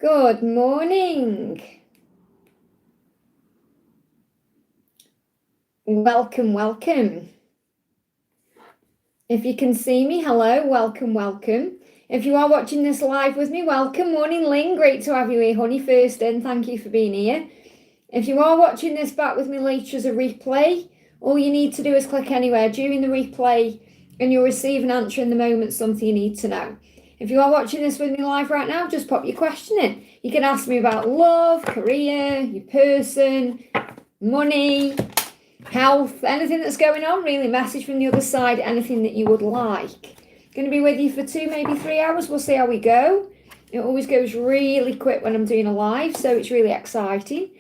Good morning. Welcome. If you can see me, hello, welcome. If you are watching this live with me, welcome. Morning, Lynn. Great to have you here, honey. First in, thank you for being here. If you are watching this back with me later as a replay, all you need to do is click anywhere during the replay and you'll receive an answer in the moment, something you need to know. If you are watching this with me live right now, just pop your question in. You can ask me about love, career, your person, money, health, anything that's going on, really, message from the other side, anything that you would like. Going to be with you for 2, maybe 3 hours. We'll see how we go. It always goes really quick when I'm doing a live, so it's really exciting.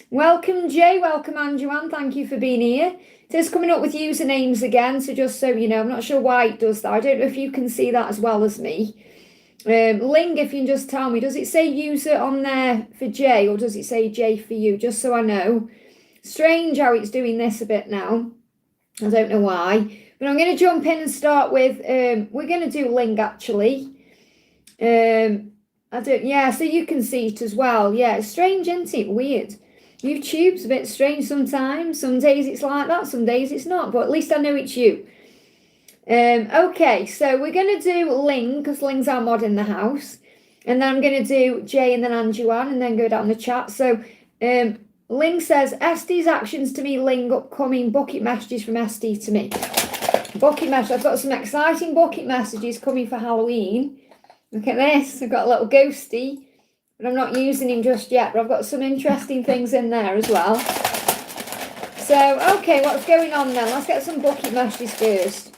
Welcome, Jay. Welcome, Anjuan. Thank you for being here. It is coming up with usernames again, so just so you know, I'm not sure why it does that. I don't know if you can see that as well as me. Ling, if you can just tell me, does it say user on there for Jay or does it say Jay for you? Just so I know. Strange how it's doing this a bit now. I don't know why. But I'm going to jump in and start with, we're going to do Ling actually. So you can see it as well. Yeah, it's strange, isn't it? Weird. YouTube's a bit strange sometimes. Some days it's like that, some days it's not. But at least I know it's you. Okay, so we're going to do Ling, because Ling's our mod in the house. And then I'm going to do Jay and then Anjuan, and then go down the chat. So Ling says, SD's actions to me, Ling, upcoming bucket messages from SD to me. Bucket message. I've got some exciting bucket messages coming for Halloween. Look at this. I've got a little ghosty. But I'm not using him just yet, but I've got some interesting things in there as well. So, okay, what's going on then? Let's get some bucket messages first.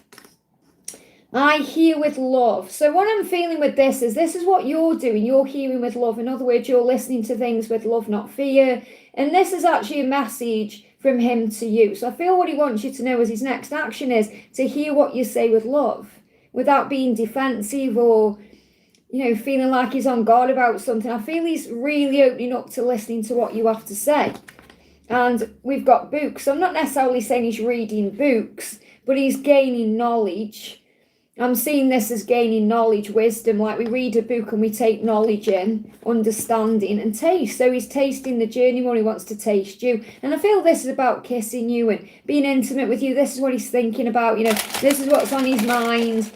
I hear with love. So what I'm feeling with this is what you're doing. You're hearing with love. In other words, you're listening to things with love, not fear. And this is actually a message from him to you. So I feel what he wants you to know as his next action is to hear what you say with love without being defensive or feeling like he's on guard about something. I feel he's really opening up to listening to what you have to say. And we've got books. So I'm not necessarily saying he's reading books, but he's gaining knowledge. I'm seeing this as gaining knowledge, wisdom, like we read a book and we take knowledge in, understanding and taste. So he's tasting the journey more, he wants to taste you. And I feel this is about kissing you and being intimate with you. This is what he's thinking about, this is what's on his mind.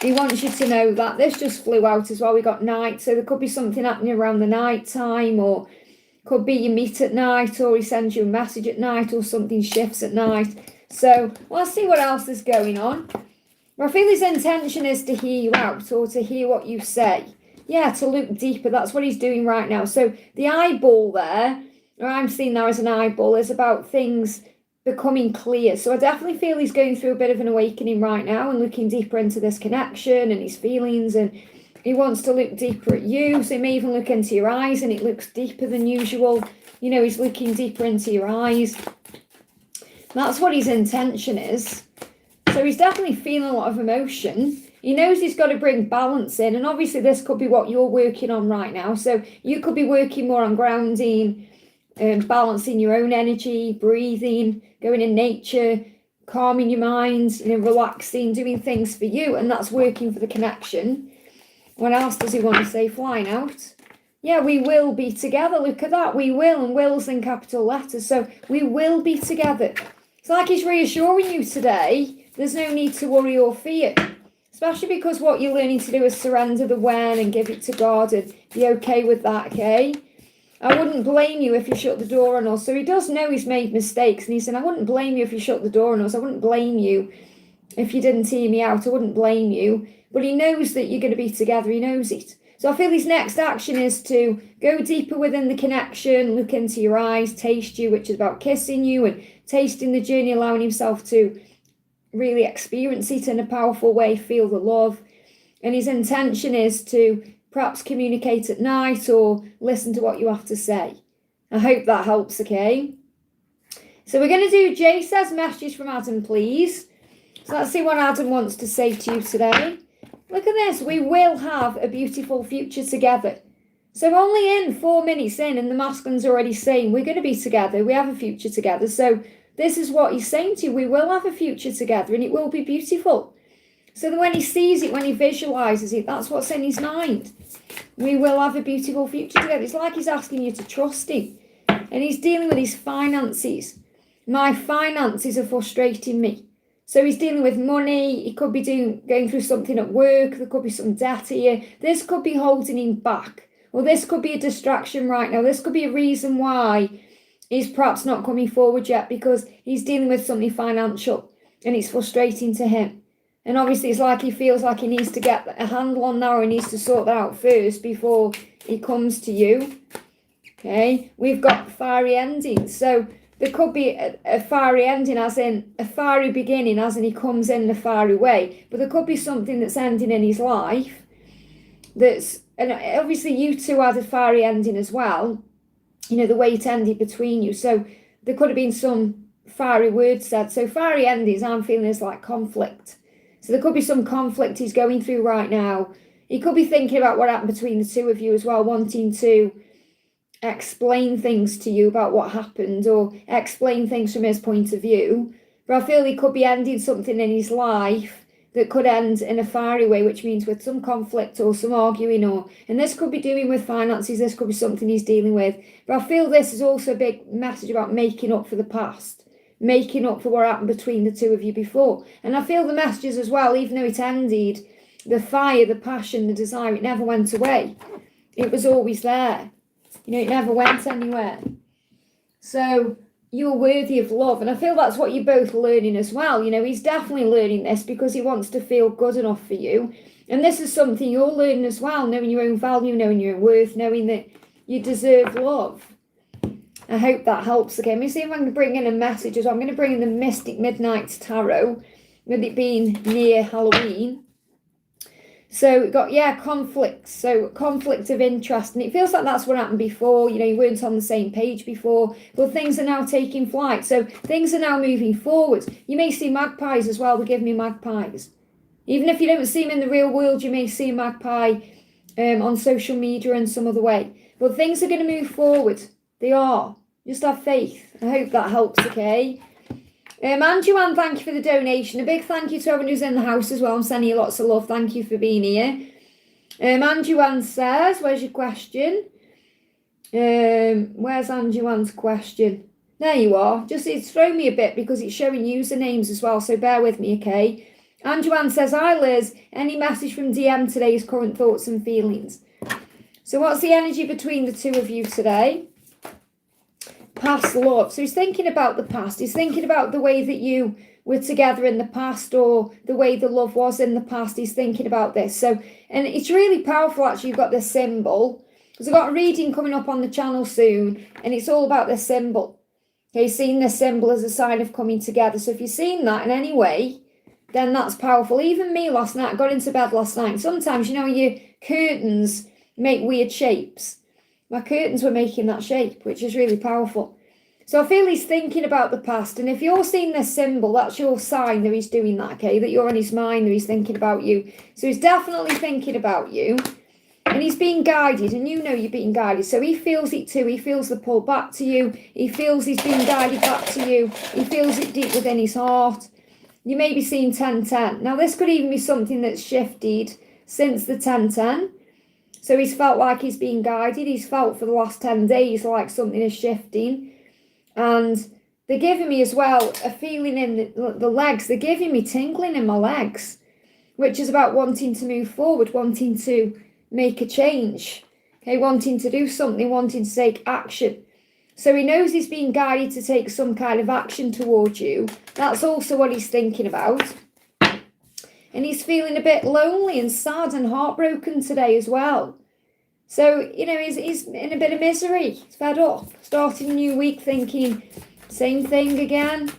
He wants you to know that. This just flew out as well. We got night, so there could be something happening around the night time, or could be you meet at night, or he sends you a message at night, or something shifts at night. So let's see what else is going on. I feel his intention is to hear you out or to hear what you say. Yeah, to look deeper. That's what he's doing right now. So the eyeball there, or I'm seeing there as an eyeball, is about things becoming clear. So I definitely feel he's going through a bit of an awakening right now and looking deeper into this connection and his feelings, and he wants to look deeper at you. So he may even look into your eyes and it looks deeper than usual. He's looking deeper into your eyes. That's what his intention is. So he's definitely feeling a lot of emotion. He knows he's got to bring balance in. And obviously this could be what you're working on right now. So you could be working more on grounding, balancing your own energy, breathing, going in nature, calming your mind, relaxing, doing things for you. And that's working for the connection. What else does he want to say? Flying out. Yeah, we will be together. Look at that. We will. And will's in capital letters. So we will be together. It's like he's reassuring you today. There's no need to worry or fear, especially because what you're learning to do is surrender the when and give it to God and be okay with that, okay? I wouldn't blame you if you shut the door on us. So he does know he's made mistakes. And he said, I wouldn't blame you if you shut the door on us. I wouldn't blame you if you didn't hear me out. I wouldn't blame you. But he knows that you're going to be together. He knows it. So I feel his next action is to go deeper within the connection, look into your eyes, taste you, which is about kissing you and tasting the journey, allowing himself to really experience it in a powerful way, feel the love. And his intention is to perhaps communicate at night or listen to what you have to say. I hope that helps, okay? So we're going to do Jay says messages from Adam, please. So let's see what Adam wants to say to you today. Look at this. We will have a beautiful future together. So only in 4 minutes in, and the masculine's already saying we're going to be together. We have a future together. So this is what he's saying to you. We will have a future together and it will be beautiful. So that when he sees it, when he visualizes it, that's what's in his mind. We will have a beautiful future together. It's like he's asking you to trust him. And he's dealing with his finances. My finances are frustrating me. So he's dealing with money. He could be going through something at work. There could be some debt here. This could be holding him back. Or this could be a distraction right now. This could be a reason why he's perhaps not coming forward yet, because he's dealing with something financial and it's frustrating to him. And obviously it's like he feels like he needs to get a handle on that, or he needs to sort that out first before he comes to you. Okay, we've got fiery endings. So there could be a fiery ending, as in a fiery beginning, as in he comes in a fiery way. But there could be something that's ending in his life and obviously you two had a fiery ending as well. You know, the way it ended between you. So there could have been some fiery words said. So fiery endings, I'm feeling, is like conflict. So there could be some conflict he's going through right now. He could be thinking about what happened between the two of you as well, wanting to explain things to you about what happened, or explain things from his point of view. But I feel he could be ending something in his life that could end in a fiery way, which means with some conflict or some arguing, and this could be doing with finances, this could be something he's dealing with. But I feel this is also a big message about making up for the past. Making up for what happened between the two of you before. And I feel the messages as well, even though it ended, the fire, the passion, the desire, it never went away. It was always there. You know, it never went anywhere. So you're worthy of love. And I feel that's what you're both learning as well. You know, he's definitely learning this because he wants to feel good enough for you. And this is something you're learning as well, knowing your own value, knowing your own worth, knowing that you deserve love. I hope that helps. Okay, let me see if I can bring in a message. So I'm going to bring in the Mystic Midnight Tarot, with it being near Halloween. So we've got, conflict. So conflict of interest. And it feels like that's what happened before. You know, you weren't on the same page before, but things are now taking flight. So things are now moving forward. You may see magpies as well. They give me magpies. Even if you don't see them in the real world, you may see a magpie on social media and some other way. But things are going to move forward. They are. Just have faith. I hope that helps, okay? Anjuan, thank you for the donation. A big thank you to everyone who's in the house as well. I'm sending you lots of love. Thank you for being here. Anjuan says, where's your question? Where's Anjuan's question? There you are. Just, it's thrown me a bit because it's showing usernames as well, so bear with me, okay? Anjuan says, hi Liz, any message from DM today's current thoughts and feelings? So what's the energy between the two of you today? Past love. So he's thinking about the past. He's thinking about the way that you were together in the past, or the way the love was in the past. He's thinking about this. So, and it's really powerful actually. You've got this symbol, because I've got a reading coming up on the channel soon, and it's all about this symbol. Okay, seeing this symbol as a sign of coming together. So if you've seen that in any way, then that's powerful. Even me last night, I got into bed last night. Sometimes, you know, your curtains make weird shapes. My curtains were making that shape, which is really powerful. So I feel he's thinking about the past. And if you're seeing this symbol, that's your sign that he's doing that, okay? That you're on his mind, that he's thinking about you. So he's definitely thinking about you. And he's being guided, and you know you're being guided. So he feels it too. He feels the pull back to you. He feels he's being guided back to you. He feels it deep within his heart. You may be seeing 10-10. Now, this could even be something that's shifted since the 10-10. So he's felt like he's being guided. He's felt for the last 10 days like something is shifting. And they're giving me as well a feeling in the legs. They're giving me tingling in my legs, which is about wanting to move forward, wanting to make a change, okay, wanting to do something, wanting to take action. So he knows he's being guided to take some kind of action towards you. That's also what he's thinking about. And he's feeling a bit lonely and sad and heartbroken today as well. So, you know, he's in a bit of misery. He's fed up. Starting a new week thinking, same thing again.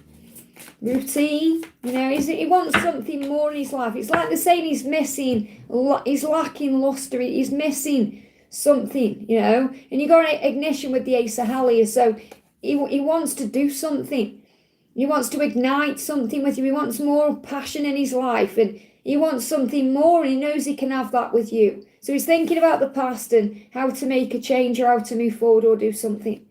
Routine. You know, he wants something more in his life. It's like they're saying he's lacking luster. He's missing something, you know. And you got an ignition with the Ace of Hell here. So he wants to do something. He wants to ignite something with you. He wants more passion in his life, and he wants something more, and he knows he can have that with you. So he's thinking about the past and how to make a change, or how to move forward or do something.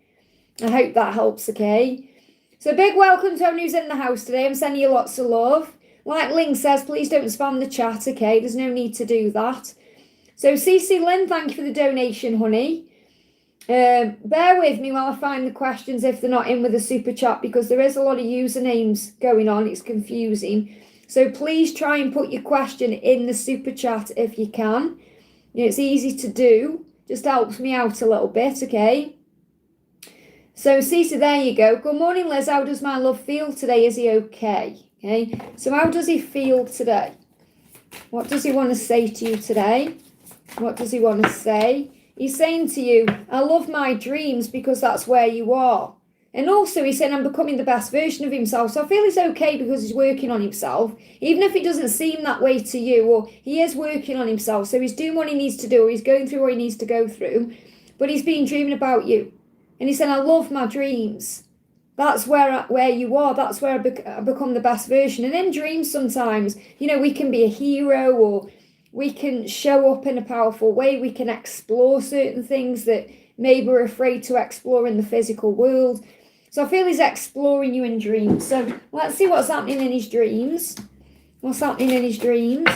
I hope that helps, okay? So big welcome to everyone who's in the house today. I'm sending you lots of love. like Ling says, please don't spam the chat, okay? There's no need to do that. So CC Lynn, thank you for the donation, honey. Bear with me while I find the questions if they're not in with the super chat, because there is a lot of usernames going on. It's confusing. So please try and put your question in the super chat if you can. It's easy to do. Just helps me out a little bit, okay? So Cece, there you go. Good morning, Liz. How does my love feel today? Is he okay? Okay. So how does he feel today? What does he want to say to you today? What does he want to say? He's saying to you, I love my dreams because that's where you are. And also he's saying, I'm becoming the best version of himself. So I feel he's okay because he's working on himself. Even if it doesn't seem that way to you, or he is working on himself. So he's doing what he needs to do, or he's going through what he needs to go through. But he's been dreaming about you. And he's saying, I love my dreams. That's where you are. That's where I become the best version. And in dreams sometimes, we can be a hero, or we can show up in a powerful way. We can explore certain things that maybe we're afraid to explore in the physical world. So I feel he's exploring you in dreams. So let's see what's happening in his dreams. What's happening in his dreams?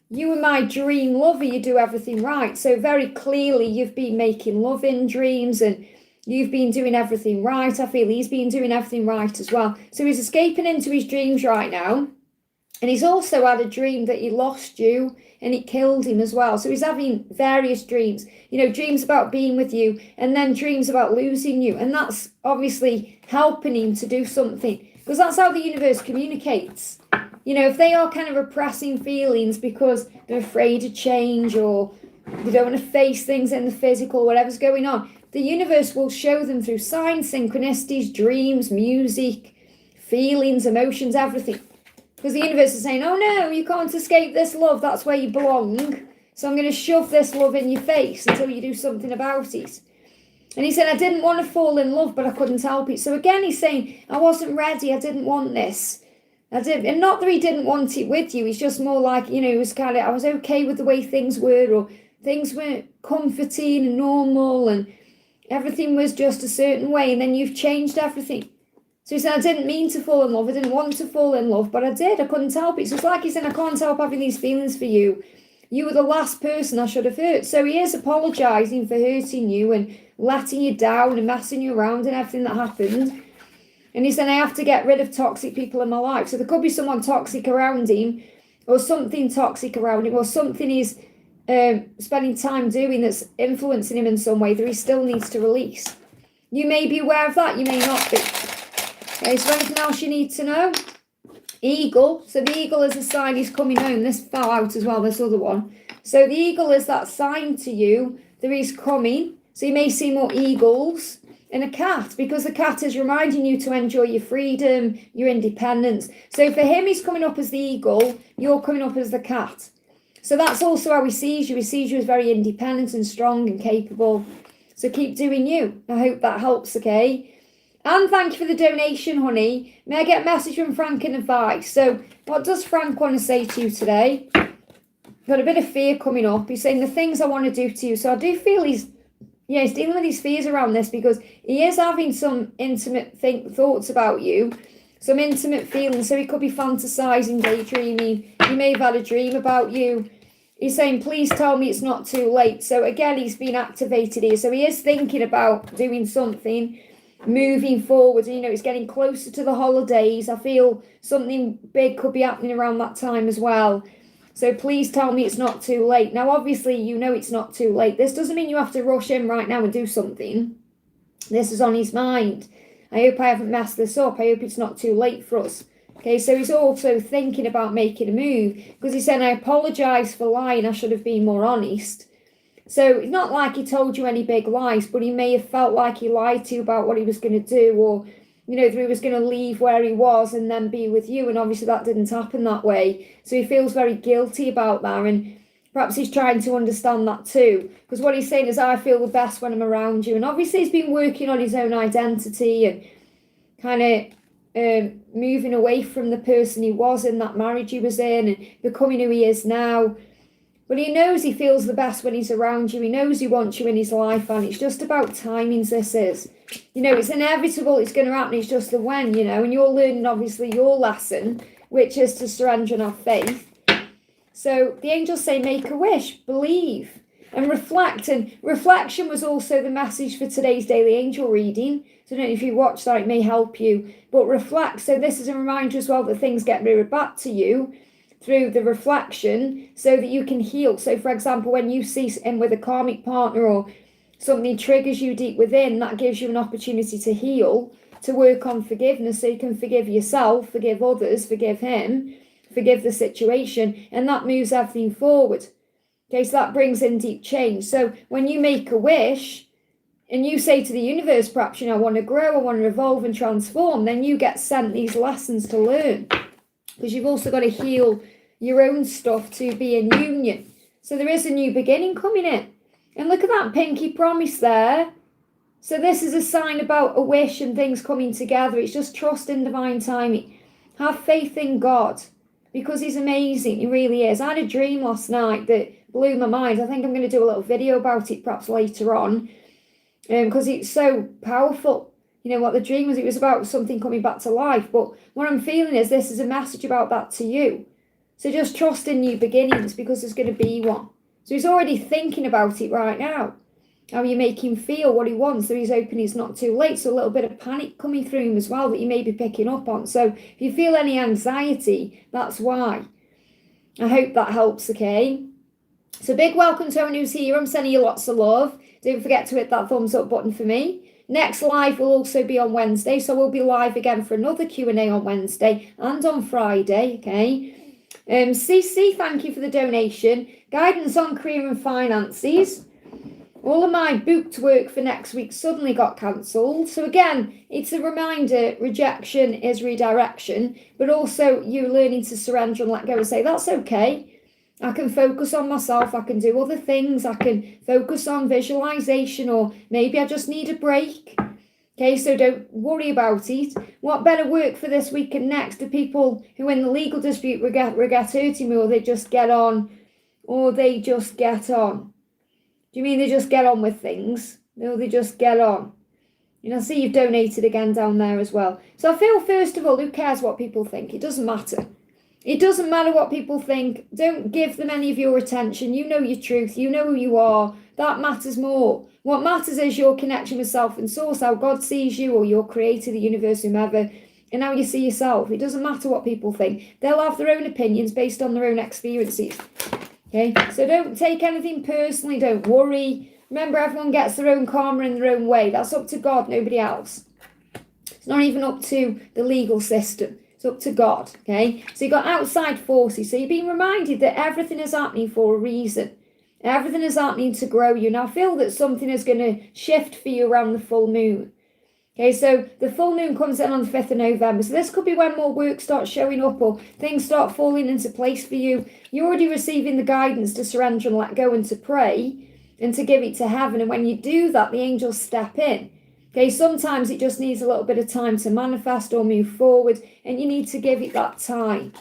You and my dream lover, you do everything right. So very clearly you've been making love in dreams and you've been doing everything right. I feel he's been doing everything right as well. So he's escaping into his dreams right now. And he's also had a dream that he lost you and it killed him as well. So he's having various dreams, dreams about being with you and then dreams about losing you. And that's obviously helping him to do something, because that's how the universe communicates. If they are kind of repressing feelings because they're afraid of change, or they don't want to face things in the physical, whatever's going on, the universe will show them through signs, synchronicities, dreams, music, feelings, emotions, everything. Because the universe is saying, oh no, you can't escape this love. That's where you belong. So I'm going to shove this love in your face until you do something about it. And he said, I didn't want to fall in love, but I couldn't help it. So again, he's saying, I wasn't ready. I didn't want this. And not that he didn't want it with you. He's just more like, it was kind of, I was okay with the way things were, or things were comforting and normal and everything was just a certain way. And then you've changed everything. So he said, I didn't mean to fall in love. I didn't want to fall in love, but I did. I couldn't help it. So it's like he said, I can't help having these feelings for you. You were the last person I should have hurt. So he is apologising for hurting you and letting you down and messing you around and everything that happened. And he said, I have to get rid of toxic people in my life. So there could be someone toxic around him, or something toxic around him, or something he's spending time doing that's influencing him in some way that he still needs to release. You may be aware of that. You may not be. Okay, so anything else you need to know? Eagle. So the eagle is a sign he's coming home. This fell out as well, this other one. So the eagle is that sign to you that he's coming. So you may see more eagles. And a cat, because the cat is reminding you to enjoy your freedom, your independence. So for him, he's coming up as the eagle. You're coming up as the cat. So that's also how he sees you. He sees you as very independent and strong and capable. So keep doing you. I hope that helps, okay? And thank you for the donation, honey. May I get a message from Frank and advice? So what does Frank want to say to you today? Got a bit of fear coming up. He's saying the things I want to do to you. So I do feel he's dealing with his fears around this, because he is having some intimate thoughts about you, some intimate feelings. So he could be fantasizing, daydreaming. He may have had a dream about you. He's saying, please tell me it's not too late. So again, he's been activated here. So he is thinking about doing something, moving forward. And, it's getting closer to the holidays. I feel something big could be happening around that time as well. So please tell me it's not too late. Now, obviously, it's not too late. This doesn't mean you have to rush in right now and do something. This is on his mind. I hope I haven't messed this up. I hope it's not too late for us. Okay, so he's also thinking about making a move, because he said, I apologise for lying. I should have been more honest. So it's not like he told you any big lies, but he may have felt like he lied to you about what he was going to do, or that he was going to leave where he was and then be with you. And obviously that didn't happen that way. So he feels very guilty about that. And perhaps he's trying to understand that too. Because what he's saying is, I feel the best when I'm around you. And obviously he's been working on his own identity and kind of moving away from the person he was in that marriage he was in and becoming who he is now. But he knows he feels the best when he's around you. He knows he wants you in his life, and it's just about timings, this is. It's inevitable, it's going to happen, it's just the when, and you're learning, obviously, your lesson. which is to surrender and have faith. So the angels say, make a wish, believe, and reflect. And reflection was also the message for today's daily angel reading. So I don't know if you watch that, it may help you. But reflect. So this is a reminder as well that things get mirrored back to you through the reflection so that you can heal. So for example, when you see him with a karmic partner or something triggers you deep within, that gives you an opportunity to heal, to work on forgiveness so you can forgive yourself, forgive others, forgive him, forgive the situation, and that moves everything forward. Okay, so that brings in deep change. So when you make a wish and you say to the universe, perhaps, I want to grow, I want to evolve and transform, then you get sent these lessons to learn, because you've also got to heal your own stuff to be in union. So there is a new beginning coming in. And look at that pinky promise there. So this is a sign about a wish and things coming together. It's just trust in divine timing. Have faith in God, because he's amazing. He really is. I had a dream last night that blew my mind. I think I'm going to do a little video about it perhaps later on, because it's so powerful. What the dream was, it was about something coming back to life. But what I'm feeling is this is a message about that to you. So just trust in new beginnings, because there's going to be one. So he's already thinking about it right now. How you make him feel, what he wants, so he's hoping it's not too late. So a little bit of panic coming through him as well that you may be picking up on. So if you feel any anxiety, that's why. I hope that helps, okay? So big welcome to everyone who's here. I'm sending you lots of love. Don't forget to hit that thumbs up button for me. Next live will also be on Wednesday, so we'll be live again for another Q&A on Wednesday and on Friday, okay? CC, thank you for the donation. Guidance on career and finances. All of my booked work for next week suddenly got cancelled. So again, it's a reminder, rejection is redirection, but also you learning to surrender and let go and say, that's okay. I can focus on myself. I can do other things. I can focus on visualization, or maybe I just need a break. Okay, so don't worry about it. What better work for this week and next? Do people who in the legal dispute regret hurting me, or they just get on, Do you mean they just get on with things? No, they just get on. I see you've donated again down there as well. So I feel, first of all, who cares what people think? It doesn't matter. It doesn't matter what people think. Don't give them any of your attention. You know your truth. You know who you are. That matters more. What matters is your connection with self and source, how God sees you, or your creator, the universe, whomever, and how you see yourself. It doesn't matter what people think. They'll have their own opinions based on their own experiences. Okay, so don't take anything personally. Don't worry. Remember, everyone gets their own karma in their own way. That's up to God, nobody else. It's not even up to the legal system. It's up to God, okay? So you've got outside forces. So you're being reminded that everything is happening for a reason. Everything is happening to grow you. Now, I feel that something is going to shift for you around the full moon. Okay, so the full moon comes in on the 5th of November. So this could be when more work starts showing up, or things start falling into place for you. You're already receiving the guidance to surrender and let go and to pray and to give it to heaven. And when you do that, the angels step in. Okay, sometimes it just needs a little bit of time to manifest or move forward, and you need to give it that time.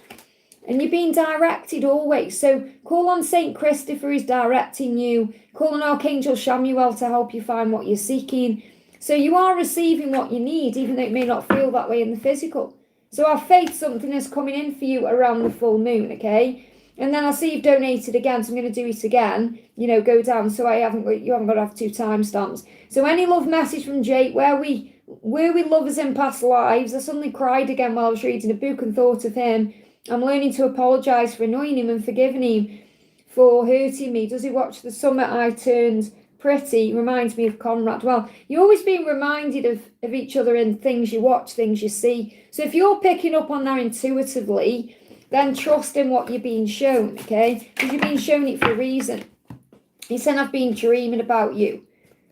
And you're being directed always. So call on St. Christopher, who's directing you. Call on Archangel Chamuel to help you find what you're seeking. So you are receiving what you need, even though it may not feel that way in the physical. So have faith, something is coming in for you around the full moon, okay? And then I see you've donated again, so I'm going to do it again. Go down, so you haven't got to have 2 timestamps. So any love message from Jake, were we lovers in past lives? I suddenly cried again while I was reading a book and thought of him. I'm learning to apologise for annoying him and forgiving him for hurting me. Does he watch The Summer I Turned Pretty? Reminds me of Conrad. Well, you're always being reminded of each other in things you watch, things you see. So if you're picking up on that intuitively, then trust in what you're being shown, okay? Because you're being shown it for a reason. He said, I've been dreaming about you.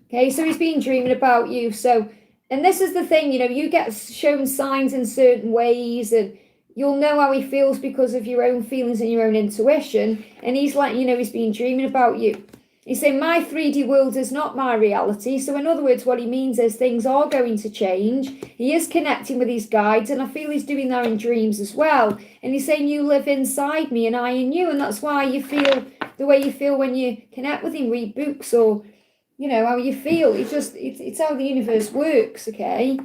Okay, so he's been dreaming about you. So, and this is the thing, you get shown signs in certain ways, and you'll know how he feels because of your own feelings and your own intuition. And he's letting you know he's been dreaming about you. He's saying, my 3D world is not my reality. So in other words, what he means is things are going to change. He is connecting with his guides, and I feel he's doing that in dreams as well. And he's saying, you live inside me and I in you. And that's why you feel the way you feel when you connect with him, read books, or, how you feel. It's how the universe works, okay?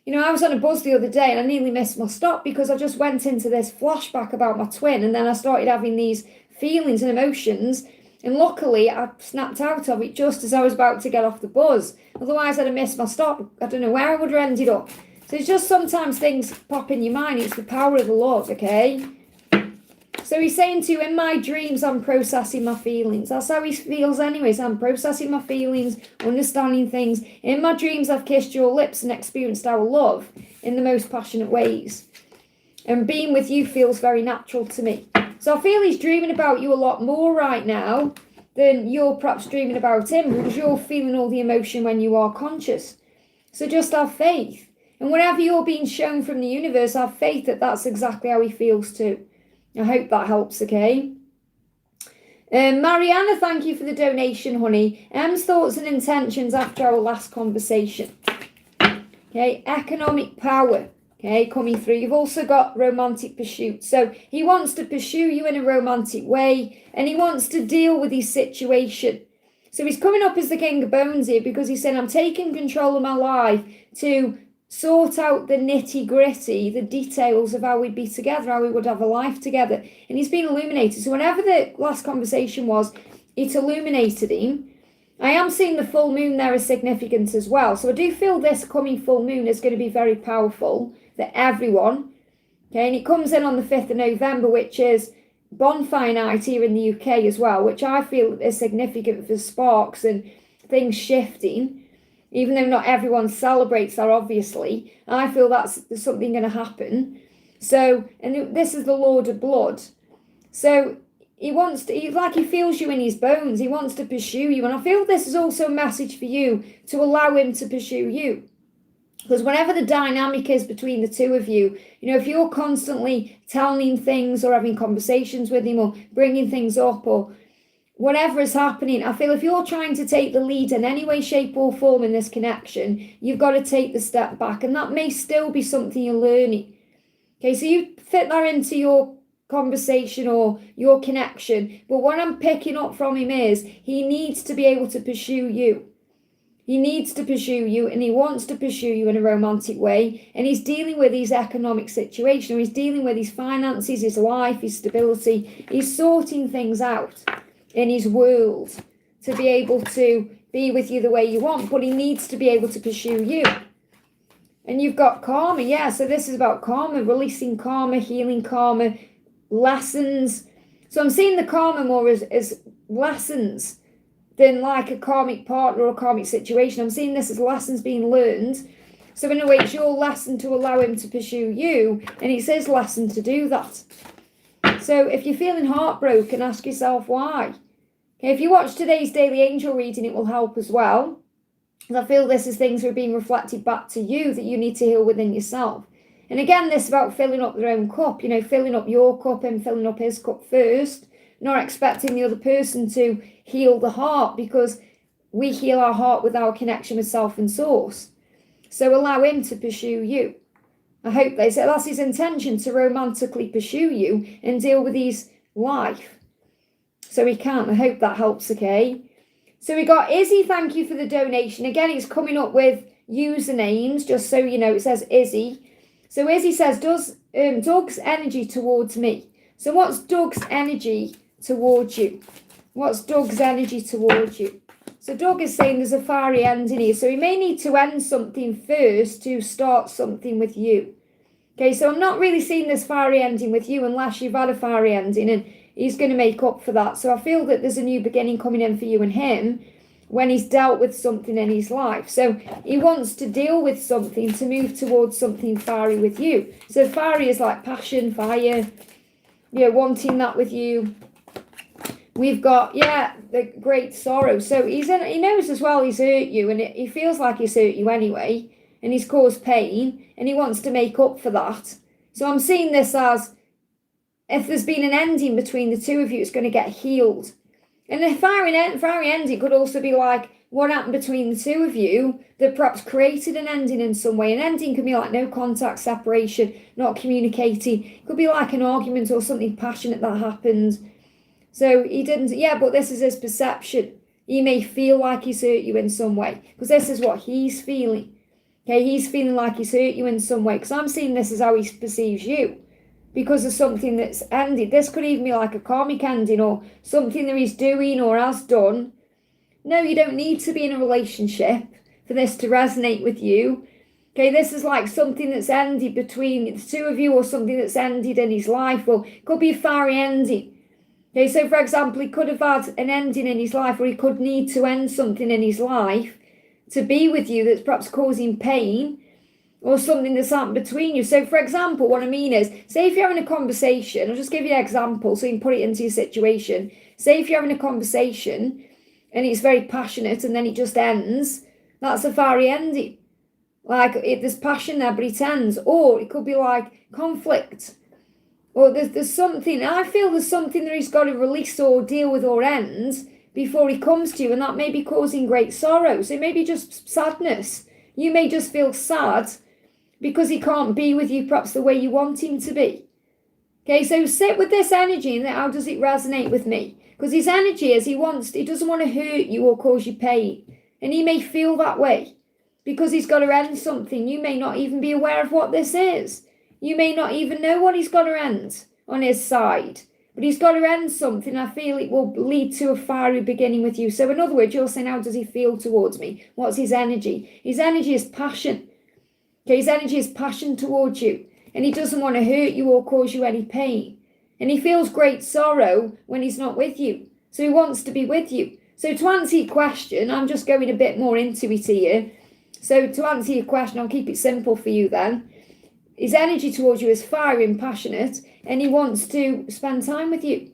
I was on a bus the other day and I nearly missed my stop because I just went into this flashback about my twin, and then I started having these feelings and emotions, and luckily I snapped out of it just as I was about to get off the bus. Otherwise I'd have missed my stop. I don't know where I would have ended up. So it's just sometimes things pop in your mind. It's the power of the Lord, okay? So he's saying to you, in my dreams, I'm processing my feelings. That's how he feels anyways. I'm processing my feelings, understanding things. In my dreams, I've kissed your lips and experienced our love in the most passionate ways. And being with you feels very natural to me. So I feel he's dreaming about you a lot more right now than you're perhaps dreaming about him, because you're feeling all the emotion when you are conscious. So just have faith. And whenever you're being shown from the universe, have faith that that's exactly how he feels too. I hope that helps, okay? Mariana, thank you for the donation, honey. M's thoughts and intentions after our last conversation. Okay, economic power, okay, coming through. You've also got romantic pursuit. So he wants to pursue you in a romantic way, and he wants to deal with his situation. So he's coming up as the King of Bones here because he's saying, I'm taking control of my life to sort out the nitty-gritty, the details of how we'd be together, how we would have a life together. And he's been illuminated. So whenever the last conversation was, it illuminated him. I am seeing the full moon there as significant as well. So I do feel this coming full moon is going to be very powerful for everyone. Okay, and it comes in on the 5th of November, which is bonfire night here in the UK as well, which I feel is significant for sparks and things shifting. Even though not everyone celebrates that, obviously, I feel there's something going to happen. So, and this is the Lord of Blood. So he feels you in his bones. He wants to pursue you. And I feel this is also a message for you to allow him to pursue you. Because whenever the dynamic is between the two of you, if you're constantly telling him things or having conversations with him or bringing things up or whatever is happening, I feel if you're trying to take the lead in any way, shape or form in this connection, you've got to take the step back. And that may still be something you're learning. Okay, so you fit that into your conversation or your connection. But what I'm picking up from him is he needs to be able to pursue you. He needs to pursue you, and he wants to pursue you in a romantic way. And he's dealing with his economic situation, or he's dealing with his finances, his life, his stability. He's sorting things out in his world to be able to be with you the way you want, but he needs to be able to pursue you. And you've got karma, yeah, so this is about karma, releasing karma, healing karma, lessons. So I'm seeing the karma more as lessons than like a karmic partner or a karmic situation. I'm seeing this as lessons being learned. So in a way, it's your lesson to allow him to pursue you, and it's his lesson to do that. So if you're feeling heartbroken, ask yourself why. Okay, if you watch today's daily angel reading, it will help as well. I feel this is things that are being reflected back to you that you need to heal within yourself. And again, this is about filling up their own cup, filling up your cup and filling up his cup first, not expecting the other person to heal the heart, because we heal our heart with our connection with self and source. So allow him to pursue you. I hope that's his intention, to romantically pursue you and deal with his life. So he can. I hope that helps, okay? So we got Izzy, thank you for the donation. Again, it's coming up with usernames, just so you know, it says Izzy. So Izzy says, Doug's energy towards me. So what's Doug's energy towards you? What's Doug's energy towards you? So Doug is saying there's a fiery ending here. So he may need to end something first to start something with you. Okay, so I'm not really seeing this fiery ending with you unless you've had a fiery ending, and he's going to make up for that. So I feel that there's a new beginning coming in for you and him when he's dealt with something in his life. So he wants to deal with something to move towards something fiery with you. So fiery is like passion, fire, wanting that with you. We've got, the great sorrow. So he knows as well he's hurt you, and he feels like he's hurt you anyway, and he's caused pain, and he wants to make up for that. So I'm seeing this as, if there's been an ending between the two of you, it's going to get healed. And a fiery ending could also be like what happened between the two of you that perhaps created an ending in some way. An ending can be like no contact, separation, not communicating. It could be like an argument or something passionate that happened. So he didn't, but this is his perception. He may feel like he's hurt you in some way, because this is what he's feeling. Okay, he's feeling like he's hurt you in some way, because I'm seeing this as how he perceives you because of something that's ended. This could even be like a karmic ending or something that he's doing or has done. No, you don't need to be in a relationship for this to resonate with you. Okay, this is like something that's ended between the two of you, or something that's ended in his life, or it could be a fiery ending. Okay, so for example, he could have had an ending in his life, or he could need to end something in his life to be with you that's perhaps causing pain, or something that's happened between you. So for example, what I mean is, say if you're having a conversation, I'll just give you an example so you can put it into your situation. Say if you're having a conversation and it's very passionate and then it just ends, that's a fiery ending. Like, there's passion there, but it ends. Or it could be like conflict. Or there's something, I feel there's something that he's got to release or deal with or end before he comes to you, and that may be causing great sorrow. So it may be just sadness. You may just feel sad because he can't be with you perhaps the way you want him to be. Okay, so sit with this energy and how does it resonate with me? Because his energy is he doesn't want to hurt you or cause you pain. And he may feel that way because he's got to end something. You may not even be aware of what this is. You may not even know what he's got to end on his side. But he's got to end something. I feel it will lead to a fiery beginning with you. So in other words, you're saying, how does he feel towards me? What's his energy? His energy is passion. Okay, his energy is passion towards you. And he doesn't want to hurt you or cause you any pain. And he feels great sorrow when he's not with you. So he wants to be with you. So to answer your question, I'm just going a bit more into it here. So to answer your question, I'll keep it simple for you then. His energy towards you is fiery and passionate, and he wants to spend time with you.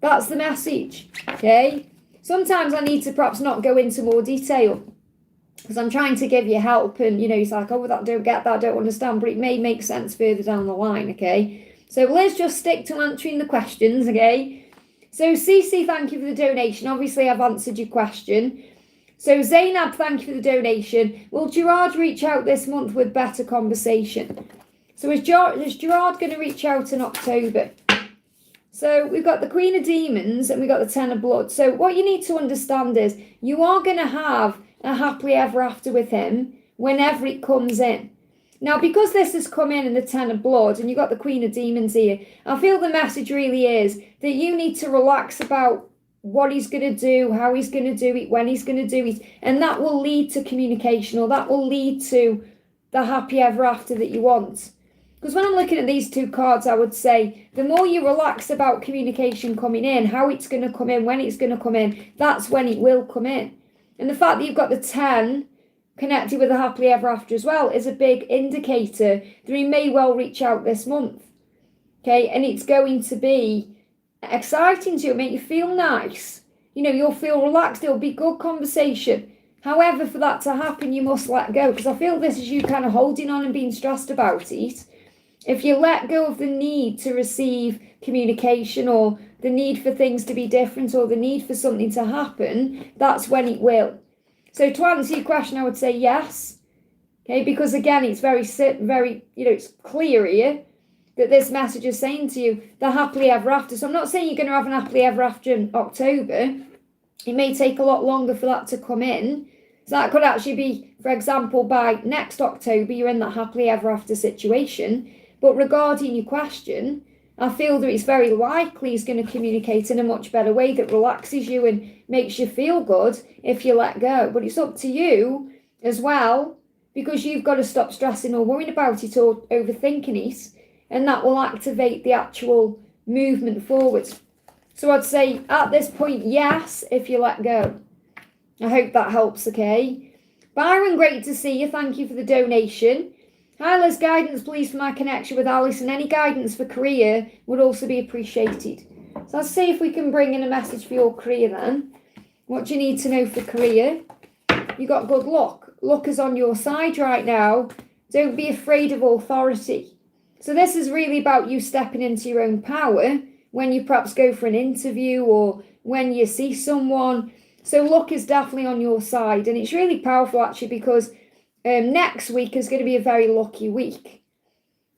That's the message, okay? Sometimes I need to perhaps not go into more detail because I'm trying to give you help, and, he's like, oh, that don't get that, don't understand, but it may make sense further down the line, okay? So let's just stick to answering the questions, okay? So Cece, thank you for the donation. Obviously, I've answered your question. So Zainab, thank you for the donation. Will Gerard reach out this month with better conversation? So is Gerard going to reach out in October? So we've got the Queen of Demons and we've got the Ten of Blood. So what you need to understand is you are going to have a happily ever after with him whenever it comes in. Now, because this has come in the Ten of Blood and you've got the Queen of Demons here, I feel the message really is that you need to relax about what he's going to do, how he's going to do it, when he's going to do it. And that will lead to communication, or that will lead to the happy ever after that you want. Because when I'm looking at these two cards, I would say the more you relax about communication coming in, how it's going to come in, when it's going to come in, that's when it will come in. And the fact that you've got the 10 connected with the happily ever after as well is a big indicator that he may well reach out this month. Okay, and it's going to be exciting to you, make you feel nice. You'll feel relaxed, it'll be good conversation. However, for that to happen, you must let go, because I feel this is you kind of holding on and being stressed about it. If you let go of the need to receive communication, or the need for things to be different, or the need for something to happen, that's when it will. So to answer your question, I would say yes. Okay, because again, it's very, it's clear here that this message is saying to you the happily ever after. So I'm not saying you're going to have an happily ever after in October. It may take a lot longer for that to come in. So that could actually be, for example, by next October, you're in that happily ever after situation. But regarding your question, I feel that it's very likely he's going to communicate in a much better way that relaxes you and makes you feel good if you let go. But it's up to you as well, because you've got to stop stressing or worrying about it or overthinking it. And that will activate the actual movement forwards. So I'd say at this point, yes, if you let go. I hope that helps, okay? Byron, great to see you. Thank you for the donation. Hi, Liz, guidance please for my connection with Alice, and any guidance for career would also be appreciated. So let's see if we can bring in a message for your career then. What do you need to know for career? You got good luck. Luck is on your side right now. Don't be afraid of authority. So this is really about you stepping into your own power when you perhaps go for an interview or when you see someone. So luck is definitely on your side. And it's really powerful actually, because next week is going to be a very lucky week.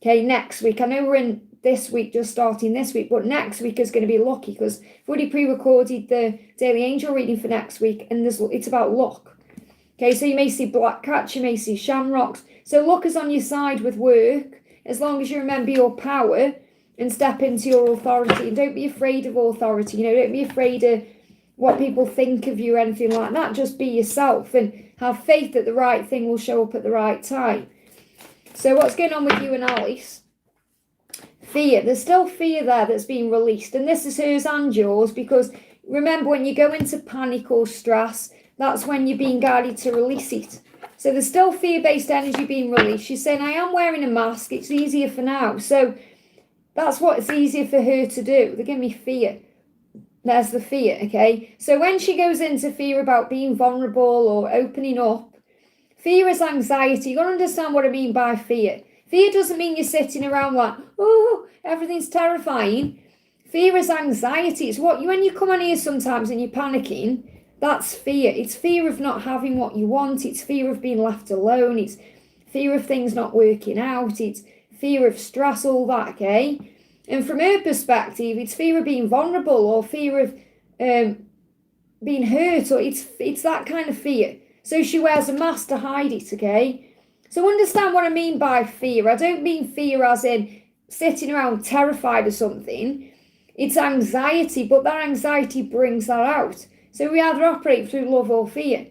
Okay, next week. I know we're in this week, just starting this week, but next week is going to be lucky because I've already pre-recorded the Daily Angel reading for next week, and it's about luck. Okay, so you may see black cats, you may see shamrocks. So luck is on your side with work, as long as you remember your power and step into your authority. And don't be afraid of authority. Don't be afraid of what people think of you or anything like that. Just be yourself and have faith that the right thing will show up at the right time. So what's going on with you and Alice? Fear. There's still fear there that's being released. And this is hers and yours, because remember, when you go into panic or stress, that's when you're being guided to release it. So there's still fear-based energy being released. She's saying, I am wearing a mask. It's easier for now. So that's what's easier for her to do. They give me fear. There's the fear, okay? So when she goes into fear about being vulnerable or opening up, fear is anxiety. You've got to understand what I mean by fear. Fear doesn't mean you're sitting around like, oh, everything's terrifying. Fear is anxiety. It's what when you come on here sometimes and you're panicking, that's fear. It's fear of not having what you want. It's fear of being left alone. It's fear of things not working out. It's fear of stress, all that, okay? And from her perspective, it's fear of being vulnerable or fear of being hurt, or it's that kind of fear. So she wears a mask to hide it, okay? So understand what I mean by fear. I don't mean fear as in sitting around terrified of something. It's anxiety, but that anxiety brings that out. So we either operate through love or fear.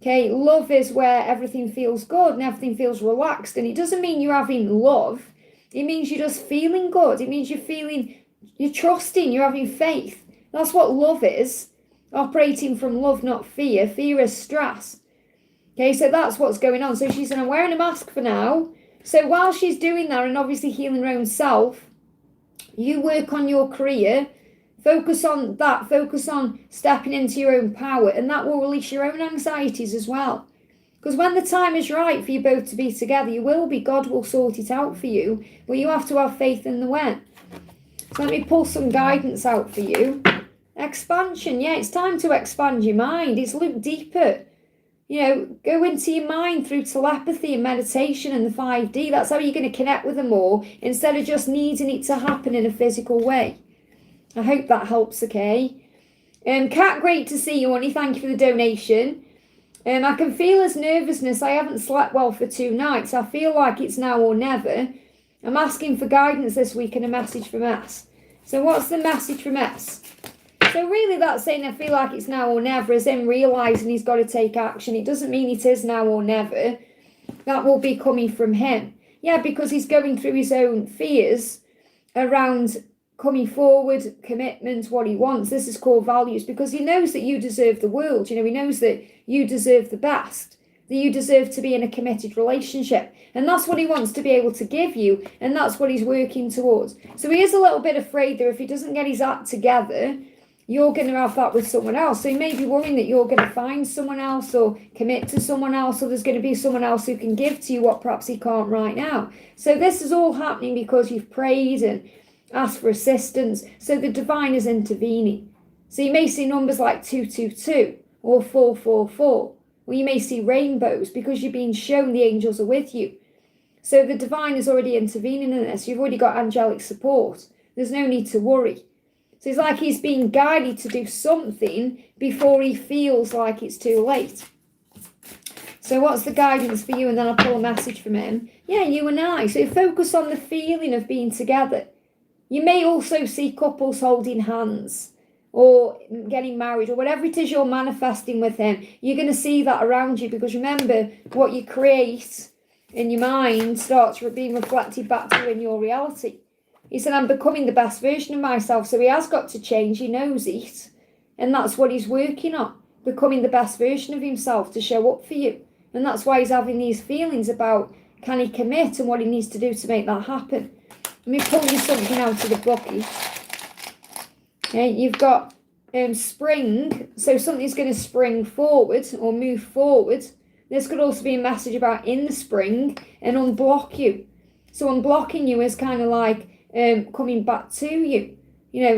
Okay, love is where everything feels good and everything feels relaxed. And it doesn't mean you're having love. It means you're just feeling good. It means you're trusting, you're having faith. That's what love is. Operating from love, not fear. Fear is stress. Okay, so that's what's going on. So she's saying, I'm wearing a mask for now. So while she's doing that and obviously healing her own self, you work on your career. Focus on that. Focus on stepping into your own power. And that will release your own anxieties as well. Because when the time is right for you both to be together, you will be. God will sort it out for you. But you have to have faith in the when. So let me pull some guidance out for you. Expansion. Yeah, it's time to expand your mind. It's look deeper. Go into your mind through telepathy and meditation and the 5D. That's how you're going to connect with them more instead of just needing it to happen in a physical way. I hope that helps, okay? Kat, great to see you, honey. Thank you for the donation. I can feel his nervousness. I haven't slept well for 2 nights. I feel like it's now or never. I'm asking for guidance this week and a message from S. So what's the message from S? So really that's saying I feel like it's now or never, as him realising he's got to take action. It doesn't mean it is now or never. That will be coming from him. Yeah, because he's going through his own fears around coming forward, commitment, what he wants. This is core values, because he knows that you deserve the world. He knows that you deserve the best, that you deserve to be in a committed relationship. And that's what he wants to be able to give you. And that's what he's working towards. So he is a little bit afraid that if he doesn't get his act together, you're going to have that with someone else. So he may be worrying that you're going to find someone else or commit to someone else, or there's going to be someone else who can give to you what perhaps he can't right now. So this is all happening because you've prayed and asked for assistance. So the divine is intervening. So you may see numbers like 222 or 444, or you may see rainbows because you're being shown the angels are with you. So the divine is already intervening in this. You've already got angelic support. There's no need to worry. So it's like he's being guided to do something before he feels like it's too late. So what's the guidance for you? And then I'll pull a message from him. Yeah, you and I. So focus on the feeling of being together. You may also see couples holding hands or getting married or whatever it is you're manifesting with him. You're going to see that around you, because remember, what you create in your mind starts being reflected back to you in your reality. He said, I'm becoming the best version of myself. So he has got to change. He knows it. And that's what he's working on. Becoming the best version of himself to show up for you. And that's why he's having these feelings about can he commit and what he needs to do to make that happen. Let me pull you something out of the bucket. Okay, you've got spring. So something's going to spring forward or move forward. This could also be a message about in the spring and unblock you. So unblocking you is kind of like coming back to you,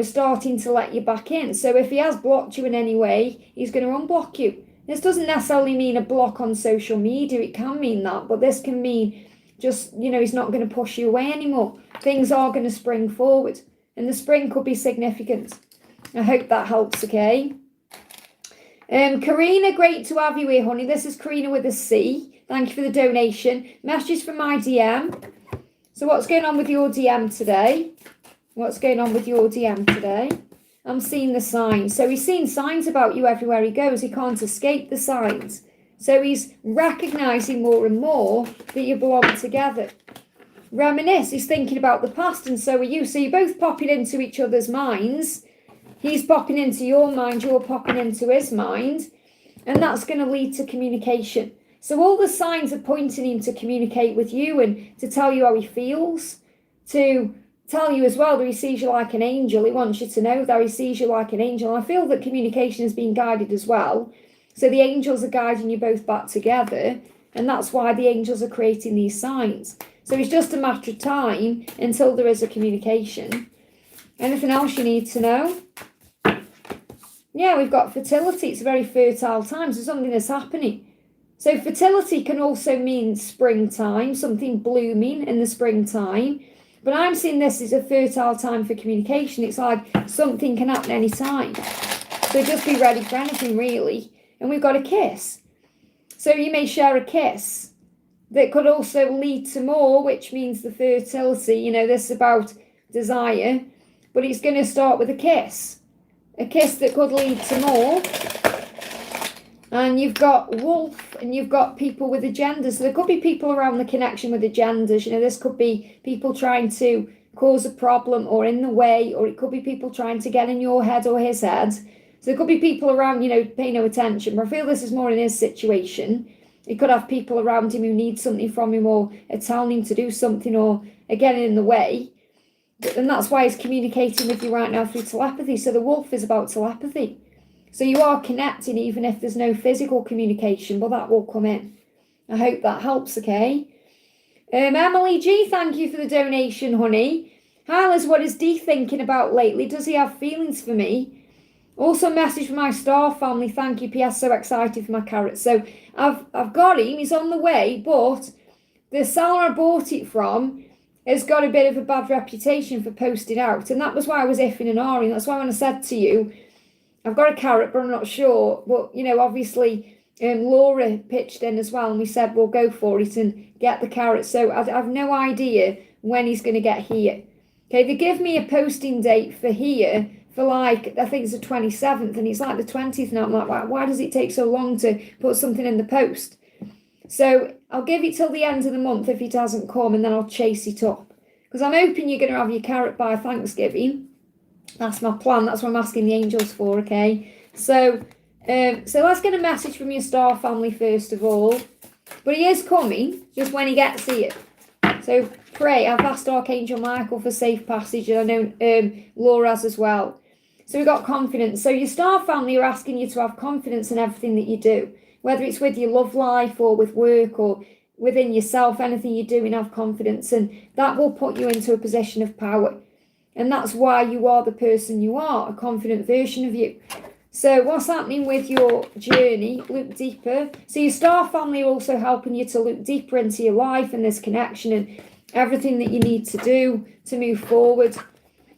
starting to let you back in. So if he has blocked you in any way, he's going to unblock you. This doesn't necessarily mean a block on social media. It can mean that, but this can mean just, he's not going to push you away anymore. Things are going to spring forward, and the spring could be significant. I hope that helps, okay? Karina, great to have you here, honey. This is Karina with a C. Thank you for the donation. Message from my DM. So what's going on with your DM today? What's going on with your DM today? I'm seeing the signs. So he's seeing signs about you everywhere he goes. He can't escape the signs. So he's recognising more and more that you belong together. Reminisce, he's thinking about the past, and so are you. So you're both popping into each other's minds. He's popping into your mind, you're popping into his mind, and that's going to lead to communication. So all the signs are pointing him to communicate with you and to tell you how he feels, to tell you as well that he sees you like an angel. He wants you to know that he sees you like an angel. I feel that communication is being guided as well. So the angels are guiding you both back together, and that's why the angels are creating these signs. So it's just a matter of time until there is a communication. Anything else you need to know? Yeah, we've got fertility. It's a very fertile time, so something is happening. So fertility can also mean springtime, something blooming in the springtime. But I'm seeing this as a fertile time for communication. It's like something can happen any time. So just be ready for anything, really. And we've got a kiss. So you may share a kiss that could also lead to more, which means the fertility. You know, this is about desire. But it's going to start with a kiss. A kiss that could lead to more. And you've got wolf, and you've got people with agendas. So there could be people around the connection with agendas. You know, this could be people trying to cause a problem or in the way, or it could be people trying to get in your head or his head. So there could be people around, you know, pay no attention. But I feel this is more in his situation. He could have people around him who need something from him, or are telling him to do something, or are getting in the way. And that's why he's communicating with you right now through telepathy. So the wolf is about telepathy. So you are connecting even if there's no physical communication, but that will come in. I hope that helps, okay? Emily G, thank you for the donation, honey. Hi Liz, what is D thinking about lately? Does he have feelings for me? Also a message from my star family. Thank you, PS, so excited for my carrots. So I've got him, he's on the way, but the seller I bought it from has got a bit of a bad reputation for posting out. And that was why I was iffing and ahhing. That's why when I said to you, I've got a carrot, but I'm not sure. But, you know, obviously, Laura pitched in as well, and we said, we'll go for it and get the carrot. So I've no idea when he's going to get here. Okay, they give me a posting date for here for like, I think it's the 27th, and it's like the 20th now. I'm like, why does it take so long to put something in the post? So I'll give it till the end of the month if it hasn't come, and then I'll chase it up. Because I'm hoping you're going to have your carrot by Thanksgiving. That's my plan. That's what I'm asking the angels for, okay? So let's get a message from your star family first of all. But he is coming, just when he gets here. So pray. I've asked Archangel Michael for safe passage, and I know Laura has as well. So we've got confidence. So your star family are asking you to have confidence in everything that you do. Whether it's with your love life or with work or within yourself, anything you do, and have confidence. And that will put you into a position of power. And that's why you are the person you are, a confident version of you. So what's happening with your journey? Look deeper. So your star family are also helping you to look deeper into your life and this connection and everything that you need to do to move forward.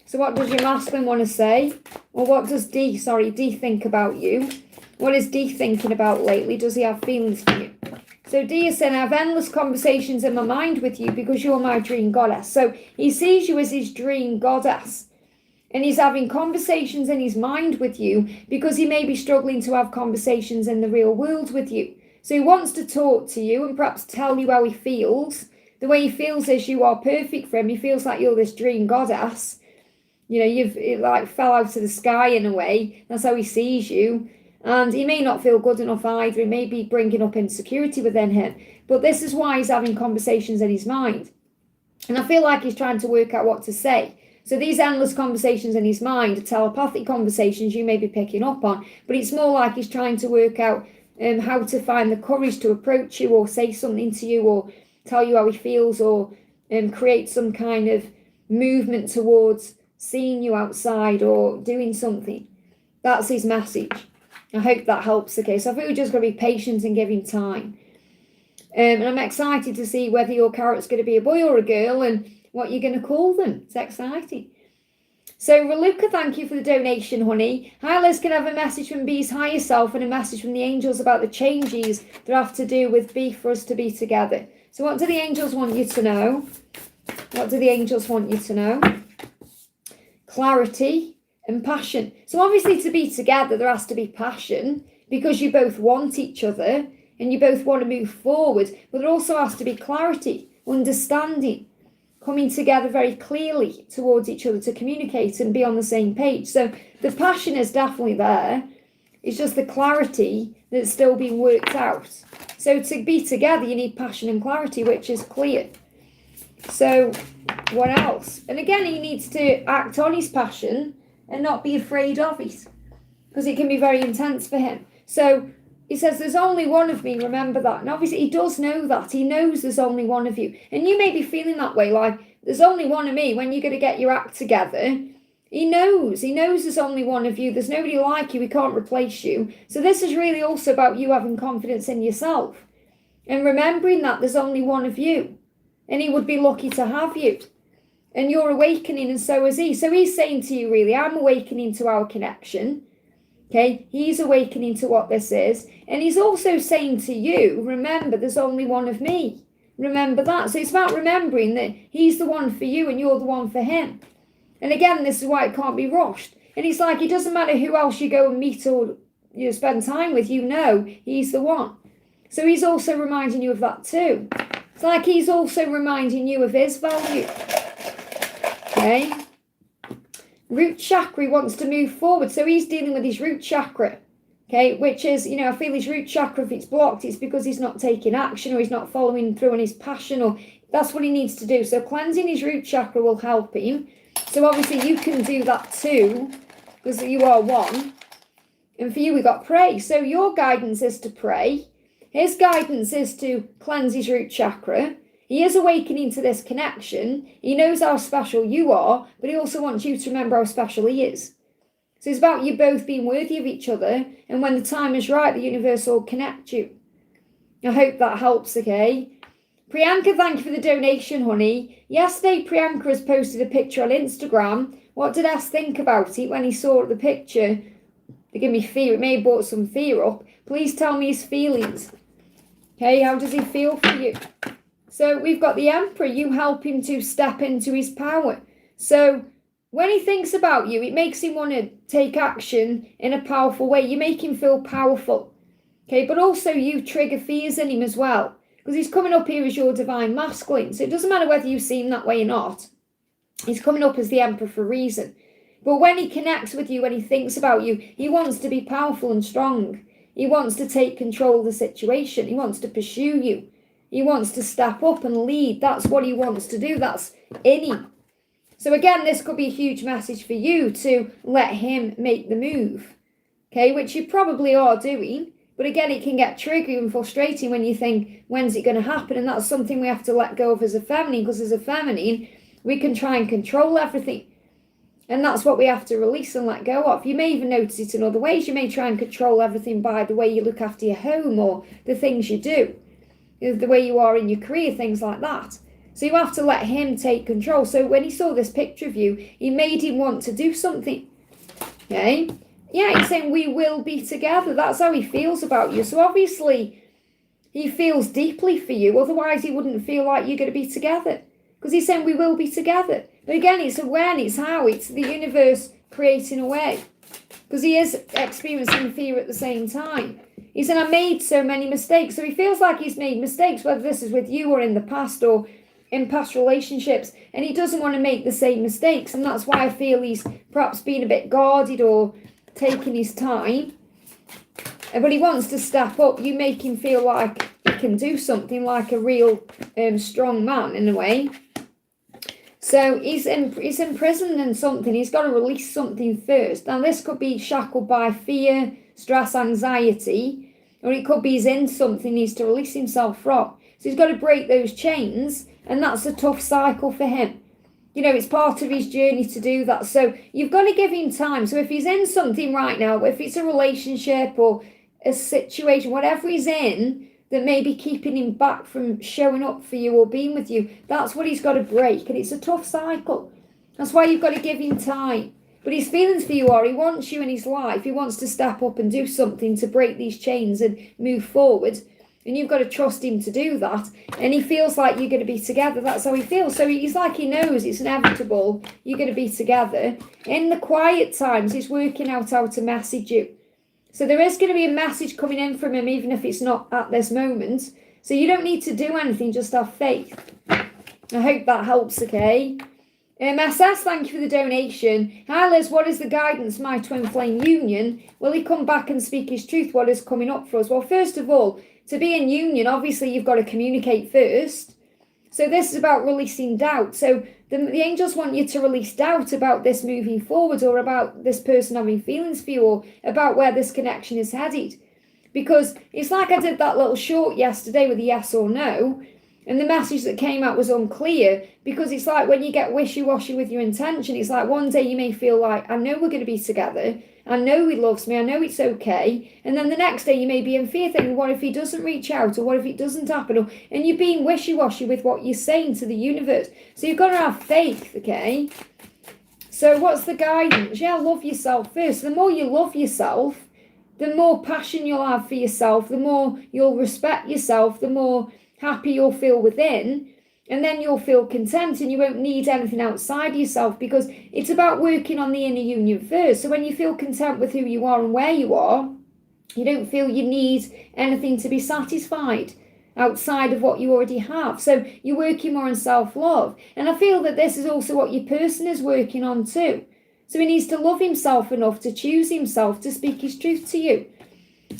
So what does your masculine want to say? Or what does D think about you? What is D thinking about lately? Does he have feelings for you? So D is saying, I have endless conversations in my mind with you because you're my dream goddess. So he sees you as his dream goddess. And he's having conversations in his mind with you because he may be struggling to have conversations in the real world with you. So he wants to talk to you and perhaps tell you how he feels. The way he feels is you are perfect for him. He feels like you're this dream goddess. You know, it like fell out of the sky in a way. That's how he sees you. And he may not feel good enough either. He may be bringing up insecurity within him. But this is why he's having conversations in his mind. And I feel like he's trying to work out what to say. So these endless conversations in his mind are telepathic conversations you may be picking up on. But it's more like he's trying to work out how to find the courage to approach you or say something to you or tell you how he feels or create some kind of movement towards seeing you outside or doing something. That's his message. I hope that helps, okay? So I think we're just going to be patient and give him time. And I'm excited to see whether your carrot's going to be a boy or a girl and what you're going to call them. It's exciting. So Raluca, thank you for the donation, honey. Hi, Liz, can I have a message from B's higher self and a message from the angels about the changes that have to do with B for us to be together? So what do the angels want you to know? What do the angels want you to know? Clarity and passion. So obviously to be together, there has to be passion because you both want each other and you both want to move forward. But there also has to be clarity, understanding, coming together very clearly towards each other to communicate and be on the same page. So the passion is definitely there. It's just the clarity that's still being worked out. So to be together, you need passion and clarity, which is clear. So what else? And again, he needs to act on his passion and not be afraid of it, because it can be very intense for him. So he says, there's only one of me, remember that. And obviously he does know that. He knows there's only one of you. And you may be feeling that way, like, there's only one of me when you're going to get your act together. He knows there's only one of you. There's nobody like you. He can't replace you. So this is really also about you having confidence in yourself and remembering that there's only one of you. And he would be lucky to have you. And you're awakening, and so is he. So he's saying to you, really, I'm awakening to our connection. Okay, he's awakening to what this is. And he's also saying to you, remember, there's only one of me. Remember that. So it's about remembering that he's the one for you and you're the one for him. And again, this is why it can't be rushed. And it's like, it doesn't matter who else you go and meet or you spend time with, you know he's the one. So he's also reminding you of that too. It's like he's also reminding you of his value. Okay. Root chakra, he wants to move forward. So he's dealing with his root chakra. Okay, which is, I feel his root chakra, if it's blocked, it's because he's not taking action or he's not following through on his passion, or that's what he needs to do. So cleansing his root chakra will help him. So obviously you can do that too, because you are one. And for you, we got pray. So your guidance is to pray. His guidance is to cleanse his root chakra. He is awakening to this connection. He knows how special you are, but he also wants you to remember how special he is. So it's about you both being worthy of each other, and when the time is right, the universe will connect you. I hope that helps, okay? Priyanka, thank you for the donation, honey. Yesterday, Priyanka has posted a picture on Instagram. What did S think about it when he saw the picture? They give me fear. It may have brought some fear up. Please tell me his feelings. Okay, how does he feel for you? So we've got the Emperor. You help him to step into his power. So when he thinks about you, it makes him want to take action in a powerful way. You make him feel powerful. Okay, but also you trigger fears in him as well, because he's coming up here as your divine masculine. So it doesn't matter whether you see him that way or not. He's coming up as the Emperor for a reason. But when he connects with you, when he thinks about you, he wants to be powerful and strong. He wants to take control of the situation. He wants to pursue you. He wants to step up and lead. That's what he wants to do. That's in him. So again, this could be a huge message for you to let him make the move. Okay, which you probably are doing. But again, it can get triggering and frustrating when you think, when's it going to happen? And that's something we have to let go of as a feminine, because as a feminine, we can try and control everything. And that's what we have to release and let go of. You may even notice it in other ways. You may try and control everything by the way you look after your home or the things you do, the way you are in your career, things like that. So you have to let him take control. So when he saw this picture of you, he made him want to do something. Okay? Yeah, he's saying we will be together. That's how he feels about you. So obviously, he feels deeply for you. Otherwise, he wouldn't feel like you're going to be together. Because he's saying we will be together. But again, it's awareness, how it's the universe creating a way. Because he is experiencing fear at the same time. He said, I made so many mistakes. So he feels like he's made mistakes, whether this is with you or in the past or in past relationships. And he doesn't want to make the same mistakes. And that's why I feel he's perhaps being a bit guarded or taking his time. But he wants to step up. You make him feel like he can do something, like a real strong man in a way. So he's imprisoned in something. He's got to release something first. Now this could be shackled by fear, stress, anxiety, or it could be he's in something he needs to release himself from. So he's got to break those chains, and that's a tough cycle for him. It's part of his journey to do that. So you've got to give him time. So if he's in something right now, if it's a relationship or a situation, whatever he's in, that may be keeping him back from showing up for you or being with you, that's what he's got to break. And it's a tough cycle. That's why you've got to give him time. But his feelings for you are, he wants you in his life. He wants to step up and do something to break these chains and move forward. And you've got to trust him to do that. And he feels like you're going to be together. That's how he feels. So he's like he knows it's inevitable. You're going to be together. In the quiet times, he's working out how to message you. So there is going to be a message coming in from him, even if it's not at this moment. So you don't need to do anything, just have faith. I hope that helps, okay? SS, thank you for the donation. Hi Liz, what is the guidance, my twin flame union? Will he come back and speak his truth? What is coming up for us? Well, first of all, to be in union, obviously you've got to communicate first. So this is about releasing doubt. So the angels want you to release doubt about this moving forward, or about this person having feelings for you, or about where this connection is headed. Because it's like I did that little short yesterday with a yes or no, and the message that came out was unclear, because it's like when you get wishy-washy with your intention, it's like one day you may feel like, I know we're going to be together, I know he loves me, I know it's okay, and then the next day you may be in fear thinking, what if he doesn't reach out, or what if it doesn't happen, and you're being wishy-washy with what you're saying to the universe. So you've got to have faith, okay? So what's the guidance? Yeah, love yourself first. The more you love yourself, the more passion you'll have for yourself, the more you'll respect yourself, the more happy you'll feel within, and then you'll feel content, and you won't need anything outside yourself, because it's about working on the inner union first. So when you feel content with who you are and where you are, you don't feel you need anything to be satisfied outside of what you already have. So you're working more on self-love. And I feel that this is also what your person is working on too. So he needs to love himself enough to choose himself to speak his truth to you.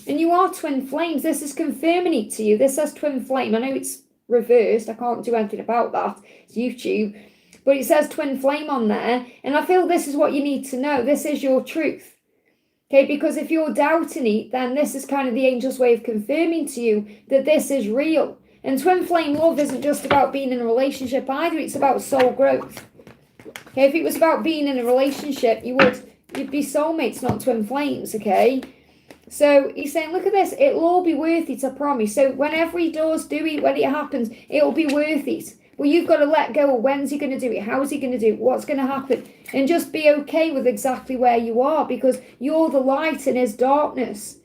And you are twin flames. This is confirming it to you. This says twin flame. I know it's reversed. I can't do anything about that. It's YouTube. But it says twin flame on there. And I feel this is what you need to know. This is your truth. Okay, because if you're doubting it, then this is kind of the angel's way of confirming to you that this is real. And twin flame love isn't just about being in a relationship either. It's about soul growth. Okay, if it was about being in a relationship, you'd be soulmates, not twin flames, okay? So he's saying, look at this, it'll all be worth it, I promise. So whenever he does do it, when it happens, it'll be worth it. Well, you've got to let go of when's he going to do it, how's he going to do it, what's going to happen. And just be okay with exactly where you are, because you're the light in his darkness.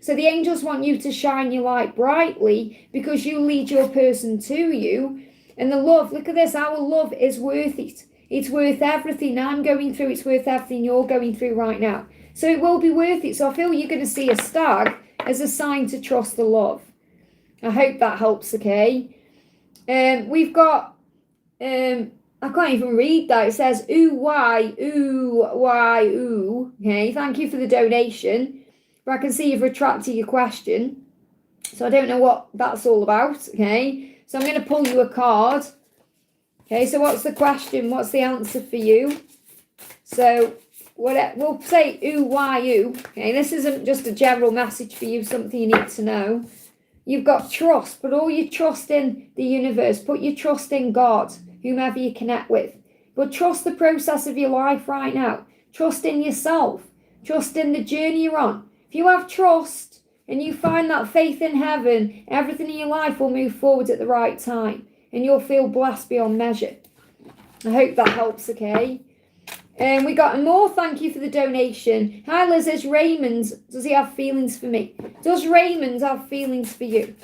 So the angels want you to shine your light brightly, because you lead your person to you. And the love, look at this, our love is worth it. It's worth everything I'm going through, it's worth everything you're going through right now. So it will be worth it. So I feel you're going to see a stag as a sign to trust the love. I hope that helps, okay? We've got, I can't even read that. It says, ooh, why, ooh. Okay, thank you for the donation. But I can see you've retracted your question. So I don't know what that's all about, okay? So I'm going to pull you a card. Okay, so what's the question? What's the answer for you? So we'll say, ooh, why, ooh. Okay, this isn't just a general message for you, something you need to know. You've got trust. Put all your trust in the universe. Put your trust in God, whomever you connect with. But trust the process of your life right now. Trust in yourself. Trust in the journey you're on. If you have trust and you find that faith in heaven, everything in your life will move forward at the right time. And you'll feel blessed beyond measure. I hope that helps, okay? And we got more. Thank you for the donation. Hi Liz, is Raymond, does he have feelings for me? Does Raymond have feelings for you?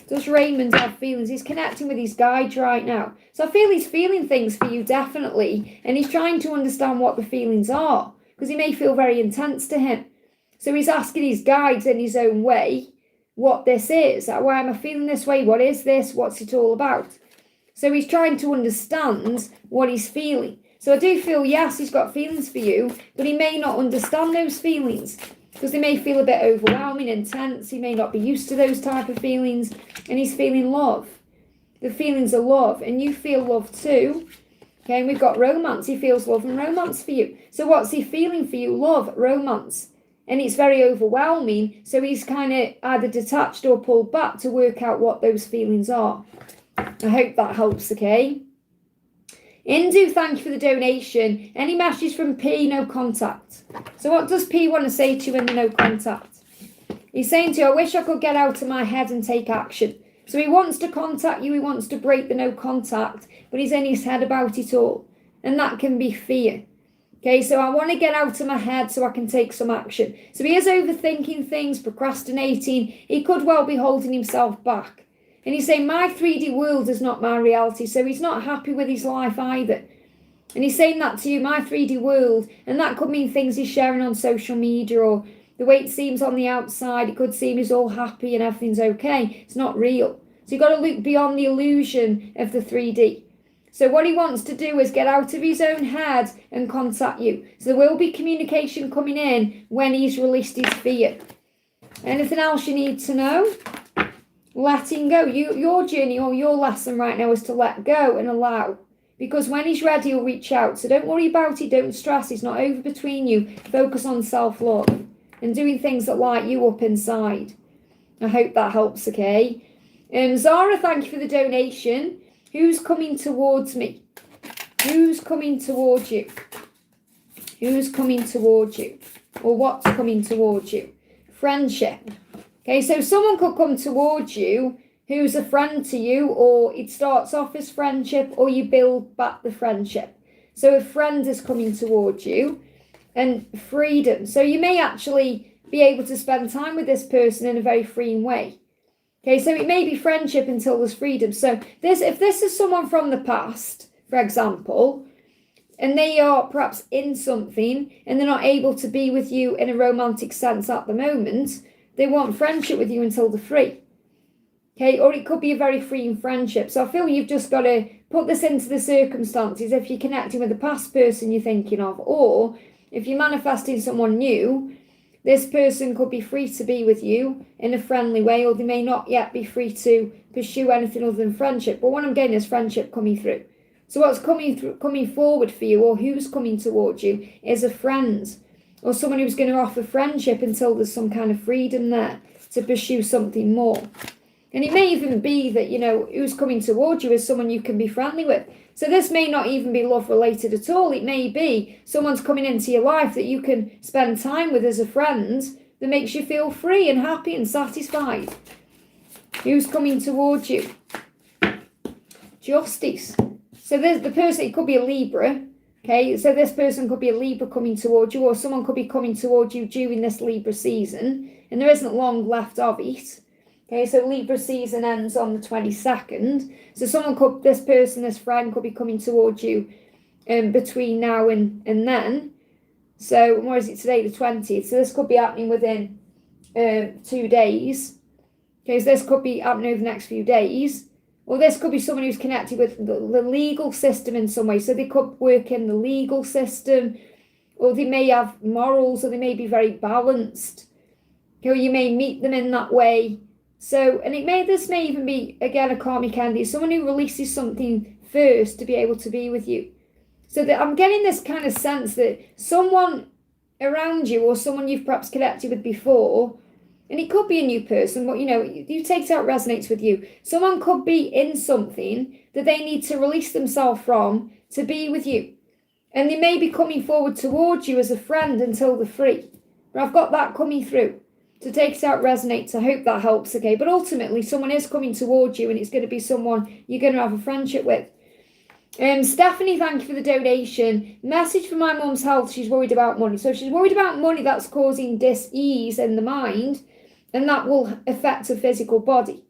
Does Raymond have feelings? He's connecting with his guides right now. So I feel he's feeling things for you, definitely. And he's trying to understand what the feelings are, because he may feel very intense to him. So he's asking his guides in his own way what this is. Why am I feeling this way? What is this? What's it all about? So he's trying to understand what he's feeling. So I do feel, yes, he's got feelings for you, but he may not understand those feelings, because they may feel a bit overwhelming, intense. He may not be used to those type of feelings, and he's feeling love. The feelings are love, and you feel love too. Okay, and we've got romance. He feels love and romance for you. So what's he feeling for you? Love, romance. And it's very overwhelming, so he's kind of either detached or pulled back to work out what those feelings are. I hope that helps, okay? Indu, thank you for the donation. Any messages from P, no contact? So what does P want to say to you in the no contact? He's saying to you, I wish I could get out of my head and take action. So he wants to contact you, he wants to break the no contact, but he's in his head about it all. and that can be fear. Okay, so I want to get out of my head so I can take some action. So he is overthinking things, procrastinating. He could well be holding himself back. And he's saying, my 3D world is not my reality. So he's not happy with his life either. And he's saying that to you, my 3D world. And that could mean things he's sharing on social media, or the way it seems on the outside. It could seem he's all happy and everything's okay. It's not real. So you've got to look beyond the illusion of the 3D. So what he wants to do is get out of his own head and contact you. So there will be communication coming in when he's released his fear. Anything else you need to know? Letting go. Your journey or your lesson right now is to let go and allow. Because when he's ready, he'll reach out. So don't worry about it. Don't stress. It's not over between you. Focus on self-love and doing things that light you up inside. I hope that helps, okay? Zara, thank you for the donation. Who's coming towards me? Who's coming towards you? Who's coming towards you? Or what's coming towards you? Friendship. Okay, so someone could come towards you who's a friend to you, or it starts off as friendship, or you build back the friendship. So a friend is coming towards you, and freedom. So you may actually be able to spend time with this person in a very freeing way. Okay, so it may be friendship until there's freedom. So if this is someone from the past, for example, and they are perhaps in something and they're not able to be with you in a romantic sense at the moment, they want friendship with you until they're free. Okay, or it could be a very freeing friendship. So I feel you've just got to put this into the circumstances if you're connecting with the past person you're thinking of, or if you're manifesting someone new. This person could be free to be with you in a friendly way, or they may not yet be free to pursue anything other than friendship. But what I'm getting is friendship coming through. So what's coming forward for you, or who's coming towards you, is a friend, or someone who's going to offer friendship until there's some kind of freedom there to pursue something more. And it may even be that, who's coming towards you is someone you can be friendly with. So this may not even be love related at all. It may be someone's coming into your life that you can spend time with as a friend that makes you feel free and happy and satisfied. Who's coming towards you? Justice. So the person, it could be a Libra. Okay, so this person could be a Libra coming towards you, or someone could be coming towards you during this Libra season. And there isn't long left of it. Okay, so Libra season ends on the 22nd. So this friend could be coming towards you between now and then. So, what is it today, the 20th? So this could be happening within 2 days. Okay, so this could be happening over the next few days. Or this could be someone who's connected with the legal system in some way. So they could work in the legal system, or they may have morals, or they may be very balanced. Okay, or you may meet them in that way. So, and this may even be, again, a karmic ending, someone who releases something first to be able to be with you. So that I'm getting this kind of sense that someone around you, or someone you've perhaps connected with before, and it could be a new person, but you take it out, resonates with you. Someone could be in something that they need to release themselves from to be with you. And they may be coming forward towards you as a friend until they're free. But I've got that coming through. To take it out, resonates. I hope that helps, okay? But ultimately, someone is coming towards you, and it's going to be someone you're going to have a friendship with. Stephanie, thank you for the donation. Message for my mum's health. She's worried about money. So if she's worried about money, that's causing dis-ease in the mind, and that will affect her physical body.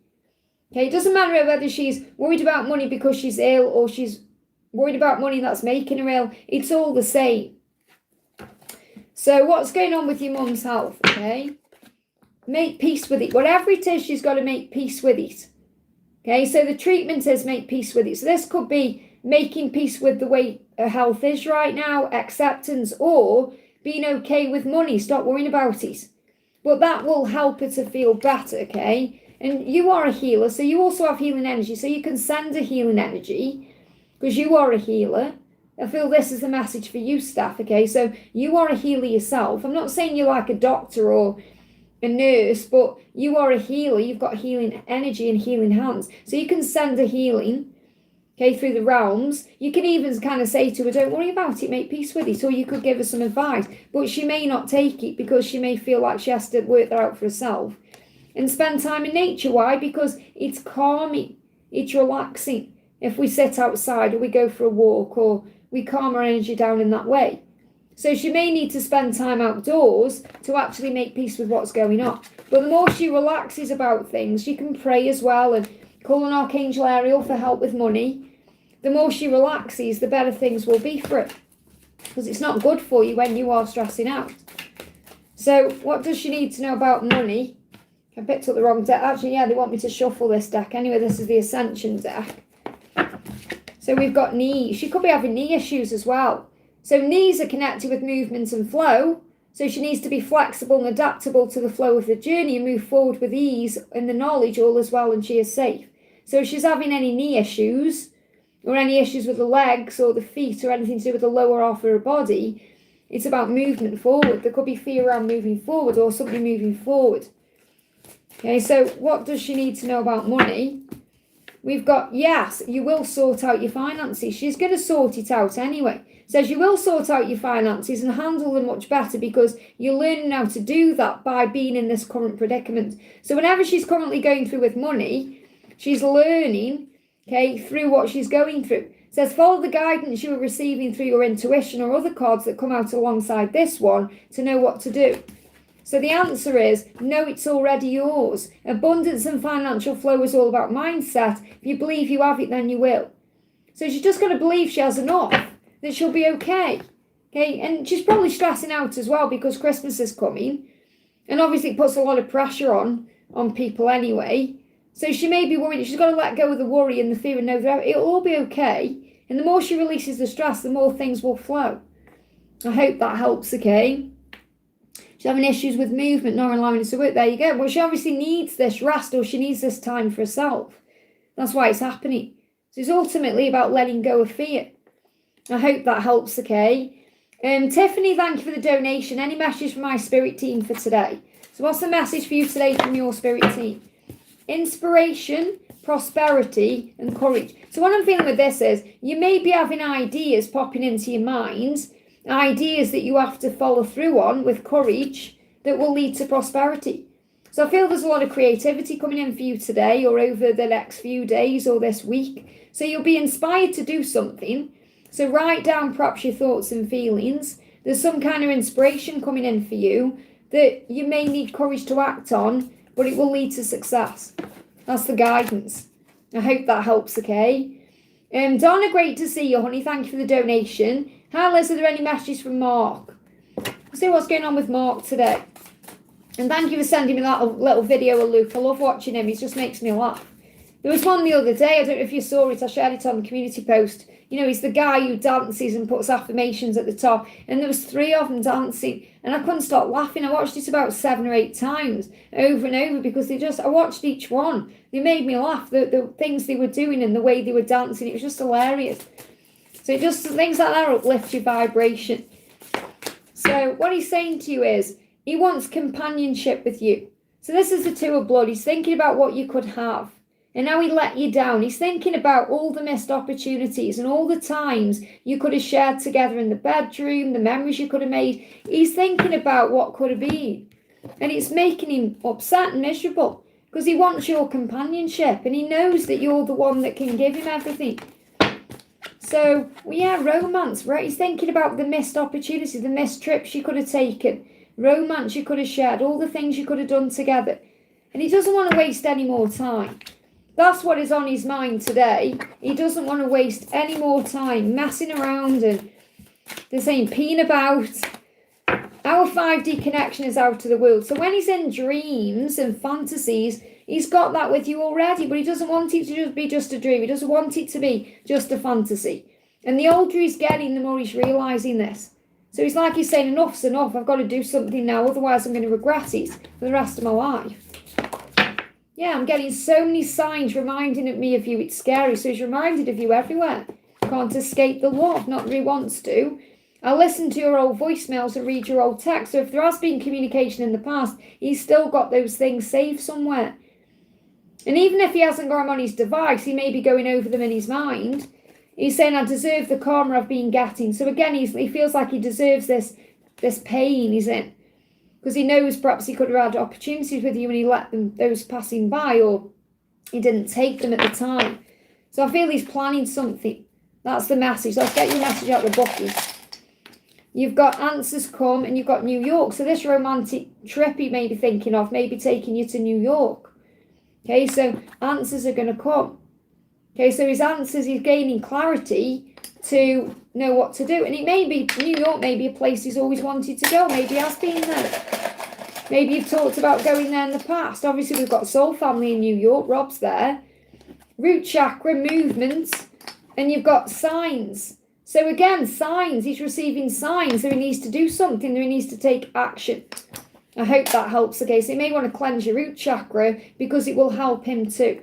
Okay, it doesn't matter whether she's worried about money because she's ill, or she's worried about money that's making her ill. It's all the same. So what's going on with your mum's health, okay? Make peace with it. Whatever it is, she's got to make peace with it. Okay, so the treatment is make peace with it. So this could be making peace with the way her health is right now, acceptance, or being okay with money. Stop worrying about it. But that will help her to feel better, okay? And you are a healer, so you also have healing energy. So you can send a healing energy because you are a healer. I feel this is the message for you, Steph, okay? So you are a healer yourself. I'm not saying you're like a doctor or a nurse, but you are a healer. You've got healing energy and healing hands. So you can send a healing, okay, through the realms. You can even kind of say to her, don't worry about it, make peace with it. Or you could give her some advice, but she may not take it because she may feel like she has to work that out for herself. And spend time in nature. Why? Because it's calming, it's relaxing. If we sit outside, or we go for a walk, or we calm our energy down in that way. So she may need to spend time outdoors to actually make peace with what's going on. But the more she relaxes about things, she can pray as well and call on Archangel Ariel for help with money. The more she relaxes, the better things will be for it. Because it's not good for you when you are stressing out. So what does she need to know about money? I picked up the wrong deck. Actually, yeah, they want me to shuffle this deck. Anyway, this is the Ascension deck. So we've got knees. She could be having knee issues as well. So knees are connected with movement and flow. So she needs to be flexible and adaptable to the flow of the journey and move forward with ease and the knowledge all is well and she is safe. So if she's having any knee issues, or any issues with the legs or the feet or anything to do with the lower half of her body, it's about movement forward. There could be fear around moving forward or something moving forward. Okay, so what does she need to know about money? We've got, yes, you will sort out your finances. She's going to sort it out anyway. Says you will sort out your finances and handle them much better because you're learning how to do that by being in this current predicament. So whenever she's currently going through with money, she's learning, okay, through what she's going through. It says follow the guidance you are receiving through your intuition or other cards that come out alongside this one to know what to do. So the answer is, no, it's already yours. Abundance and financial flow is all about mindset. If you believe you have it, then you will. So she's just got to believe she has enough, that she'll be okay. Okay, and she's probably stressing out as well because Christmas is coming. And obviously it puts a lot of pressure on people anyway. So she may be worried. She's got to let go of the worry and the fear and know that it'll all be okay. And the more she releases the stress, the more things will flow. I hope that helps, okay? She's having issues with movement, not allowing us to work. There you go. Well, she obviously needs this rest or she needs this time for herself. That's why it's happening. So it's ultimately about letting go of fear. I hope that helps, okay? Tiffany, thank you for the donation. Any message from my spirit team for today? So what's the message for you today from your spirit team? Inspiration, prosperity, and courage. So what I'm feeling with this is you may be having ideas popping into your mind, ideas that you have to follow through on with courage that will lead to prosperity. So I feel there's a lot of creativity coming in for you today or over the next few days or this week. So you'll be inspired to do something. So write down perhaps your thoughts and feelings. There's some kind of inspiration coming in for you that you may need courage to act on, but it will lead to success. That's the guidance. I hope that helps, okay? Donna, great to see you, honey. Thank you for the donation. Hi, Liz, are there any messages from Mark? Let's see what's going on with Mark today. And thank you for sending me that little video of Luke. I love watching him. He just makes me laugh. There was one the other day. I don't know if you saw it. I shared it on the community post. You know, he's the guy who dances and puts affirmations at the top. And there was 3 of them dancing. And I couldn't stop laughing. I watched it about 7 or 8 times over and over because I watched each one. They made me laugh. The things they were doing and the way they were dancing. It was just hilarious. So just things like that uplift your vibration. So what he's saying to you is he wants companionship with you. So this is the 2 of blood. He's thinking about what you could have. And now he let you down. He's thinking about all the missed opportunities and all the times you could have shared together in the bedroom, the memories you could have made. He's thinking about what could have been. And it's making him upset and miserable because he wants your companionship and he knows that you're the one that can give him everything. So, yeah, romance, right? He's thinking about the missed opportunities, the missed trips you could have taken, romance you could have shared, all the things you could have done together. And he doesn't want to waste any more time. That's what is on his mind today. He doesn't want to waste any more time messing around and they're saying peeing about. Our 5D connection is out to the world. So when he's in dreams and fantasies, he's got that with you already, but he doesn't want it to be just a dream. He doesn't want it to be just a fantasy. And the older he's getting, the more he's realising this. So it's like he's saying, enough's enough. I've got to do something now. Otherwise, I'm going to regret it for the rest of my life. Yeah, I'm getting so many signs reminding me of you. It's scary. So he's reminded of you everywhere. Can't escape the love. Not that he wants to. I listen to your old voicemails and read your old texts. So if there has been communication in the past, he's still got those things saved somewhere. And even if he hasn't got them on his device, he may be going over them in his mind. He's saying, I deserve the karma I've been getting. So again, he feels like he deserves this pain he's in. Because he knows perhaps he could have had opportunities with you and he let those passing by or he didn't take them at the time. So I feel he's planning something. That's the message. Let's get your message out of the bookies. You've got answers come and you've got New York. So this romantic trip you may be thinking of, maybe taking you to New York. Okay, so answers are going to come. Okay, so his answers, he's gaining clarity to know what to do. And it may be, New York may be a place he's always wanted to go. Maybe he has been there. Maybe you've talked about going there in the past. Obviously, we've got Soul Family in New York. Rob's there. Root chakra, movement. And you've got signs. So again, signs. He's receiving signs that he needs to do something, that he needs to take action. I hope that helps. Okay, so you may want to cleanse your root chakra because it will help him too.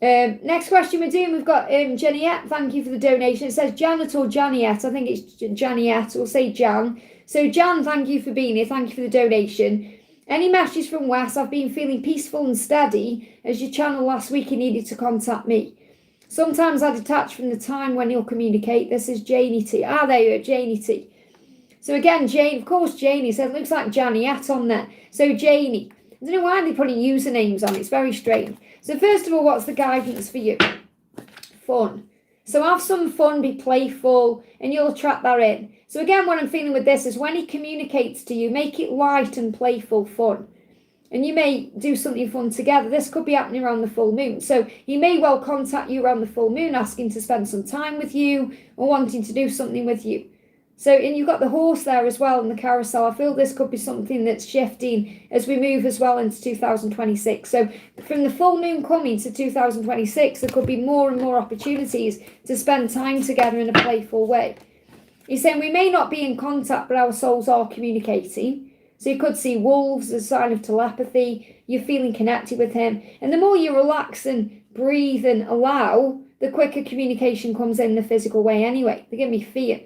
Next question we're doing, we've got Janiette. Thank you for the donation. It says Janet or Janiette. I think it's Janiette. We'll say Jan. So Jan, thank you for being here. Thank you for the donation. Any messages from Wes? I've been feeling peaceful and steady. As your channel last week, he needed to contact me. Sometimes I detach from the time when he'll communicate. This is Janie T. Ah, there you are, Janie T. So again, Jane, of course, Janie said, looks like Janiette on there. So Janie. I don't know why they're putting usernames on. It's very strange. So first of all, what's the guidance for you? Fun. So have some fun, be playful, and you'll attract that in. So again, what I'm feeling with this is when he communicates to you, make it light and playful fun. And you may do something fun together. This could be happening around the full moon. So he may well contact you around the full moon, asking to spend some time with you or wanting to do something with you. So, and you've got the horse there as well in the carousel. I feel this could be something that's shifting as we move as well into 2026. So from the full moon coming to 2026, there could be more and more opportunities to spend time together in a playful way. He's saying we may not be in contact, but our souls are communicating. So you could see wolves as a sign of telepathy. You're feeling connected with him. And the more you relax and breathe and allow, the quicker communication comes in the physical way anyway. They give me fear.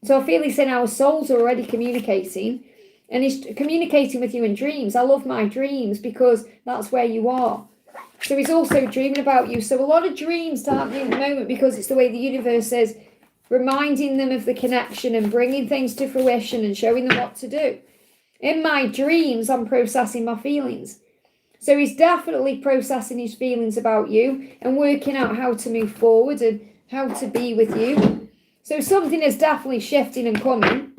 So I feel he's saying our souls are already communicating, and he's communicating with you in dreams. I love my dreams because that's where you are. So he's also dreaming about you. So a lot of dreams are happening at the moment because it's the way the universe is reminding them of the connection and bringing things to fruition and showing them what to do. In my dreams, I'm processing my feelings. So he's definitely processing his feelings about you and working out how to move forward and how to be with you. So something is definitely shifting and coming.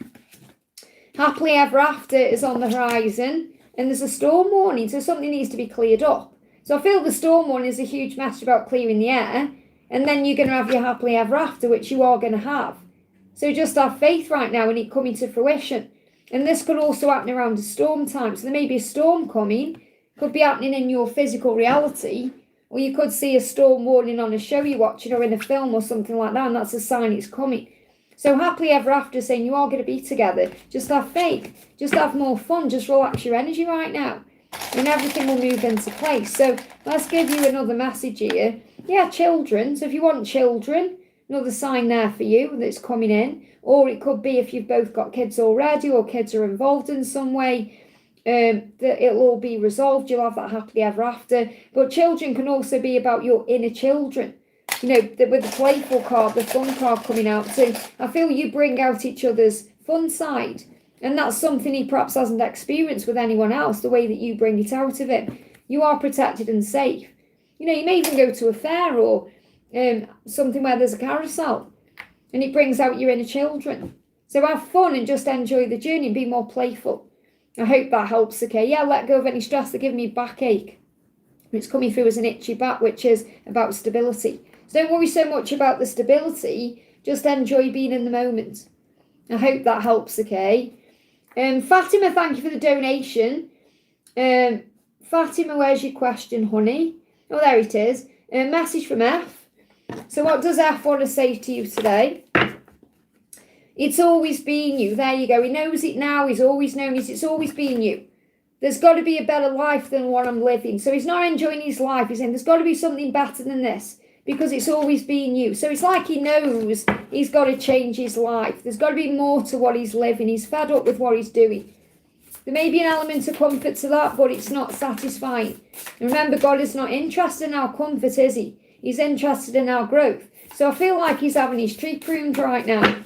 Happily ever after is on the horizon. And there's a storm warning, so something needs to be cleared up. So I feel the storm warning is a huge message about clearing the air. And then you're going to have your happily ever after, which you are going to have. So just have faith right now in it coming to fruition. And this could also happen around a storm time. So there may be a storm coming. Could be happening in your physical reality. Or you could see a storm warning on a show you're watching or in a film or something like that, and that's a sign it's coming. So happily ever after, saying you are going to be together. Just have faith. Just have more fun. Just relax your energy right now. And everything will move into place. So let's give you another message here. Yeah, children. So if you want children, another sign there for you that's coming in. Or it could be if you've both got kids already or kids are involved in some way. That it'll all be resolved. You'll have that happily ever after. But children can also be about your inner children. You know, with the playful card, the fun card coming out too. I feel you bring out each other's fun side. And that's something he perhaps hasn't experienced with anyone else, the way that you bring it out of it. You are protected and safe. You know, you may even go to a fair or something where there's a carousel. And it brings out your inner children. So have fun and just enjoy the journey and be more playful. I hope that helps, okay? Yeah, let go of any stress. They're giving me backache. It's coming through as an itchy back, which is about stability. So don't worry so much about the stability. Just enjoy being in the moment. I hope that helps, okay? Fatima, thank you for the donation. Fatima, where's your question, honey? Oh, there it is. A message from F. So what does F want to say to you today? It's always been you. There you go. He knows it now. He's always known it. It's always been you. There's got to be a better life than what I'm living. So he's not enjoying his life. He's saying there's got to be something better than this because it's always been you. So it's like he knows he's got to change his life. There's got to be more to what he's living. He's fed up with what he's doing. There may be an element of comfort to that, but it's not satisfying. And remember, God is not interested in our comfort, is he? He's interested in our growth. So I feel like he's having his tree pruned right now.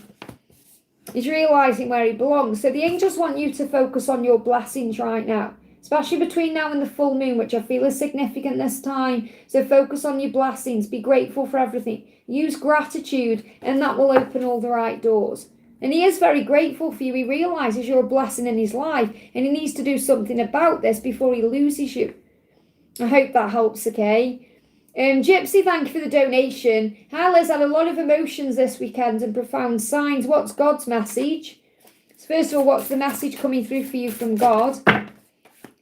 He's realising where he belongs. So the angels want you to focus on your blessings right now. especially between now and the full moon, which I feel is significant this time. So focus on your blessings, be grateful for everything, use gratitude, and that will open all the right doors. And he is very grateful for you. He realizes you're a blessing in his life, and he needs to do something about this before he loses you. I hope that helps, okay? Gypsy, thank you for the donation. Hi, Liz, had a lot of emotions this weekend and profound signs. What's God's message? So first of all, what's the message coming through for you from God?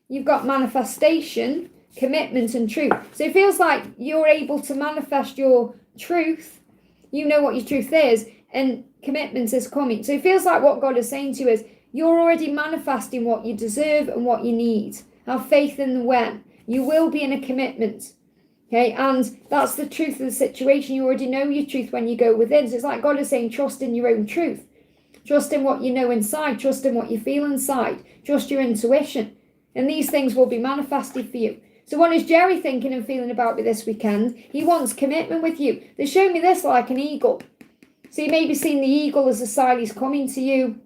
You've got manifestation, commitment, and truth. So it feels like you're able to manifest your truth. You know what your truth is, and commitment is coming. So it feels like what God is saying to you is, you're already manifesting what you deserve and what you need. Have faith in the when. You will be in a commitment. Okay, and that's the truth of the situation. You already know your truth when you go within. So it's like God is saying, trust in your own truth. Trust in what you know inside. Trust in what you feel inside. Trust your intuition. And these things will be manifested for you. So what is Jerry thinking and feeling about me this weekend? He wants commitment with you. They show me this like an eagle. So you may be seeing the eagle as a sign he's coming to you.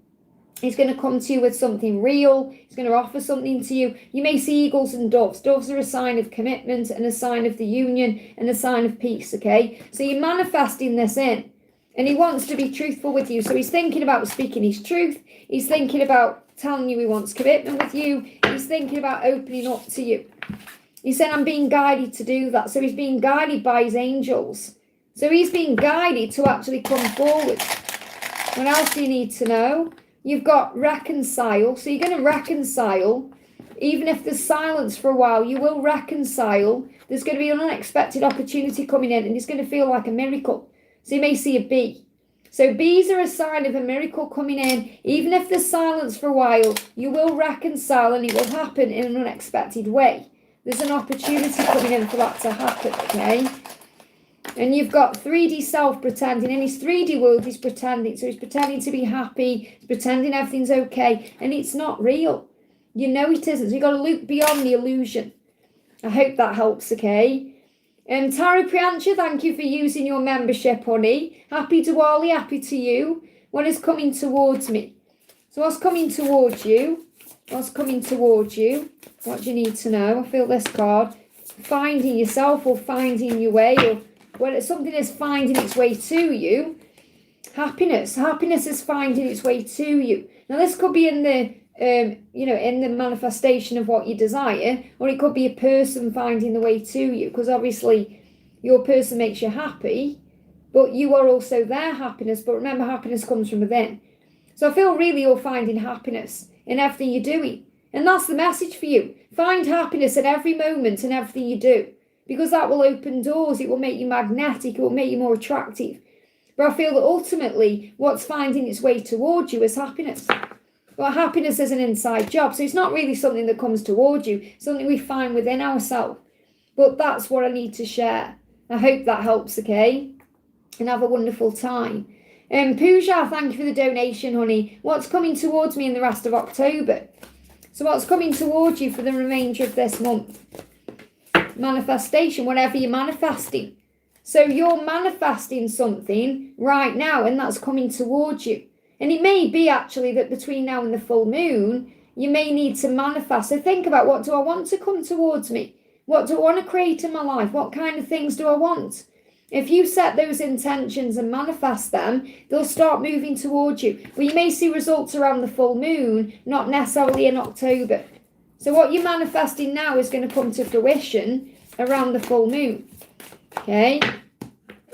He's going to come to you with something real. He's going to offer something to you. You may see eagles and doves. Doves are a sign of commitment and a sign of the union and a sign of peace, okay? So you're manifesting this in. And he wants to be truthful with you. So he's thinking about speaking his truth. He's thinking about telling you he wants commitment with you. He's thinking about opening up to you. He said, I'm being guided to do that. So he's being guided by his angels. So he's being guided to actually come forward. What else do you need to know? You've got reconcile. So you're going to reconcile. Even if there's silence for a while, you will reconcile. There's going to be an unexpected opportunity coming in, and it's going to feel like a miracle. So you may see a bee. So bees are a sign of a miracle coming in. Even if there's silence for a while, you will reconcile, and it will happen in an unexpected way. There's an opportunity coming in for that to happen, okay? And you've got 3D self pretending. In his 3D world, he's pretending. So he's pretending to be happy. He's pretending everything's okay. And it's not real. You know it isn't. So you've got to look beyond the illusion. I hope that helps, okay? Tara Priyancha, thank you for using your membership, honey. Happy Diwali, happy to you. What is coming towards me? So what's coming towards you? What's coming towards you? What do you need to know? I feel this card. Finding yourself or finding your way, or when something is finding its way to you. Happiness. Happiness is finding its way to you. Now this could be in the in the manifestation of what you desire, or it could be a person finding the way to you, because obviously your person makes you happy, but you are also their happiness. But remember, happiness comes from within. So I feel really you're finding happiness in everything you're doing, and that's the message for you. Find happiness at every moment and everything you do, because that will open doors. It will make you magnetic. It will make you more attractive. But I feel that ultimately what's finding its way towards you is happiness. Well, happiness is an inside job. So it's not really something that comes towards you. It's something we find within ourselves. But that's what I need to share. I hope that helps, okay? And have a wonderful time. Pooja, thank you for the donation, honey. What's coming towards me in the rest of October? So what's coming towards you for the remainder of this month? Manifestation, whatever you're manifesting. So you're manifesting something right now, and that's coming towards you. And it may be actually that between now and the full moon, you may need to manifest. So think about, what do I want to come towards me? What do I want to create in my life? What kind of things do I want? If you set those intentions and manifest them, they'll start moving towards you. But you may see results around the full moon, not necessarily in October. So what you're manifesting now is going to come to fruition around the full moon. Okay?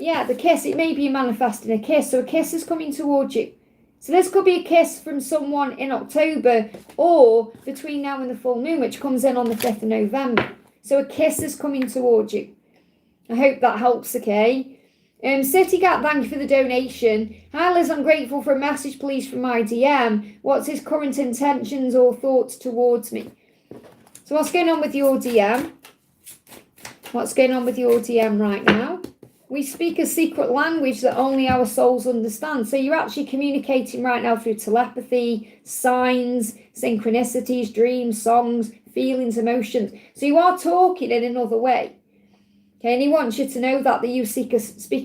Yeah, the kiss. It may be you manifesting a kiss. So a kiss is coming towards you. So this could be a kiss from someone in October, or between now and the full moon, which comes in on the 5th of November. So a kiss is coming towards you. I hope that helps, okay? CityGat, thank you for the donation. Hi Liz, I'm grateful for a message, please, from my DM. What's his current intentions or thoughts towards me? So what's going on with your DM? What's going on with your DM right now? We speak a secret language that only our souls understand. So you're actually communicating right now through telepathy, signs, synchronicities, dreams, songs, feelings, emotions. So you are talking in another way. Okay, and he wants you to know that you speak a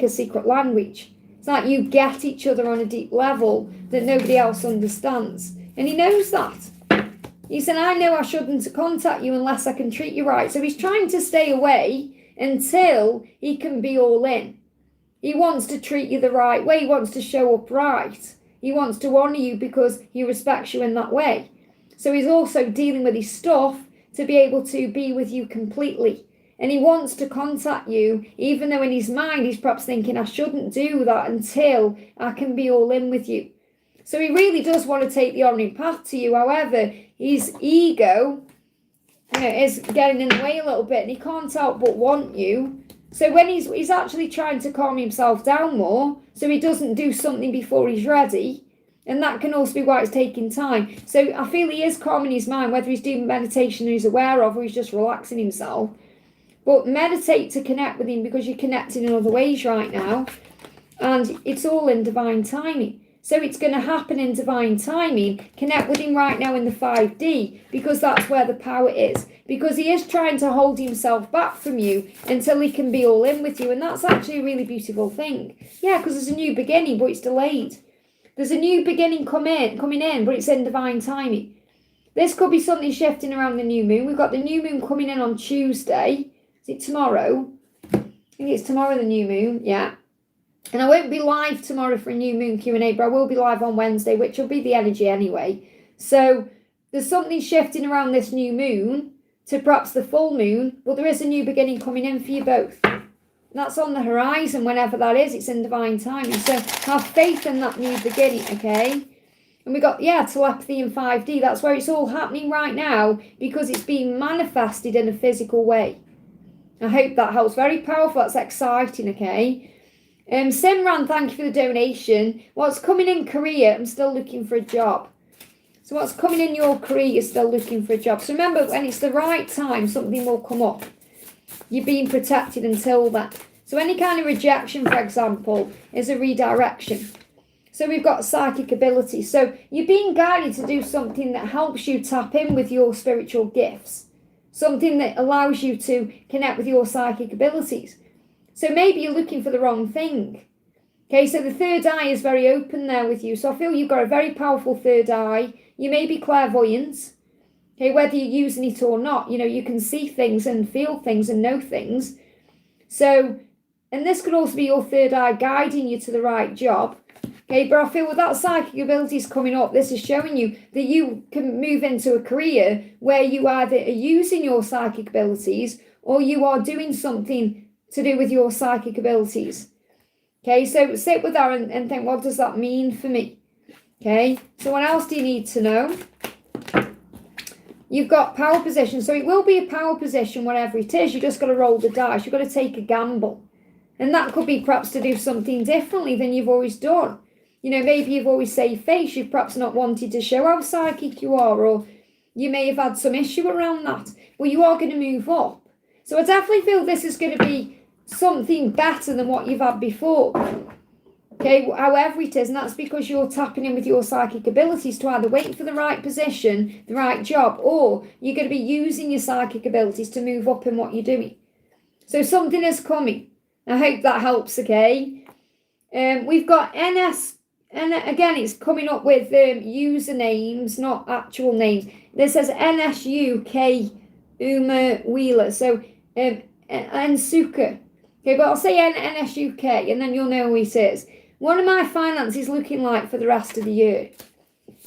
secret language. It's like you get each other on a deep level that nobody else understands. And he knows that. He said, I know I shouldn't contact you unless I can treat you right. So he's trying to stay away until he can be all in. He wants to treat you the right way. He wants to show up right. He wants to honour you because he respects you in that way. So he's also dealing with his stuff to be able to be with you completely. And he wants to contact you, even though in his mind he's perhaps thinking, I shouldn't do that until I can be all in with you. So he really does want to take the honouring path to you. However, his ego is getting in the way a little bit, and he can't help but want you. So when he's actually trying to calm himself down more, so he doesn't do something before he's ready, and that can also be why it's taking time. So I feel he is calming his mind, whether he's doing meditation he's aware of, or he's just relaxing himself. But meditate to connect with him, because you're connecting in other ways right now, and it's all in divine timing. So it's going to happen in divine timing. Connect with him right now in the 5D, because that's where the power is. Because he is trying to hold himself back from you until he can be all in with you. And that's actually a really beautiful thing. Yeah, because there's a new beginning, but it's delayed. There's a new beginning coming in, but it's in divine timing. This could be something shifting around the new moon. We've got the new moon coming in on Tuesday. Is it tomorrow? I think it's tomorrow, the new moon. Yeah. And I won't be live tomorrow for a new moon Q&A, but I will be live on Wednesday, which will be the energy anyway. So there's something shifting around this new moon to perhaps the full moon, but there is a new beginning coming in for you both. And that's on the horizon, whenever that is. It's in divine timing. So have faith in that new beginning, okay? And we got, telepathy in 5D. That's where it's all happening right now, because it's being manifested in a physical way. I hope that helps. Very powerful. That's exciting, okay? Simran, thank you for the donation. What's coming in career? I'm still looking for a job. So what's coming in your career? You're still looking for a job. So remember, when it's the right time, something will come up. You're being protected until then. So any kind of rejection, for example, is a redirection. So we've got psychic ability. So you're being guided to do something that helps you tap in with your spiritual gifts. Something that allows you to connect with your psychic abilities. So maybe you're looking for the wrong thing. Okay, so the third eye is very open there with you. So I feel you've got a very powerful third eye. You may be clairvoyant. Okay, whether you're using it or not, you can see things and feel things and know things. So, and this could also be your third eye guiding you to the right job. Okay, but I feel with that psychic abilities coming up, this is showing you that you can move into a career where you either are using your psychic abilities or you are doing something to do with your psychic abilities. Okay, so sit with that and think, what does that mean for me? Okay, so what else do you need to know? You've got power position. So it will be a power position, whatever it is. You just got to roll the dice. You've got to take a gamble. And that could be perhaps to do something differently than you've always done. Maybe you've always saved face. You've perhaps not wanted to show how psychic you are, or you may have had some issue around that. Well, you are going to move up. So I definitely feel this is going to be something better than what you've had before. Okay, however it is, and that's because you're tapping in with your psychic abilities to either wait for the right position, the right job, or you're going to be using your psychic abilities to move up in what you're doing. So something is coming. I hope that helps, okay? We've got NS, and again, it's coming up with usernames, not actual names. This says NSUK Uma Wheeler, so Nsuka. Okay, but I'll say NSUK, and then you'll know who it is. What are my finances looking like for the rest of the year?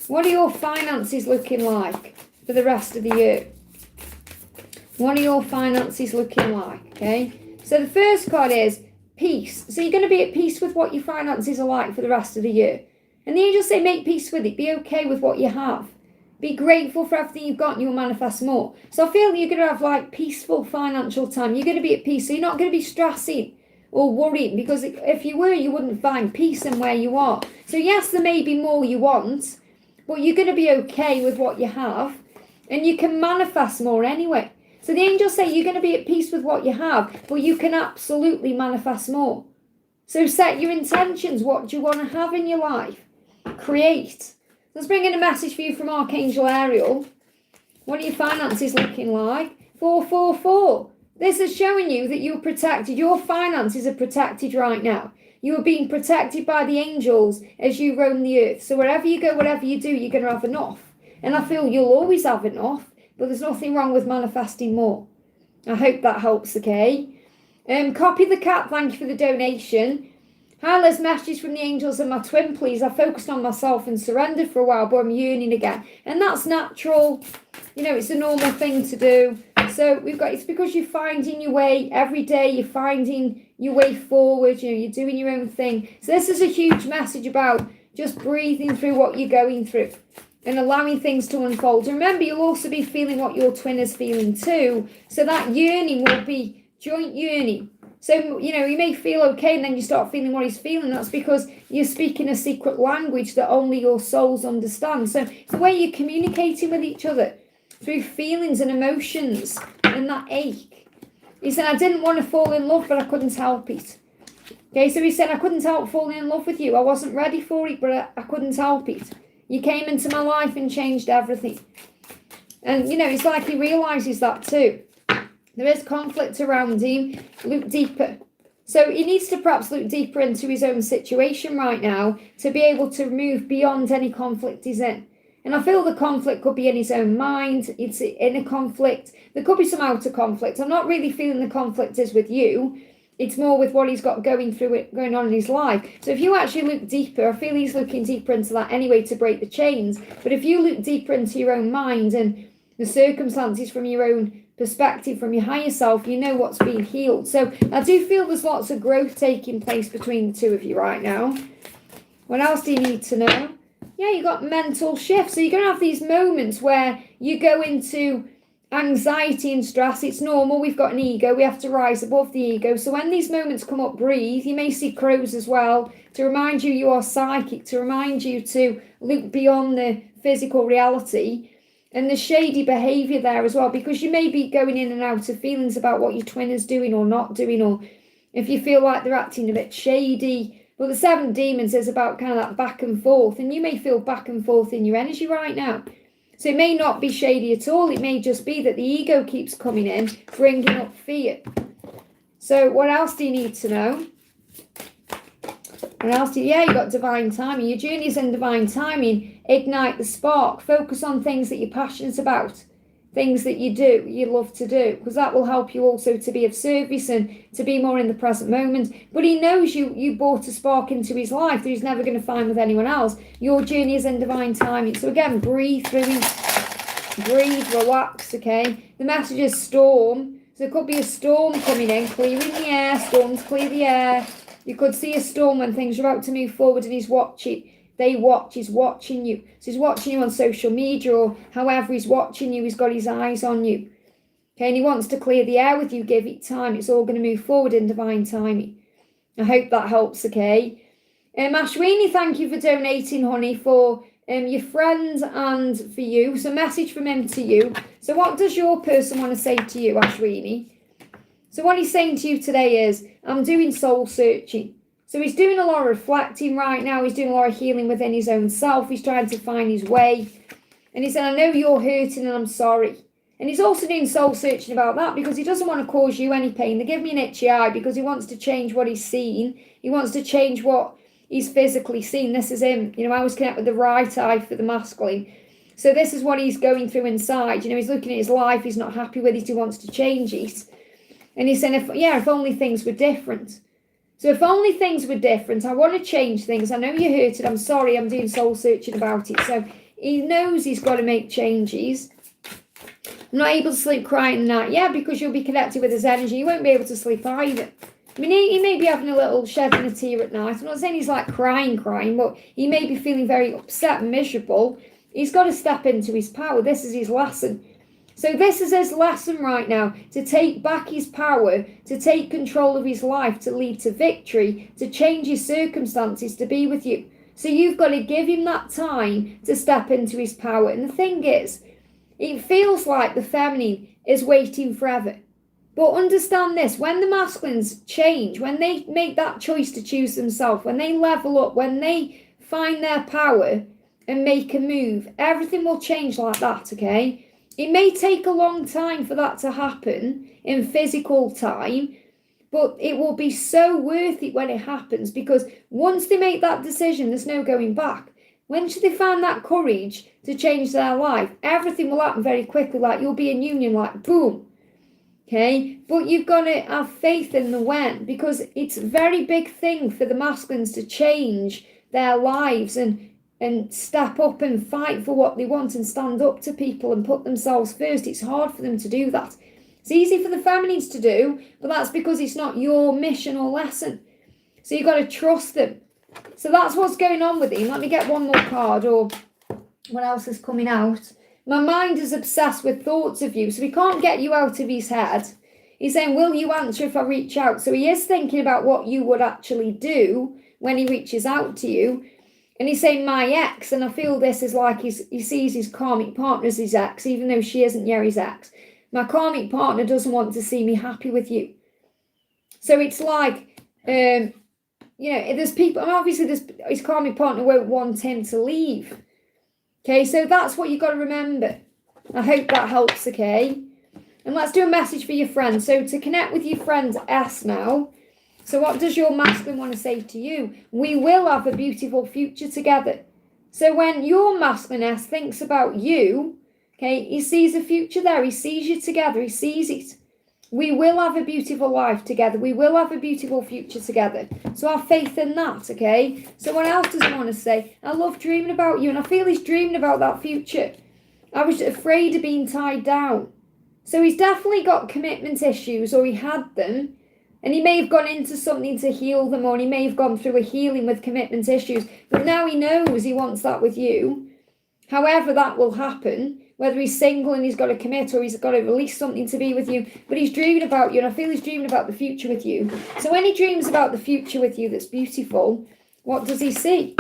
What are your finances looking like for the rest of the year? What are your finances looking like? Okay, so the first card is peace. So you're going to be at peace with what your finances are like for the rest of the year. And the angels say make peace with it. Be okay with what you have. Be grateful for everything you've got and you'll manifest more. So I feel you're going to have peaceful financial time. You're going to be at peace. So you're not going to be stressing or worrying, because if you were, you wouldn't find peace in where you are. So yes, there may be more you want, but you're going to be okay with what you have and you can manifest more anyway. So the angels say you're going to be at peace with what you have, but you can absolutely manifest more. So set your intentions. What do you want to have in your life? Create. Let's bring in a message for you from Archangel Ariel. What are your finances looking like? 444. This is showing you that you're protected. Your finances are protected right now. You are being protected by the angels as you roam the earth. So wherever you go, whatever you do, you're going to have enough. And I feel you'll always have enough, but there's nothing wrong with manifesting more. I hope that helps, okay? Copy the cat, thank you for the donation. Hi, there's messages from the angels and my twin, please. I focused on myself and surrendered for a while, but I'm yearning again. And that's natural. You know, it's a normal thing to do. So it's because you're finding your way every day. You're finding your way forward. You know, you're doing your own thing. So this is a huge message about just breathing through what you're going through and allowing things to unfold. And remember, you'll also be feeling what your twin is feeling too. So that yearning will be joint yearning. So, you know, you may feel okay and then you start feeling what he's feeling. That's because you're speaking a secret language that only your souls understand. So it's the way you're communicating with each other through feelings and emotions and that ache. He said, I didn't want to fall in love, but I couldn't help it. Okay, so he said, I couldn't help falling in love with you. I wasn't ready for it, but I couldn't help it. You came into my life and changed everything. And, you know, it's like he realises that too. There is conflict around him. Look deeper. So he needs to perhaps look deeper into his own situation right now to be able to move beyond any conflict he's in. And I feel the conflict could be in his own mind. It's inner conflict. There could be some outer conflict. I'm not really feeling the conflict is with you. It's more with what he's got going on in his life. So if you actually look deeper, I feel he's looking deeper into that anyway to break the chains. But if you look deeper into your own mind and the circumstances from your own perspective, from your higher self, you know what's being healed. So I do feel there's lots of growth taking place between the two of you right now. What else do you need to know? Yeah, you got mental shifts. So you're going to have these moments where you go into anxiety and stress. It's normal. We've got an ego. We have to rise above the ego. So when these moments come up, breathe. You may see crows as well to remind you are psychic, to remind you to look beyond the physical reality. And the shady behaviour there as well, because you may be going in and out of feelings about what your twin is doing or not doing, or if you feel like they're acting a bit shady. But the 7 demons is about kind of that back and forth, and you may feel back and forth in your energy right now. So it may not be shady at all. It may just be that the ego keeps coming in, bringing up fear. So what else do you need to know? You got divine timing. Your journey is in divine timing. Ignite the spark. Focus on things that you're passionate about. Things that you love to do. Because that will help you also to be of service and to be more in the present moment. But he knows you brought a spark into his life that he's never going to find with anyone else. Your journey is in divine timing. So again, breathe through it. Breathe, relax, okay? The message is storm. So there could be a storm coming in, clearing the air. Storms clear the air. You could see a storm when things are about to move forward and he's watching. He's watching you. So he's watching you on social media or however he's watching you, he's got his eyes on you. Okay, and he wants to clear the air with you, give it time. It's all going to move forward in divine timing. I hope that helps, okay? Ashwini, thank you for donating, honey, for your friends and for you. So message from him to you. So what does your person want to say to you, Ashwini? So what he's saying to you today is, I'm doing soul searching. So he's doing a lot of reflecting right now. He's doing a lot of healing within his own self. He's trying to find his way. And he said, I know you're hurting and I'm sorry. And he's also doing soul searching about that because he doesn't want to cause you any pain. They give me an itchy eye because he wants to change what he's seen. He wants to change what he's physically seen. This is him. You know, I always connect with the right eye for the masculine. So this is what he's going through inside. You know, he's looking at his life. He's not happy with it. He wants to change it. And he's saying, if only things were different. So if only things were different, I want to change things. I know you're hurted. I'm sorry. I'm doing soul searching about it. So he knows he's got to make changes. I'm not able to sleep crying at night. Yeah, because you'll be connected with his energy. You won't be able to sleep either. I mean, he may be having a little shedding a tear at night. I'm not saying he's like crying, but he may be feeling very upset and miserable. He's got to step into his power. This is his lesson. So this is his lesson right now, to take back his power, to take control of his life, to lead to victory, to change his circumstances, to be with you. So you've got to give him that time to step into his power. And the thing is, it feels like the feminine is waiting forever. But understand this, when the masculines change, when they make that choice to choose themselves, when they level up, when they find their power and make a move, everything will change like that, okay? It may take a long time for that to happen in physical time, but it will be so worth it when it happens because once they make that decision, there's no going back. When should they find that courage to change their life? Everything will happen very quickly, like you'll be in union, like boom. Okay, but you've got to have faith in the when, because it's a very big thing for the masculines to change their lives and step up and fight for what they want and stand up to people and put themselves first. It's hard for them to do that. It's easy for the feminines to do, but that's because it's not your mission or lesson. So you've got to trust them. So that's what's going on with him. Let me get one more card, or what else is coming out? My mind is obsessed with thoughts of you. So he can't get you out of his head. He's saying, will you answer if I reach out? So he is thinking about what you would actually do when he reaches out to you. And he's saying, my ex. And I feel this is like he sees his karmic partner as his ex, even though she isn't yet his ex. My karmic partner doesn't want to see me happy with you. So it's like, there's people, and obviously his karmic partner won't want him to leave. Okay, so that's what you've got to remember. I hope that helps, okay? And let's do a message for your friend. So to connect with your friend S now. So what does your masculine want to say to you? We will have a beautiful future together. So when your masculine S thinks about you, okay, he sees a future there. He sees you together. He sees it. We will have a beautiful life together. We will have a beautiful future together. So have faith in that, okay? So what else does he want to say? I love dreaming about you, and I feel he's dreaming about that future. I was afraid of being tied down. So he's definitely got commitment issues, or he had them, and he may have gone into something to heal them, or he may have gone through a healing with commitment issues, but now he knows he wants that with you. However that will happen, whether he's single and he's got to commit, or he's got to release something to be with you, but he's dreaming about you, and I feel he's dreaming about the future with you. So when he dreams about the future with you that's beautiful, what does he see?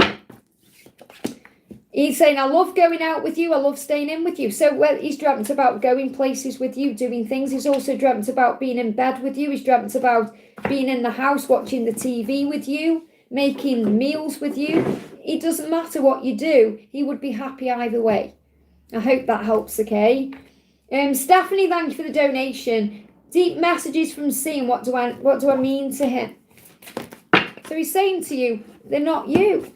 He's saying, I love going out with you, I love staying in with you. So he's dreamt about going places with you, doing things. He's also dreamt about being in bed with you. He's dreamt about being in the house, watching the TV with you, making meals with you. It doesn't matter what you do, he would be happy either way. I hope that helps, okay? Stephanie, thank you for the donation. Deep messages from C, and what do I mean to him? So he's saying to you, they're not you.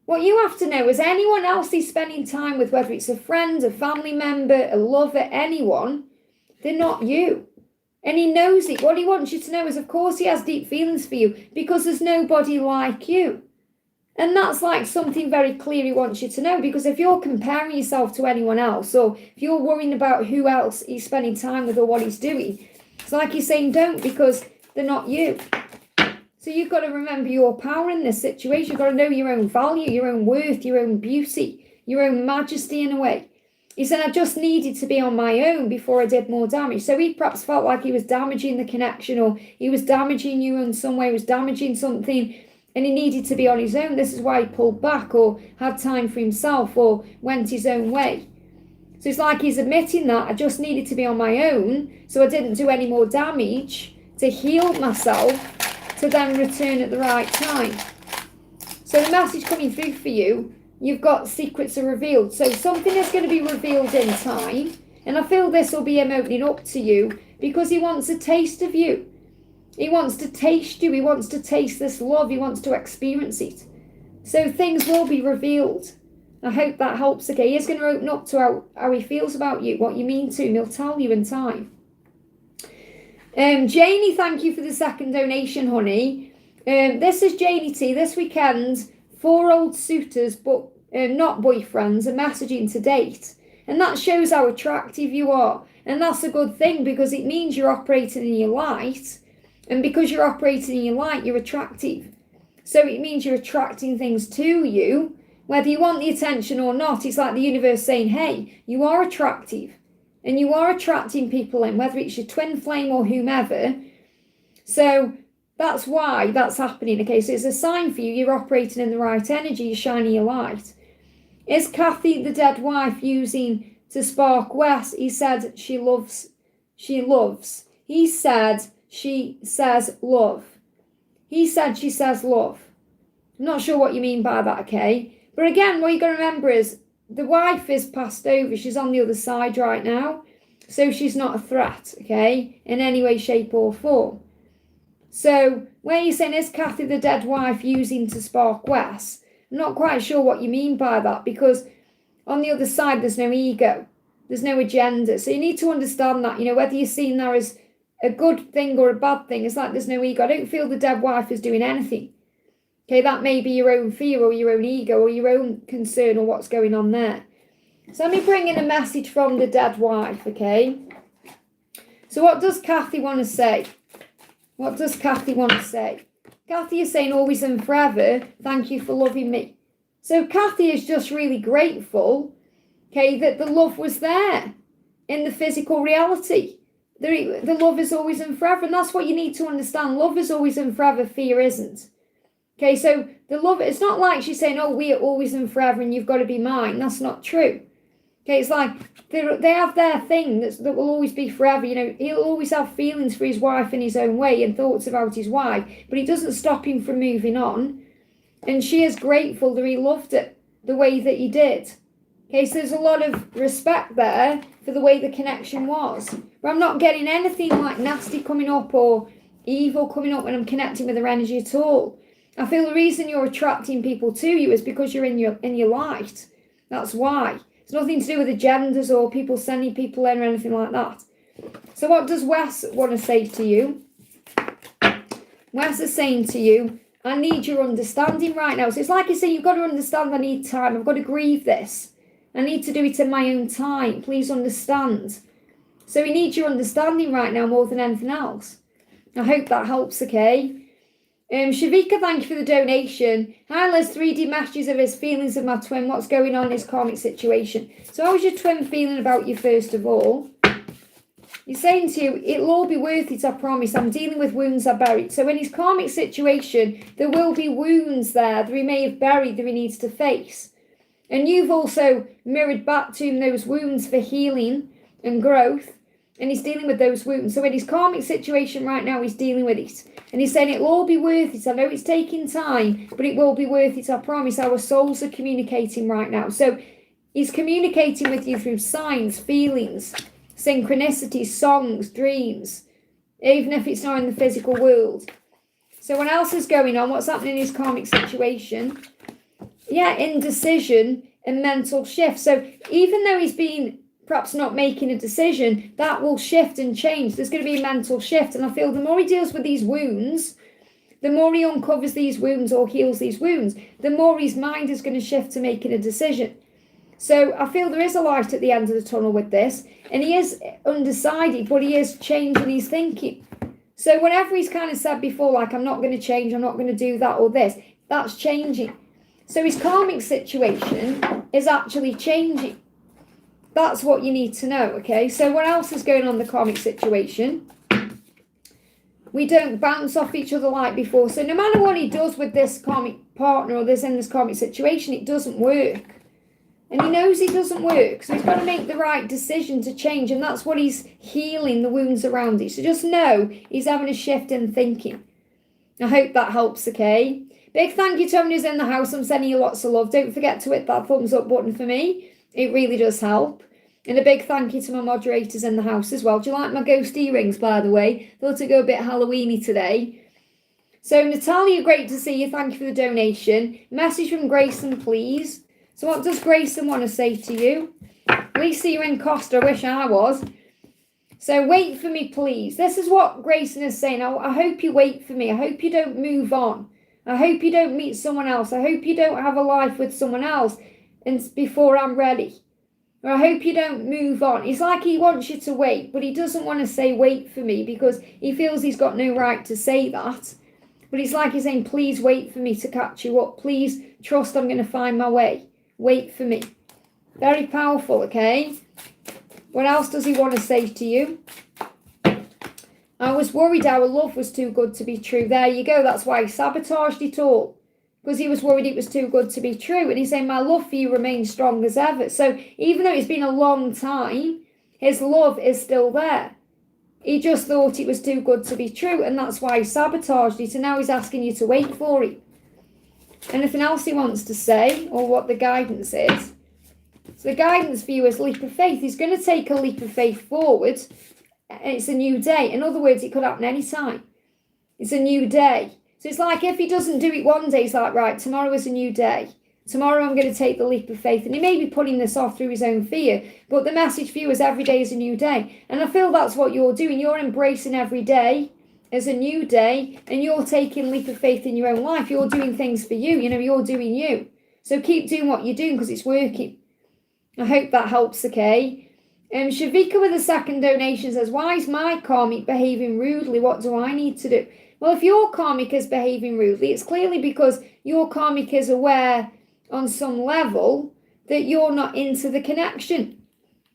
What you have to know is anyone else he's spending time with, whether it's a friend, a family member, a lover, anyone, they're not you. And he knows it. What he wants you to know is, of course, he has deep feelings for you, because there's nobody like you. And that's like something very clear he wants you to know, because if you're comparing yourself to anyone else, or if you're worrying about who else he's spending time with or what he's doing, it's like he's saying don't, because they're not you. So you've got to remember your power in this situation. You've got to know your own value, your own worth, your own beauty, your own majesty in a way. He said, I just needed to be on my own before I did more damage. So he perhaps felt like he was damaging the connection, or he was damaging you in some way, was damaging something, and he needed to be on his own. This is why he pulled back, or had time for himself, or went his own way. So it's like he's admitting that I just needed to be on my own, so I didn't do any more damage, to heal myself, to then return at the right time. So the message coming through for you, you've got secrets are revealed. So something is going to be revealed in time, and I feel this will be him opening up to you, because he wants a taste of you. He wants to taste you. He wants to taste this love. He wants to experience it. So things will be revealed. I hope that helps. Okay, he is going to open up to how he feels about you, what you mean to him. He'll tell you in time. Janie, thank you for the second donation, honey. This is Janie T. This weekend, 4 old suitors, but not boyfriends, are messaging to date. And that shows how attractive you are. And that's a good thing, because it means you're operating in your light. And because you're operating in your light, you're attractive. So it means you're attracting things to you, whether you want the attention or not. It's like the universe saying, hey, you are attractive. And you are attracting people in, whether it's your twin flame or whomever. So that's why that's happening. Okay, so it's a sign for you. You're operating in the right energy. You're shining your light. Is Kathy, the dead wife, using to spark Wes? He said she loves. He said she says love. He said she says love. I'm not sure what you mean by that, okay? But again, what you got to remember is the wife is passed over. She's on the other side right now. So she's not a threat, okay, in any way, shape or form. So where you're saying, is Kathy the dead wife using to spark Wes? I'm not quite sure what you mean by that, because on the other side, there's no ego. There's no agenda. So you need to understand that, whether you're seeing that as a good thing or a bad thing, it's like there's no ego. I don't feel the dead wife is doing anything. Okay, that may be your own fear or your own ego or your own concern or what's going on there. So let me bring in a message from the dead wife, okay? So what does Kathy want to say? What does Kathy want to say? Kathy is saying always and forever, thank you for loving me. So Kathy is just really grateful, okay, that the love was there in the physical reality. The love is always and forever, and that's what you need to understand. Love is always and forever, fear isn't. Okay, so the love, it's not like she's saying, oh, we are always and forever and you've got to be mine. That's not true. Okay, it's like they have their thing that will always be forever. He'll always have feelings for his wife in his own way and thoughts about his wife, but he doesn't stop him from moving on. And she is grateful that he loved it the way that he did. Okay, so there's a lot of respect there for the way the connection was. But I'm not getting anything like nasty coming up or evil coming up when I'm connecting with her energy at all. I feel the reason you're attracting people to you is because you're in your light. That's why. It's nothing to do with agendas or people sending people in or anything like that. So what does Wes want to say to you? Wes is saying to you, I need your understanding right now. So it's like I say, you've got to understand I need time. I've got to grieve this. I need to do it in my own time. Please understand. So he needs your understanding right now more than anything else. I hope that helps, okay? Shavika, thank you for the donation. Hi Liz, 3D messages of his feelings of my twin. What's going on in his karmic situation? So how was your twin feeling about you first of all? He's saying to you, it'll all be worth it, I promise. I'm dealing with wounds I buried. So in his karmic situation, there will be wounds there that he may have buried that he needs to face. And you've also mirrored back to him those wounds for healing and growth. And he's dealing with those wounds. So in his karmic situation right now, he's dealing with it. And he's saying it'll all be worth it. I know it's taking time, but it will be worth it. I promise. Our souls are communicating right now. So he's communicating with you through signs, feelings, synchronicities, songs, dreams, even if it's not in the physical world. So what else is going on? What's happening in his karmic situation? Yeah, indecision and mental shift. So even though he's been perhaps not making a decision, that will shift and change. There's going to be a mental shift. And I feel the more he deals with these wounds, the more he uncovers these wounds or heals these wounds, the more his mind is going to shift to making a decision. So I feel there is a light at the end of the tunnel with this. And he is undecided, but he is changing his thinking. So whatever he's kind of said before, like, I'm not going to change, I'm not going to do that or this, that's changing. So his karmic situation is actually changing. That's what you need to know, okay? So what else is going on in the karmic situation? We don't bounce off each other like before. So no matter what he does with this karmic partner or this karmic situation, it doesn't work. And he knows it doesn't work. So he's got to make the right decision to change. And that's what he's healing the wounds around it. So just know he's having a shift in thinking. I hope that helps, okay? Big thank you to everyone who's in the house. I'm sending you lots of love. Don't forget to hit that thumbs up button for me. It really does help. And a big thank you to my moderators in the house as well. Do you like my ghost earrings, by the way? Thought it'd go a bit Halloweeny today. So Natalia, great to see you. Thank you for the donation. Message from Grayson, please. So what does Grayson want to say to you? At least you're in Costa. I wish I was. So wait for me, please. This is what Grayson is saying. I hope you wait for me. I hope you don't move on. I hope you don't meet someone else. I hope you don't have a life with someone else before I'm ready. Or I hope you don't move on. It's like he wants you to wait, but he doesn't want to say wait for me because he feels he's got no right to say that. But it's like he's saying, please wait for me to catch you up. Please trust I'm going to find my way. Wait for me. Very powerful, okay? What else does he want to say to you? I was worried our love was too good to be true. There you go. That's why he sabotaged it all. Because he was worried it was too good to be true. And he's saying, my love for you remains strong as ever. So even though it's been a long time, his love is still there. He just thought it was too good to be true. And that's why he sabotaged it. And now he's asking you to wait for it. Anything else he wants to say? Or what the guidance is? So the guidance for you is leap of faith. He's going to take a leap of faith forward. And it's a new day. In other words, it could happen any time. It's a new day. So it's like if he doesn't do it one day, he's like, right, tomorrow is a new day. Tomorrow I'm going to take the leap of faith. And he may be putting this off through his own fear, but the message for you is every day is a new day. And I feel that's what you're doing. You're embracing every day as a new day, and you're taking leap of faith in your own life. You're doing things for you. You're doing you. So keep doing what you're doing because it's working. I hope that helps, okay? Shavika with a second donation says, why is my karmic behaving rudely? What do I need to do? Well, if your karmic is behaving rudely, it's clearly because your karmic is aware on some level that you're not into the connection.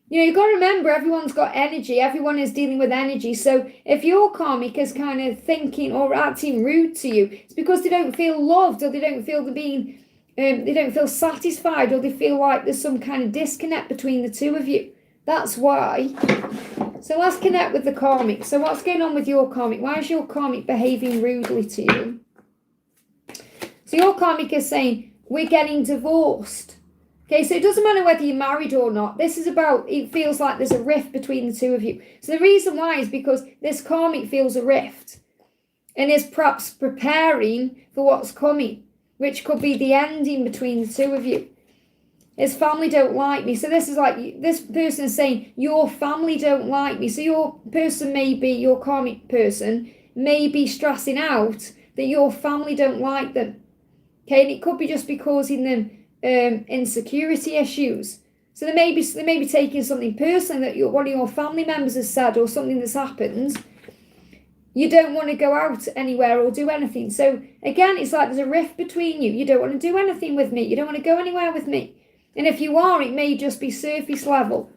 You've got to remember, everyone's got energy. Everyone is dealing with energy. So if your karmic is kind of thinking or acting rude to you, it's because they don't feel loved, or they don't feel they don't feel satisfied, or they feel like there's some kind of disconnect between the two of you. That's why. So let's connect with the karmic. So what's going on with your karmic? Why is your karmic behaving rudely to you? So your karmic is saying, we're getting divorced. Okay, so it doesn't matter whether you're married or not. This is about, it feels like there's a rift between the two of you. So the reason why is because this karmic feels a rift and is perhaps preparing for what's coming, which could be the ending between the two of you. His family don't like me. So this is like, this person is saying, your family don't like me. So your person may be, your karmic person may be stressing out that your family don't like them. Okay, and it could be just be causing them insecurity issues. So they may be taking something personally that one of your family members has said, or something that's happened. You don't want to go out anywhere or do anything. So again, it's like there's a rift between you. You don't want to do anything with me. You don't want to go anywhere with me. And if you are, it may just be surface level.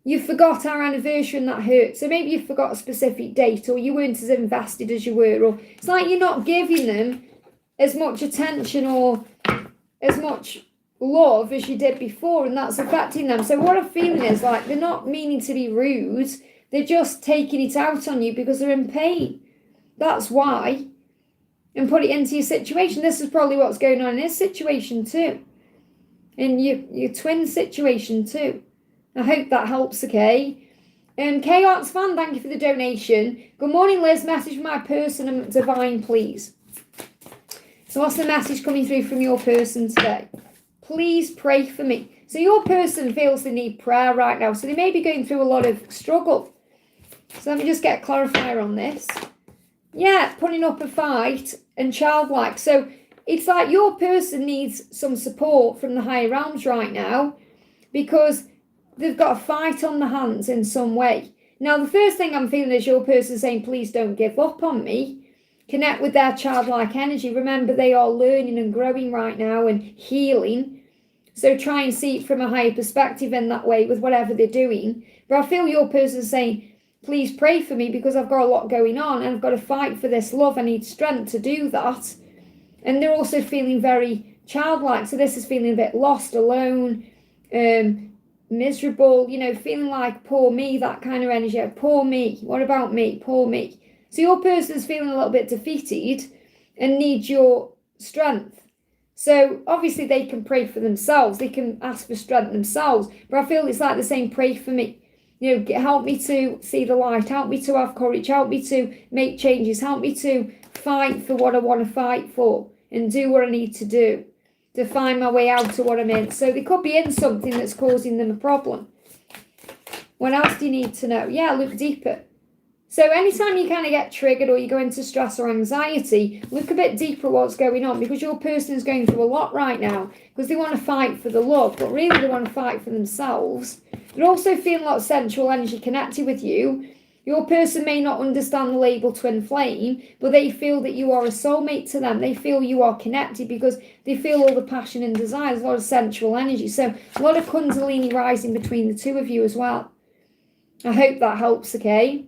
You forgot our anniversary and that hurt. So maybe you forgot a specific date, or you weren't as invested as you were, or it's like you're not giving them as much attention or as much love as you did before, and that's affecting them. So what I'm feeling is like they're not meaning to be rude, they're just taking it out on you because they're in pain. That's why. And put it into your situation. This is probably what's going on in this situation too, in your twin situation too. I hope that helps, okay? K-Arts fan, thank you for the donation. Good morning, Liz. Message from my person and divine, please. So what's the message coming through from your person today? Please pray for me. So your person feels they need prayer right now. So they may be going through a lot of struggle. So let me just get a clarifier on this. Yeah, putting up a fight and childlike. So it's like your person needs some support from the higher realms right now because they've got a fight on the hands in some way. Now, the first thing I'm feeling is your person saying, please don't give up on me. Connect with their childlike energy. Remember, they are learning and growing right now and healing. So try and see it from a higher perspective in that way with whatever they're doing. But I feel your person saying, please pray for me because I've got a lot going on and I've got to fight for this love. I need strength to do that. And they're also feeling very childlike. So this is feeling a bit lost, alone, miserable, feeling like poor me, that kind of energy. Poor me. What about me? Poor me. So your person's feeling a little bit defeated and needs your strength. So obviously they can pray for themselves. They can ask for strength themselves. But I feel it's like they're saying, pray for me. Help me to see the light. Help me to have courage. Help me to make changes. Help me to fight for what I want to fight for and do what I need to do to find my way out of what I'm in. So they could be in something that's causing them a problem. What else do you need to know? Yeah, look deeper. So anytime you kind of get triggered or you go into stress or anxiety, look a bit deeper at what's going on because your person is going through a lot right now because they want to fight for the love, but really they want to fight for themselves. They're also feeling a lot of sensual energy connected with you. Your person may not understand the label twin flame, but they feel that you are a soulmate to them. They feel you are connected because they feel all the passion and desire. There's a lot of sensual energy. So a lot of kundalini rising between the two of you as well. I hope that helps, okay?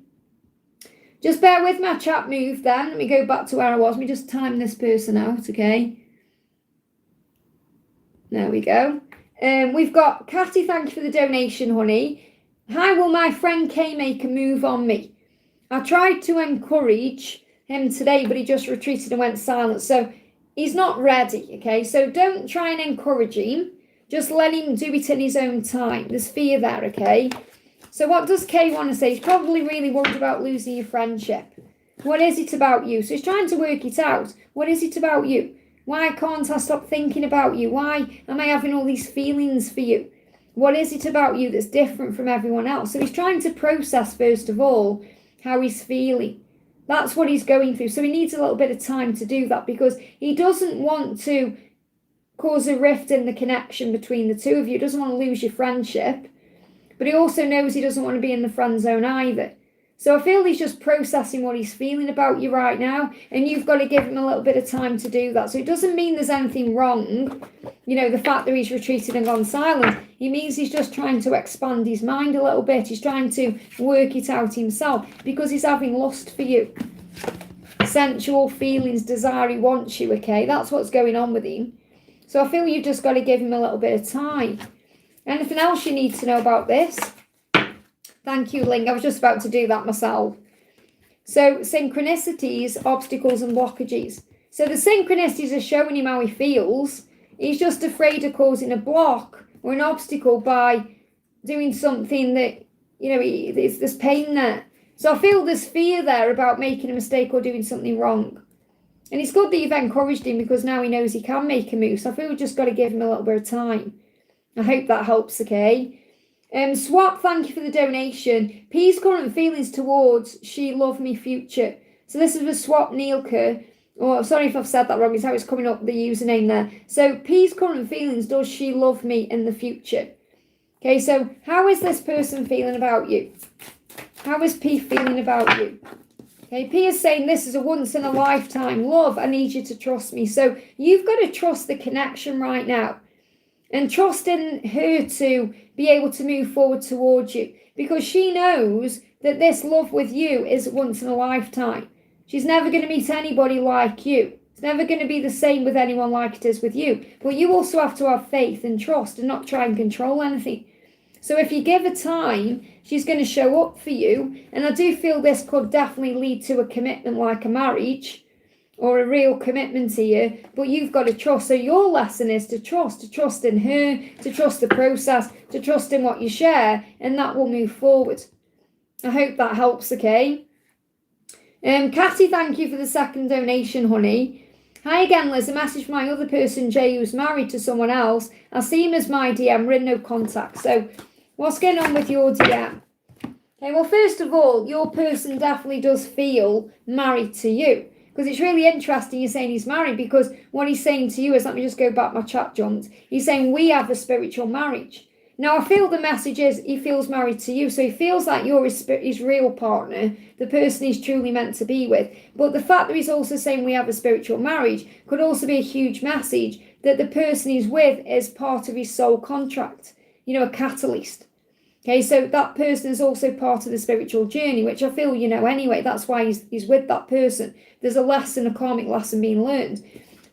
Just bear with my chat move then. Let me go back to where I was. Let me just time this person out, okay? There we go. We've got Catty, thank you for the donation, honey. Hi, will my friend Kay make a move on me? I tried to encourage him today, but he just retreated and went silent. So he's not ready, okay? So don't try and encourage him. Just let him do it in his own time. There's fear there, okay? So what does Kay want to say? He's probably really worried about losing your friendship. What is it about you? So he's trying to work it out. What is it about you? Why can't I stop thinking about you? Why am I having all these feelings for you? What is it about you that's different from everyone else? So he's trying to process, first of all, how he's feeling. That's what he's going through. So he needs a little bit of time to do that, because he doesn't want to cause a rift in the connection between the two of you. He doesn't want to lose your friendship, but he also knows he doesn't want to be in the friend zone either. So I feel he's just processing what he's feeling about you right now, and you've got to give him a little bit of time to do that. So it doesn't mean there's anything wrong, the fact that he's retreated and gone silent. It means he's just trying to expand his mind a little bit. He's trying to work it out himself, because he's having lust for you. Sensual feelings, desire, he wants you, okay? That's what's going on with him. So I feel you've just got to give him a little bit of time. Anything else you need to know about this? Thank you, Ling. I was just about to do that myself. So synchronicities, obstacles and blockages. So the synchronicities are showing him how he feels. He's just afraid of causing a block or an obstacle by doing something that, there's pain there. So I feel there's fear there about making a mistake or doing something wrong. And it's good that you've encouraged him, because now he knows he can make a move. So I feel we've just got to give him a little bit of time. I hope that helps, okay? Swap, thank you for the donation. P's current feelings towards she love me future. So this is for Swap Neilke. Oh, sorry if I've said that wrong. It's how it's coming up, the username there. So P's current feelings, does she love me in the future? Okay, so how is this person feeling about you? How is P feeling about you? Okay, P is saying this is a once in a lifetime love. I need you to trust me. So you've got to trust the connection right now. And trust in her to be able to move forward towards you, because she knows that this love with you is once in a lifetime. She's never going to meet anybody like you. It's never going to be the same with anyone like it is with you. But you also have to have faith and trust and not try and control anything. So if you give her time, she's going to show up for you. And I do feel this could definitely lead to a commitment like a marriage, or a real commitment here, but you've got to trust. So your lesson is to trust in her, to trust the process, to trust in what you share, and that will move forward. I hope that helps, okay? Catty, thank you for the second donation, honey. Hi again, Liz. A message from my other person, Jay, who's married to someone else. I see him as my DM. We're in no contact. So what's going on with your DM? Okay, well, first of all, your person definitely does feel married to you. Because it's really interesting you're saying he's married, because what he's saying to you is, let me just go back my chat, John. He's saying we have a spiritual marriage. Now, I feel the message is he feels married to you. So he feels like you're his real partner, the person he's truly meant to be with. But the fact that he's also saying we have a spiritual marriage could also be a huge message that the person he's with is part of his soul contract, a catalyst. Okay, so that person is also part of the spiritual journey, which I feel anyway. That's why he's with that person. There's a lesson, a karmic lesson being learned.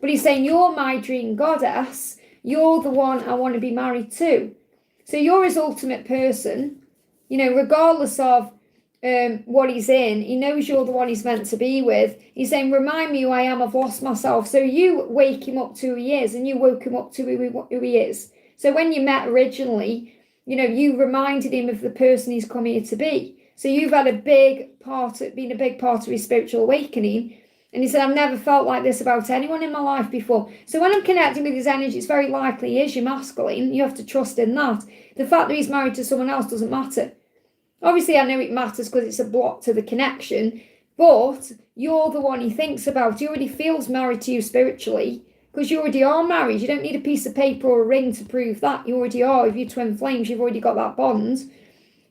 But he's saying, you're my dream goddess. You're the one I want to be married to. So you're his ultimate person. Regardless of what he's in, he knows you're the one he's meant to be with. He's saying, remind me who I am. I've lost myself. So you wake him up to who he is, and you woke him up to who he is. So when you met originally, you reminded him of the person he's come here to be. So you've had been a big part of his spiritual awakening. And he said, I've never felt like this about anyone in my life before. So when I'm connecting with his energy, it's very likely he is your masculine. You have to trust in that. The fact that he's married to someone else doesn't matter. Obviously, I know it matters because it's a block to the connection. But you're the one he thinks about. He already feels married to you spiritually, because you already are married. You don't need a piece of paper or a ring to prove that. You already are. If you're twin flames, you've already got that bond.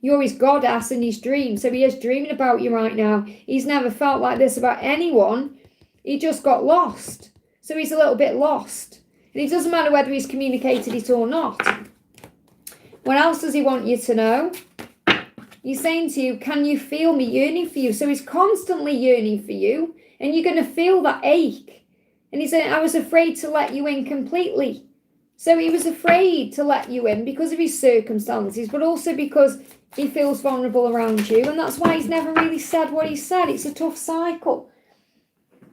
You're his goddess and his dream. So he is dreaming about you right now. He's never felt like this about anyone. He just got lost. So he's a little bit lost. And it doesn't matter whether he's communicated it or not. What else does he want you to know? He's saying to you, can you feel me yearning for you? So he's constantly yearning for you. And you're going to feel that ache. And he said, I was afraid to let you in completely. So he was afraid to let you in because of his circumstances, but also because he feels vulnerable around you. And that's why he's never really said what he said. It's a tough cycle.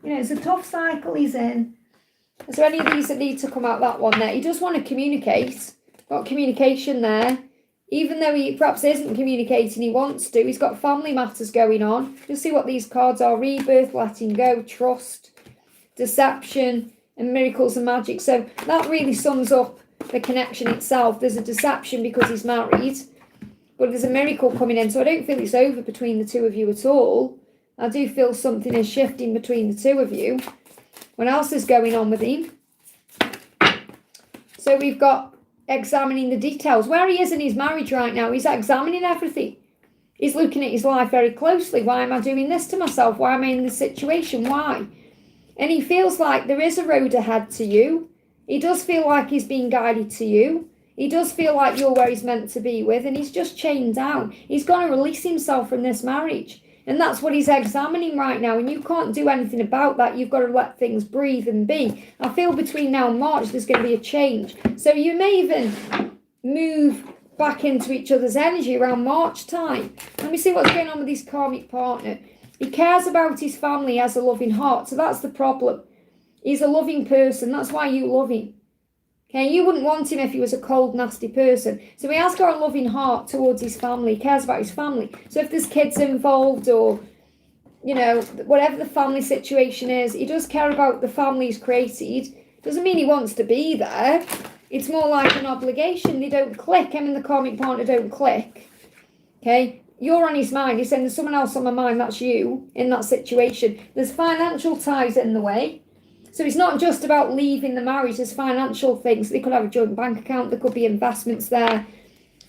It's a tough cycle he's in. Is there any of these that need to come out that one there? He does want to communicate. Got communication there. Even though he perhaps isn't communicating, he wants to. He's got family matters going on. You'll see what these cards are. Rebirth, letting go, trust, deception, and miracles and magic. So that really sums up the connection itself. There's a deception because he's married, but there's a miracle coming in. So I don't feel it's over between the two of you at all. I do feel something is shifting between the two of you. What else is going on with him? So we've got examining the details. Where he is in his marriage right now, he's examining everything. He's looking at his life very closely. Why am I doing this to myself? Why am I in this situation? Why? And he feels like there is a road ahead to you. He does feel like he's being guided to you. He does feel like you're where he's meant to be with, and he's just chained down. He's going to release himself from this marriage. And that's what he's examining right now. And you can't do anything about that. You've got to let things breathe and be. I feel between now and March, there's going to be a change. So you may even move back into each other's energy around March time. Let me see what's going on with his karmic partner. He cares about his family, has a loving heart. So that's the problem. He's a loving person. That's why you love him. Okay, you wouldn't want him if he was a cold, nasty person. So he has got a loving heart towards his family. He cares about his family. So if there's kids involved or, you know, whatever the family situation is, he does care about the family he's created. Doesn't mean he wants to be there. It's more like an obligation. They don't click. Him and the karmic partner don't click. Okay, you're on his mind. He's saying there's someone else on my mind. That's you in that situation. There's financial ties in the way. So it's not just about leaving the marriage, there's financial things. They could have a joint bank account, there could be investments there,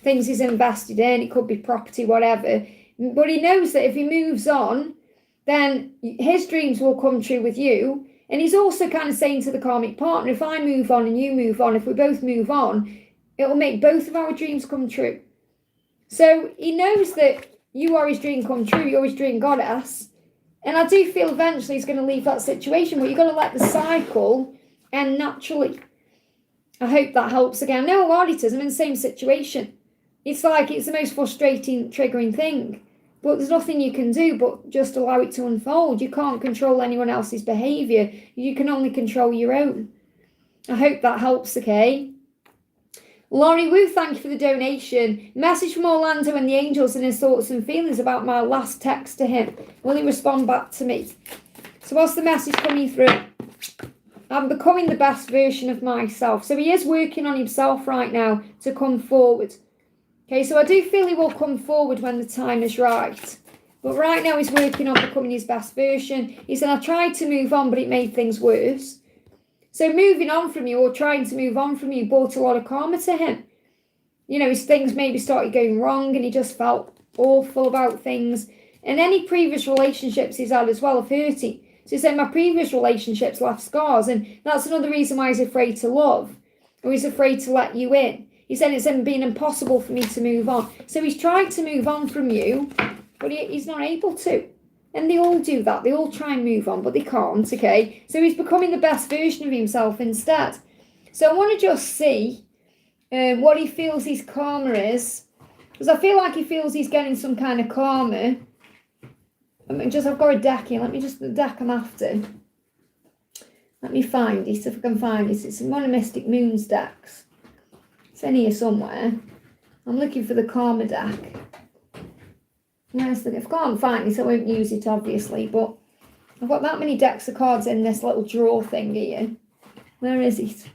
things he's invested in, it could be property, whatever. But he knows that if he moves on, then his dreams will come true with you. And he's also kind of saying to the karmic partner, if I move on and you move on, if we both move on, it will make both of our dreams come true. So he knows that you are his dream come true, you're his dream goddess. And I do feel eventually he's going to leave that situation, but you're going to let the cycle end naturally. I hope that helps again. No, auditors, I'm in the same situation. It's like it's the most frustrating, triggering thing. But there's nothing you can do but just allow it to unfold. You can't control anyone else's behaviour. You can only control your own. I hope that helps, okay? Laurie Wu, thank you for the donation. Message from Orlando and the angels and his thoughts and feelings about my last text to him. Will he respond back to me? So what's the message coming through? I'm becoming the best version of myself. So he is working on himself right now to come forward. Okay, so I do feel he will come forward when the time is right. But right now he's working on becoming his best version. He said, I tried to move on, but it made things worse. So moving on from you or trying to move on from you brought a lot of karma to him. You know, his things maybe started going wrong and he just felt awful about things. And any previous relationships he's had as well have hurt him. So he said, my previous relationships left scars. And that's another reason why he's afraid to love. Or he's afraid to let you in. He said it's been impossible for me to move on. So he's tried to move on from you, but he's not able to. And they all do that. They all try and move on, but they can't, okay? So he's becoming the best version of himself instead. So I want to just see what he feels his karma is. Because I feel like he feels he's getting some kind of karma. I've got a deck here. The deck I'm after. Let me find it, if I can find it. It's one of Mystic Moon's decks. It's in here somewhere. I'm looking for the karma deck. Nice. If I can't find it, I won't use it, obviously, but I've got that many decks of cards in this little drawer thing here. Where is it?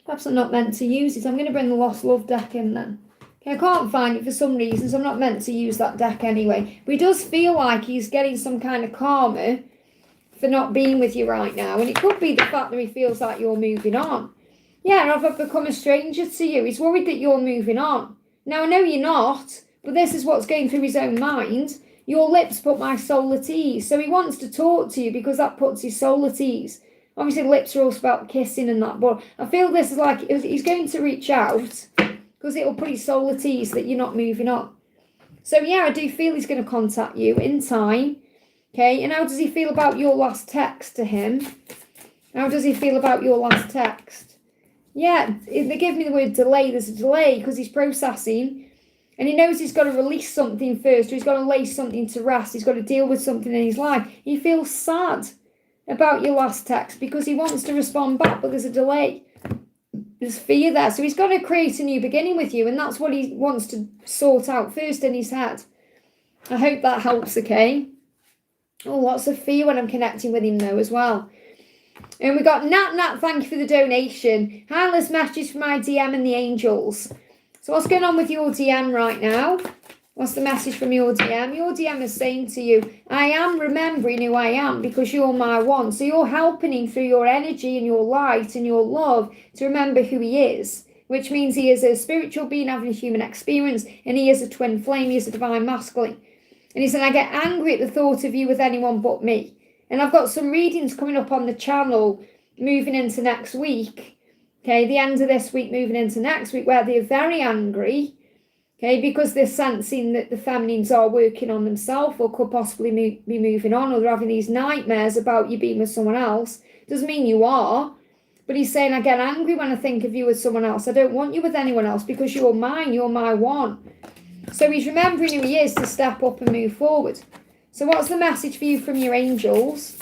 Perhaps I'm not meant to use it. I'm going to bring the Lost Love deck in then. Okay, I can't find it for some reason, so I'm not meant to use that deck anyway. But he does feel like he's getting some kind of karma for not being with you right now. And it could be the fact that he feels like you're moving on. Yeah, I've become a stranger to you. He's worried that you're moving on. Now, I know you're not. But this is what's going through his own mind. Your lips put my soul at ease. So he wants to talk to you because that puts his soul at ease. Obviously, lips are also about kissing and that. But I feel this is like he's going to reach out because it'll put his soul at ease that you're not moving on. So, yeah, I do feel he's going to contact you in time. Okay, and how does he feel about your last text to him? How does he feel about your last text? Yeah, they give me the word delay. There's a delay because he's processing. And he knows he's got to release something first, or he's got to lay something to rest. He's got to deal with something in his life. He feels sad about your last text because he wants to respond back, but there's a delay. There's fear there. So he's got to create a new beginning with you, and that's what he wants to sort out first in his head. I hope that helps, okay? Oh, lots of fear when I'm connecting with him, though, as well. And we got Nat, thank you for the donation. Hi, Liz, messages from my DM and the angels. So what's going on with your DM right now? What's the message from your DM? Your DM is saying to you, I am remembering who I am because you're my one. So you're helping him through your energy and your light and your love to remember who he is, which means he is a spiritual being having a human experience, and he is a twin flame, he is a divine masculine. And he said, I get angry at the thought of you with anyone but me. And I've got some readings coming up on the channel moving into next week. Okay, the end of this week moving into next week, where they're very angry. Okay, because they're sensing that the feminines are working on themselves or could possibly be moving on, or they're having these nightmares about you being with someone else. Doesn't mean you are. But he's saying, I get angry when I think of you with someone else. I don't want you with anyone else because you're mine. You're my one. So he's remembering who he is to step up and move forward. So what's the message for you from your angels?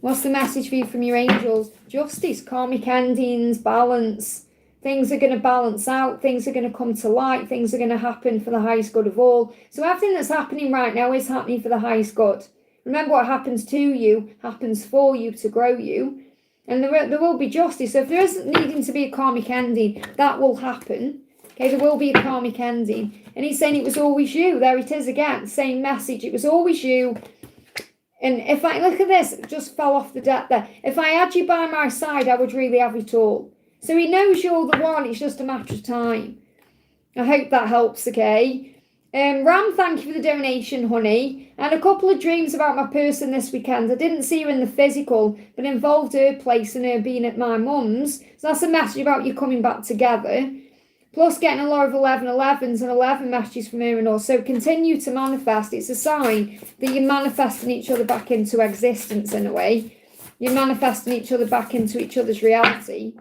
What's the message for you from your angels? Justice, karmic endings, balance. Things are going to balance out. Things are going to come to light. Things are going to happen for the highest good of all. So everything that's happening right now is happening for the highest good. Remember, what happens to you happens for you to grow you. And there will be justice. So if there isn't needing to be a karmic ending, that will happen. Okay, there will be a karmic ending. And he's saying it was always you. There it is again. Same message. It was always you. And if I look at this, it just fell off the deck there. If I had you by my side, I would really have it all. So he knows you're the one. It's just a matter of time. I hope that helps, okay? Ram, thank you for the donation, honey. I had a couple of dreams about my person this weekend. I didn't see her in the physical, but involved her place and her being at my mum's. So that's a message about you coming back together. Plus getting a lot of 1111s and 11 messages from her and all. So continue to manifest. It's a sign that you're manifesting each other back into existence in a way. You're manifesting each other back into each other's reality.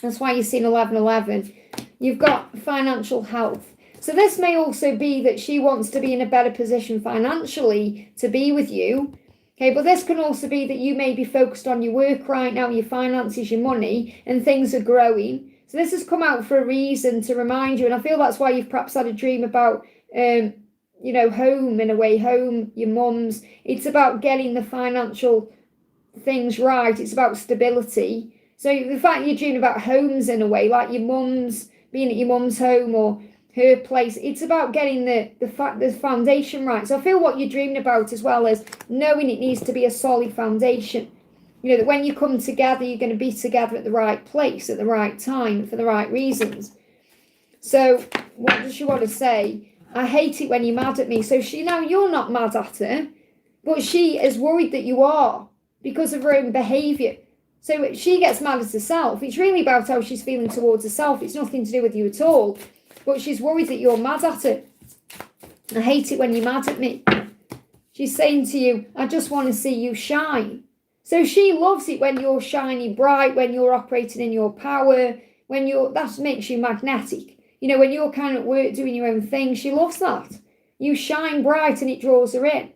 That's why you're seeing 1111. You've got financial health. So this may also be that she wants to be in a better position financially to be with you. Okay, but this can also be that you may be focused on your work right now, your finances, your money, and things are growing. So this has come out for a reason to remind you. And I feel that's why you've perhaps had a dream about, home in a way, home, your mum's. It's about getting the financial things right. It's about stability. So the fact you're dreaming about homes in a way, like your mum's, being at your mum's home or her place, it's about getting the foundation right. So I feel what you're dreaming about as well as knowing it needs to be a solid foundation. You know, that when you come together, you're going to be together at the right place, at the right time, for the right reasons. So what does she want to say? I hate it when you're mad at me. So you're not mad at her, but she is worried that you are because of her own behaviour. So she gets mad at herself. It's really about how she's feeling towards herself. It's nothing to do with you at all. But she's worried that you're mad at her. I hate it when you're mad at me. She's saying to you, I just want to see you shine. So she loves it when you're shining bright, when you're operating in your power, that makes you magnetic. You know, when you're kind of at work doing your own thing, she loves that. You shine bright and it draws her in.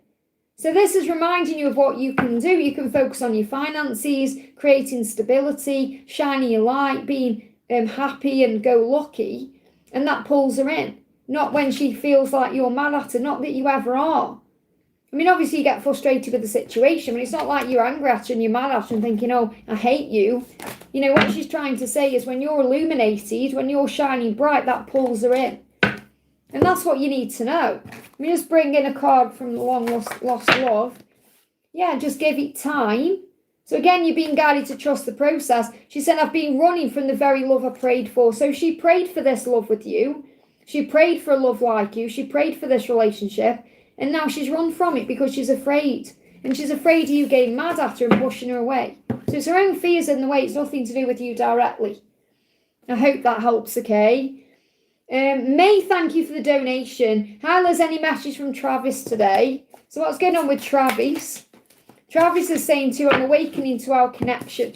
So this is reminding you of what you can do. You can focus on your finances, creating stability, shining your light, being happy and go lucky. And that pulls her in. Not when she feels like you're mad at her, not that you ever are. I mean, obviously you get frustrated with the situation, but it's not like you're angry at her and you're mad at her and thinking, oh, I hate you. You know, what she's trying to say is when you're illuminated, when you're shining bright, that pulls her in. And that's what you need to know. Let me just bring in a card from the long lost love. Yeah, just give it time. So again, you're being guided to trust the process. She said, I've been running from the very love I prayed for. So she prayed for this love with you. She prayed for a love like you. She prayed for this relationship. And now she's run from it because she's afraid. And she's afraid of you getting mad at her and pushing her away. So it's her own fears in the way. It's nothing to do with you directly. I hope that helps, okay? May, thank you for the donation. Hi, Liz, any message from Travis today? So what's going on with Travis? Travis is saying to you, I'm awakening to our connection.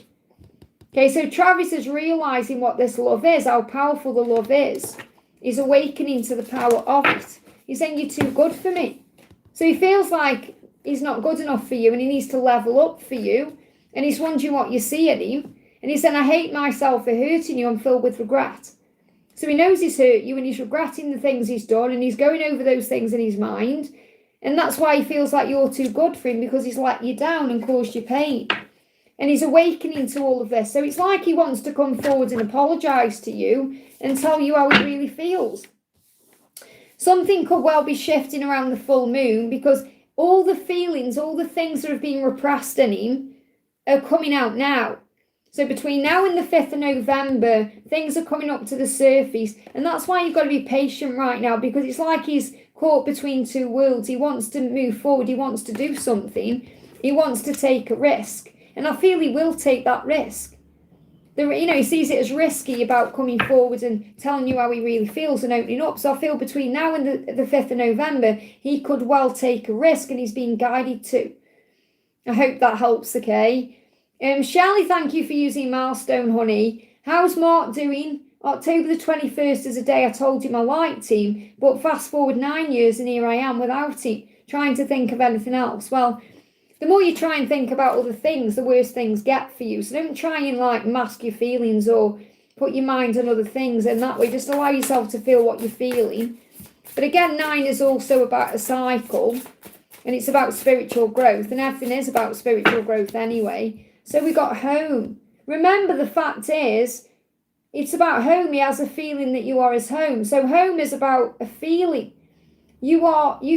Okay, so Travis is realising what this love is, how powerful the love is. He's awakening to the power of it. He's saying, you're too good for me. So he feels like he's not good enough for you and he needs to level up for you. And he's wondering what you see in him. And he's saying, I hate myself for hurting you. I'm filled with regret. So he knows he's hurt you and he's regretting the things he's done and he's going over those things in his mind. And that's why he feels like you're too good for him, because he's let you down and caused you pain. And he's awakening to all of this. So it's like he wants to come forward and apologise to you and tell you how he really feels. Something could well be shifting around the full moon, because all the feelings, all the things that have been repressed in him are coming out now. So between now and the 5th of November, things are coming up to the surface. And that's why you've got to be patient right now, because it's like he's caught between two worlds. He wants to move forward. He wants to do something. He wants to take a risk. And I feel he will take that risk. He sees it as risky about coming forward and telling you how he really feels and opening up. So I feel between now and the 5th of November, he could well take a risk, and he's being guided to. I hope that helps, okay? Shelley, thank you for using milestone, honey. How's Mark doing? October the 21st is a day I told him I liked him, but fast forward 9 years and here I am without him, trying to think of anything else. Well, the more you try and think about other things, the worse things get for you. So don't try and mask your feelings or put your mind on other things, and that way just allow yourself to feel what you're feeling. But again, 9 is also about a cycle, and it's about spiritual growth, and everything is about spiritual growth anyway. So we got home. Remember, the fact is, it's about home. He has a feeling that you are his home. So home is about a feeling. You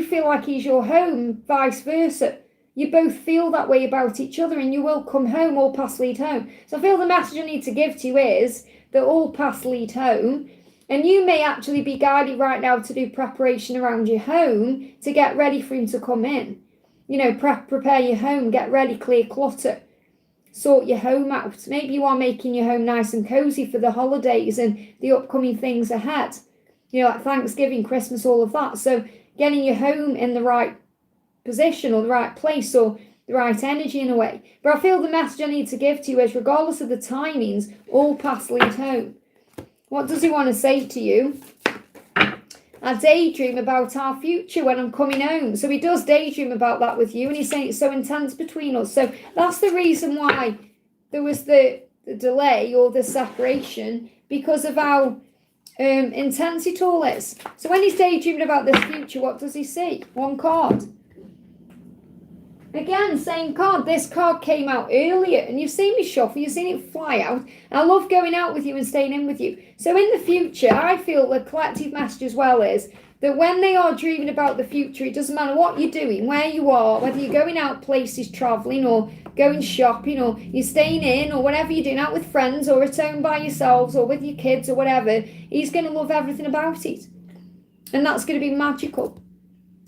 feel like he's your home, vice versa. You both feel that way about each other, and you will come home. All paths lead home. So I feel the message I need to give to you is that all paths lead home. And you may actually be guided right now to do preparation around your home to get ready for him to come in. Prepare your home, get ready, clear clutter. Sort your home out. Maybe you are making your home nice and cozy for the holidays and the upcoming things ahead. Like Thanksgiving, Christmas, all of that. So getting your home in the right position or the right place or the right energy in a way. But I feel the message I need to give to you is, regardless of the timings, all paths lead home. What does he want to say to you? I daydream about our future when I'm coming home. So he does daydream about that with you, and he's saying it's so intense between us. So that's the reason why there was the delay or the separation, because of how intense it all is. So when he's daydreaming about this future, what does he see? One card. Again, same card. This card came out earlier, and you've seen me shuffle, you've seen it fly out. I love going out with you and staying in with you. So in the future, I feel the collective message as well is that when they are dreaming about the future, it doesn't matter what you're doing, where you are, whether you're going out places, travelling, or going shopping, or you're staying in, or whatever you're doing, out with friends, or at home by yourselves, or with your kids, or whatever, he's going to love everything about it. And that's going to be magical.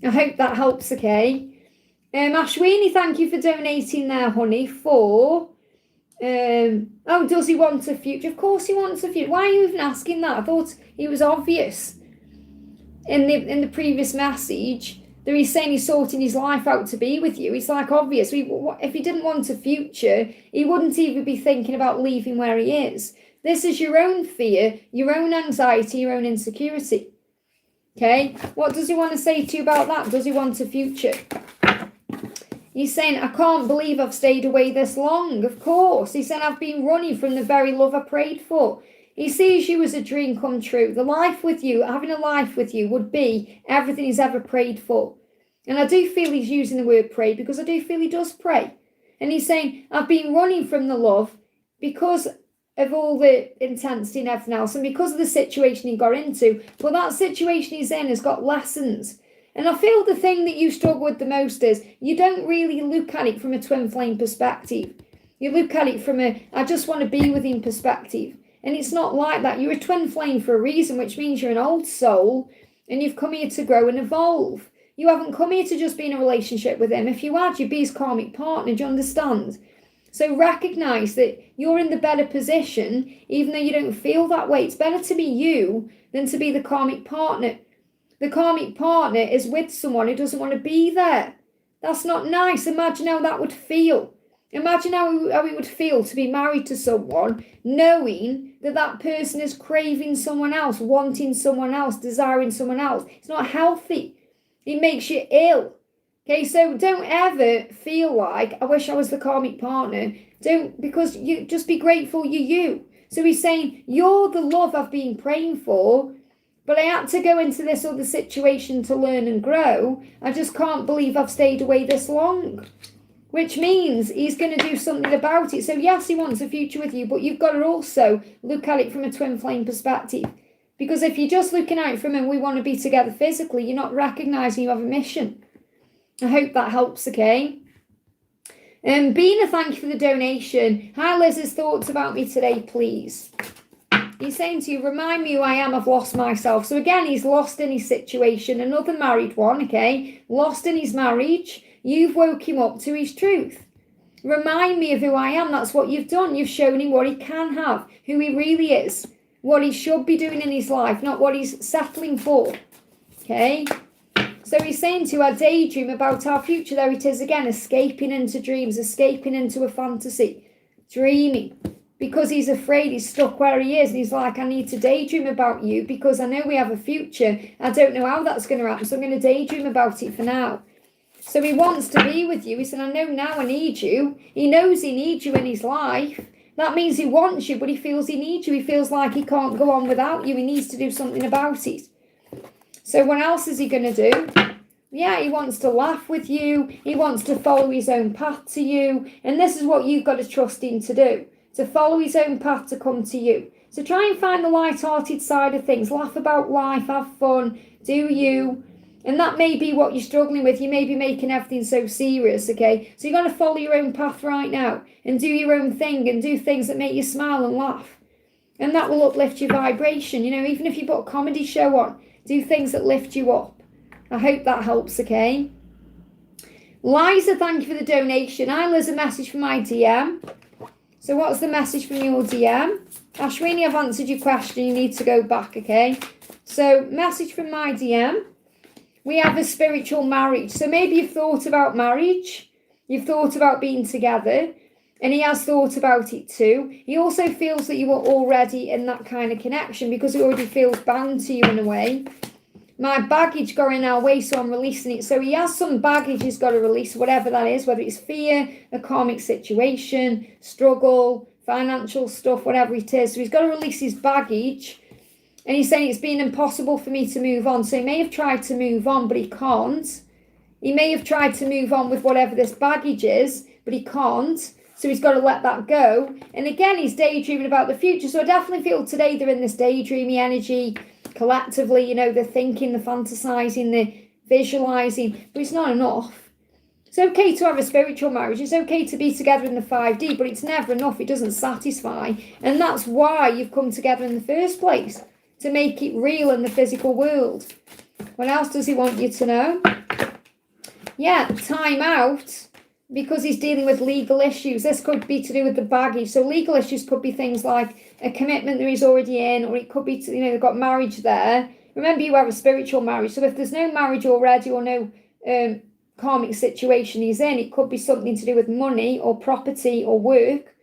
I hope that helps, okay? Ashwini, thank you for donating there, honey, for... does he want a future? Of course he wants a future. Why are you even asking that? I thought it was obvious in the previous message that he's saying he's sorting his life out to be with you. It's like obvious. If he didn't want a future, he wouldn't even be thinking about leaving where he is. This is your own fear, your own anxiety, your own insecurity. Okay? What does he want to say to you about that? Does he want a future? He's saying, I can't believe I've stayed away this long. Of course. He said, I've been running from the very love I prayed for. He sees you as a dream come true. The life with you, having a life with you, would be everything he's ever prayed for. And I do feel he's using the word pray, because I do feel he does pray. And he's saying, I've been running from the love because of all the intensity and everything else, and because of the situation he got into. But that situation he's in has got lessons. And I feel the thing that you struggle with the most is you don't really look at it from a twin flame perspective. You look at it from a, I just want to be with him perspective. And it's not like that. You're a twin flame for a reason, which means you're an old soul and you've come here to grow and evolve. You haven't come here to just be in a relationship with him. If you had, you'd be his karmic partner. Do you understand? So recognise that you're in the better position, even though you don't feel that way. It's better to be you than to be the karmic partner. The karmic partner is with someone who doesn't want to be there. That's not nice. Imagine how that would feel. Imagine how it would feel to be married to someone, knowing that that person is craving someone else, wanting someone else, desiring someone else. It's not healthy. It makes you ill. Okay, so don't ever feel like, I wish I was the karmic partner. Because you just be grateful you're you. So he's saying, you're the love I've been praying for, but I had to go into this other situation to learn and grow. I just can't believe I've stayed away this long. which means he's going to do something about it. So yes, he wants a future with you, but you've got to also look at it from a twin flame perspective. Because if you're just looking at it from and we want to be together physically, you're not recognising you have a mission. I hope that helps, okay? Bina, thank you for the donation. Hi, Liz's thoughts about me today, please. He's saying to you, remind me who I am, I've lost myself. So again, he's lost in his situation, another married one, okay? Lost in his marriage. You've woke him up to his truth. Remind me of who I am. That's what you've done. You've shown him what he can have, who he really is, what he should be doing in his life, not what he's settling for, okay? So he's saying to you, I daydream about our future. There it is again, escaping into dreams, escaping into a fantasy, dreaming. Because he's afraid, he's stuck where he is. And he's like, I need to daydream about you because I know we have a future. I don't know how that's going to happen, so I'm going to daydream about it for now. So he wants to be with you. He said, I know now I need you. He knows he needs you in his life. That means he wants you, but he feels he needs you. He feels like he can't go on without you. He needs to do something about it. So what else is he going to do? Yeah, he wants to laugh with you. He wants to follow his own path to you. And this is what you've got to trust him to do. To follow his own path to come to you. So try and find the light-hearted side of things. Laugh about life, have fun, do you. And that may be what you're struggling with. You may be making everything so serious, okay? So you've got to follow your own path right now and do your own thing and do things that make you smile and laugh. And that will uplift your vibration. You know, even if you put a comedy show on, do things that lift you up. I hope that helps, okay? Liza, thank you for the donation. I Liz, a message from my DM. So what's the message from your DM? Ashwini, I've answered your question. You need to go back, okay? So message from my DM. We have a spiritual marriage. So maybe you've thought about marriage. You've thought about being together. And he has thought about it too. He also feels that you are already in that kind of connection because he already feels bound to you in a way. My baggage got in our way, so I'm releasing it. So he has some baggage he's got to release, whatever that is, whether it's fear, a karmic situation, struggle, financial stuff, whatever it is. So he's got to release his baggage. And he's saying it's been impossible for me to move on. So he may have tried to move on, but he can't. He may have tried to move on with whatever this baggage is, but he can't. So he's got to let that go. And again, he's daydreaming about the future. So I definitely feel today they're in this daydreamy energy. Collectively, you know, they're thinking, they're fantasizing, they're visualizing, but it's not enough. It's okay to have a spiritual marriage. It's okay to be together in the 5D, but it's never enough. It doesn't satisfy. And that's why you've come together in the first place, to make it real in the physical world. What else does he want you to know? Yeah, time out, because he's dealing with legal issues. This could be to do with the baggage. So legal issues could be things like a commitment that he's already in, or it could be, you know, they've got marriage there. Remember, you have a spiritual marriage. So if there's no marriage already or no karmic situation he's in, it could be something to do with money or property or work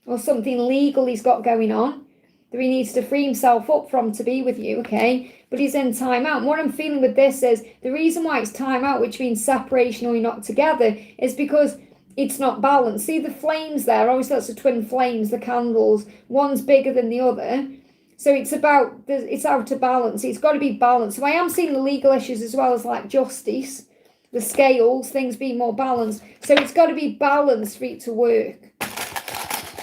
or something legal he's got going on that he needs to free himself up from to be with you, okay? But he's in time out. And what I'm feeling with this is the reason why it's time out, which means separation or you're not together, is because it's not balanced. See the flames there? Obviously, that's the twin flames, the candles. One's bigger than the other. So it's about, it's out of balance. It's got to be balanced. So I am seeing the legal issues as well as like justice, the scales, things being more balanced. So it's got to be balanced for it to work.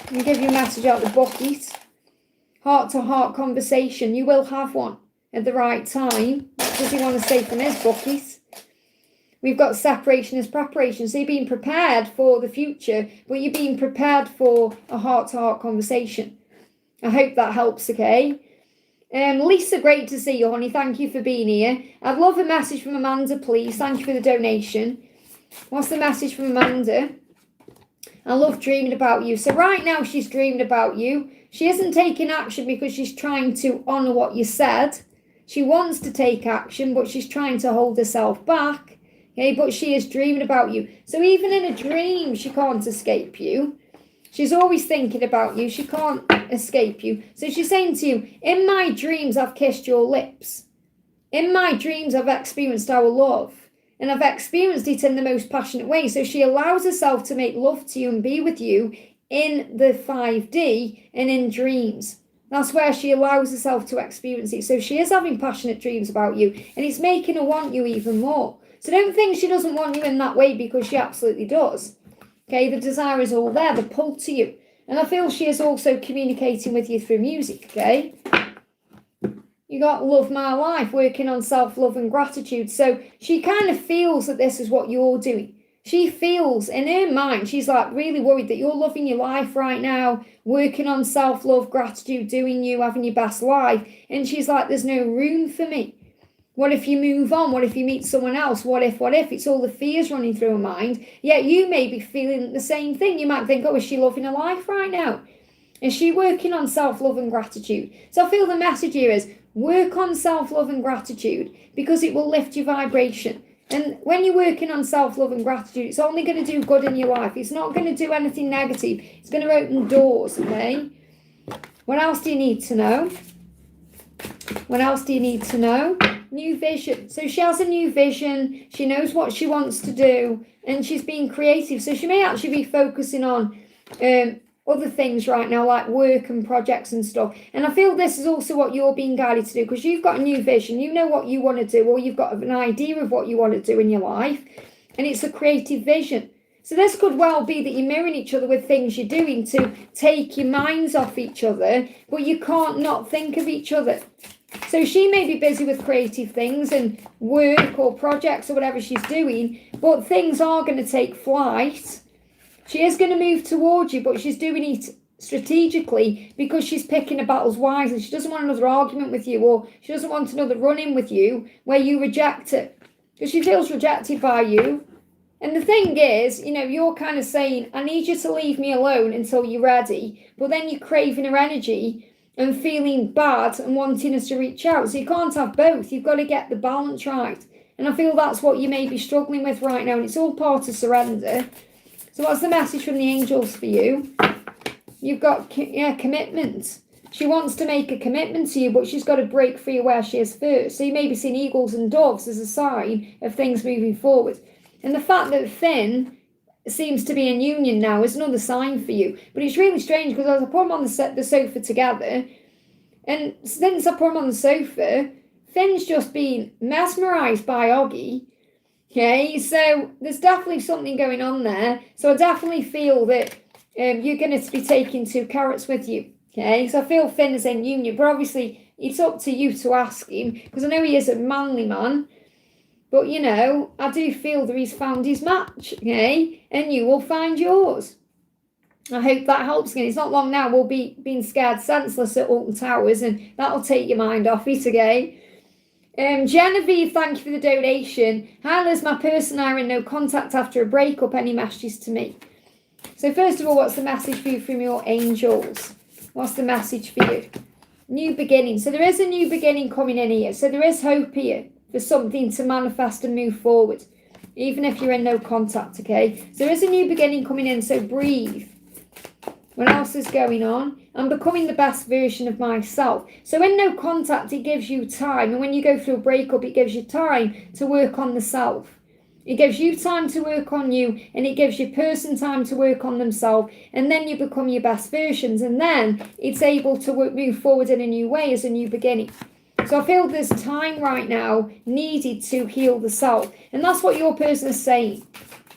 Let me give you a message out the bucket. Heart-to-heart conversation. You will have one at the right time. What does he want to say from his bucket? We've got separation as preparation. So you're being prepared for the future, but you're being prepared for a heart-to-heart conversation. I hope that helps, okay? Lisa, great to see you, honey. Thank you for being here. I'd love a message from Amanda, please. Thank you for the donation. What's the message from Amanda? I love dreaming about you. So right now she's dreaming about you. She isn't taking action because she's trying to honour what you said. She wants to take action, but she's trying to hold herself back. Okay, but she is dreaming about you. So even in a dream, she can't escape you. She's always thinking about you. She can't escape you. So she's saying to you, in my dreams, I've kissed your lips. In my dreams, I've experienced our love. And I've experienced it in the most passionate way. So she allows herself to make love to you and be with you in the 5D and in dreams. That's where she allows herself to experience it. So she is having passionate dreams about you. And it's making her want you even more. So don't think she doesn't want you in that way, because she absolutely does. Okay, the desire is all there, the pull to you. And I feel she is also communicating with you through music, okay? You got Love My Life, working on self-love and gratitude. So she kind of feels that this is what you're doing. She feels, in her mind, she's like really worried that you're loving your life right now, working on self-love, gratitude, doing you, having your best life. And she's like, there's no room for me. What if you move on? What if you meet someone else? What if? It's all the fears running through her mind. Yet you may be feeling the same thing. You might think, oh, is she loving her life right now? Is she working on self-love and gratitude? So I feel the message here is work on self-love and gratitude because it will lift your vibration. And when you're working on self-love and gratitude, it's only going to do good in your life. It's not going to do anything negative. It's going to open doors, okay? What else do you need to know? What else do you need to know? New vision. So she has a new vision. She knows what she wants to do. And she's being creative. So she may actually be focusing on other things right now, like work and projects and stuff. And I feel this is also what you're being guided to do, because you've got a new vision. You know what you want to do, or you've got an idea of what you want to do in your life. And it's a creative vision. So this could well be that you're mirroring each other with things you're doing to take your minds off each other, but you can't not think of each other. So she may be busy with creative things and work or projects or whatever she's doing, but things are going to take flight. She is going to move towards you, but she's doing it strategically because she's picking her battles wisely. She doesn't want another argument with you, or she doesn't want another run-in with you where you reject it, because she feels rejected by you. And the thing is, you know, you're kind of saying, I need you to leave me alone until you're ready, but then you're craving her energy and feeling bad and wanting us to reach out. So you can't have both. You've got to get the balance right. And I feel that's what you may be struggling with right now. And it's all part of surrender. So what's the message from the angels for you? You've got commitment. She wants to make a commitment to you, but she's got to break free of where she is first. So you may be seeing eagles and doves as a sign of things moving forward. And the fact that Finn seems to be in union now is another sign for you. But it's really strange, because as I put them on the sofa together, and since I put them on the sofa, Finn's just been mesmerised by Oggy. Okay, so there's definitely something going on there. So I definitely feel that you're going to be taking 2 carrots with you. Okay, so I feel Finn is in union, but obviously it's up to you to ask him, because I know he is a manly man. But, you know, I do feel that he's found his match, okay? And you will find yours. I hope that helps. Again, it's not long now. We'll be being scared senseless at Alton Towers, and that'll take your mind off it, okay? Genevieve, thank you for the donation. Hi, Liz, my person are in no contact after a breakup. Any messages to me? So first of all, what's the message for you from your angels? What's the message for you? New beginning. So there is a new beginning coming in here. So there is hope here for something to manifest and move forward, even if you're in no contact, okay? So there is a new beginning coming in, so breathe. What else is going on? I'm becoming the best version of myself. So in no contact, it gives you time. And when you go through a breakup, it gives you time to work on the self. It gives you time to work on you, and it gives your person time to work on themselves. And then you become your best versions. And then it's able to move forward in a new way as a new beginning. So I feel there's time right now needed to heal the self. And that's what your person is saying.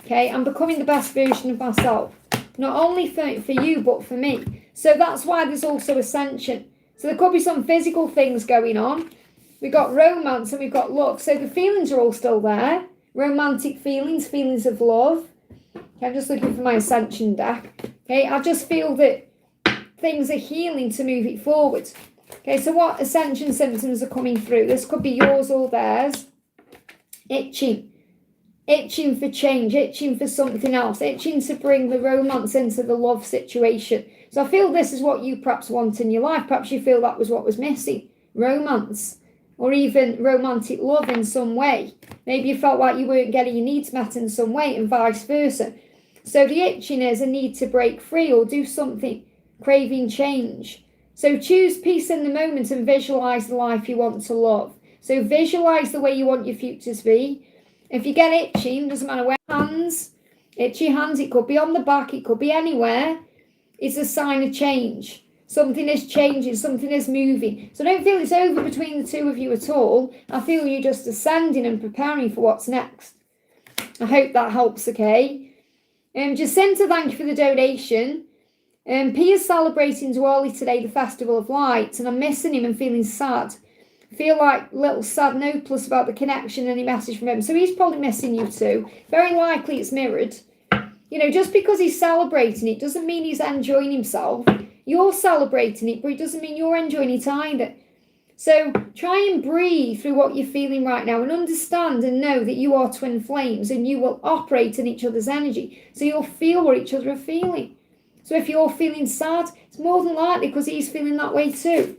Okay, I'm becoming the best version of myself. Not only for you, but for me. So that's why there's also ascension. So there could be some physical things going on. We've got romance and we've got love. So the feelings are all still there. Romantic feelings, feelings of love. Okay, I'm just looking for my ascension deck. Okay, I just feel that things are healing to move it forward. Okay, so what ascension symptoms are coming through? This could be yours or theirs. Itching. Itching for change, itching for something else, itching to bring the romance into the love situation. So I feel this is what you perhaps want in your life. Perhaps you feel that was what was missing. Romance. Or even romantic love in some way. Maybe you felt like you weren't getting your needs met in some way, and vice versa. So the itching is a need to break free or do something. Craving change. So choose peace in the moment and visualise the life you want to love. So visualise the way you want your future to be. If you get itching, doesn't matter where, itchy hands, it could be on the back, it could be anywhere. It's a sign of change. Something is changing, something is moving. So I don't feel it's over between the two of you at all. I feel you're just ascending and preparing for what's next. I hope that helps, okay? Jacinta, thank you for the donation. Pia's celebrating Diwali today, the Festival of Lights, and I'm missing him and feeling sad. Feel like little sad, no plus about the connection, any message from him. So he's probably missing you too. Very likely it's mirrored. You know, just because he's celebrating it doesn't mean he's enjoying himself. You're celebrating it, but it doesn't mean you're enjoying it either. So try and breathe through what you're feeling right now and understand and know that you are twin flames and you will operate in each other's energy. So you'll feel what each other are feeling. So if you're feeling sad, it's more than likely because he's feeling that way too.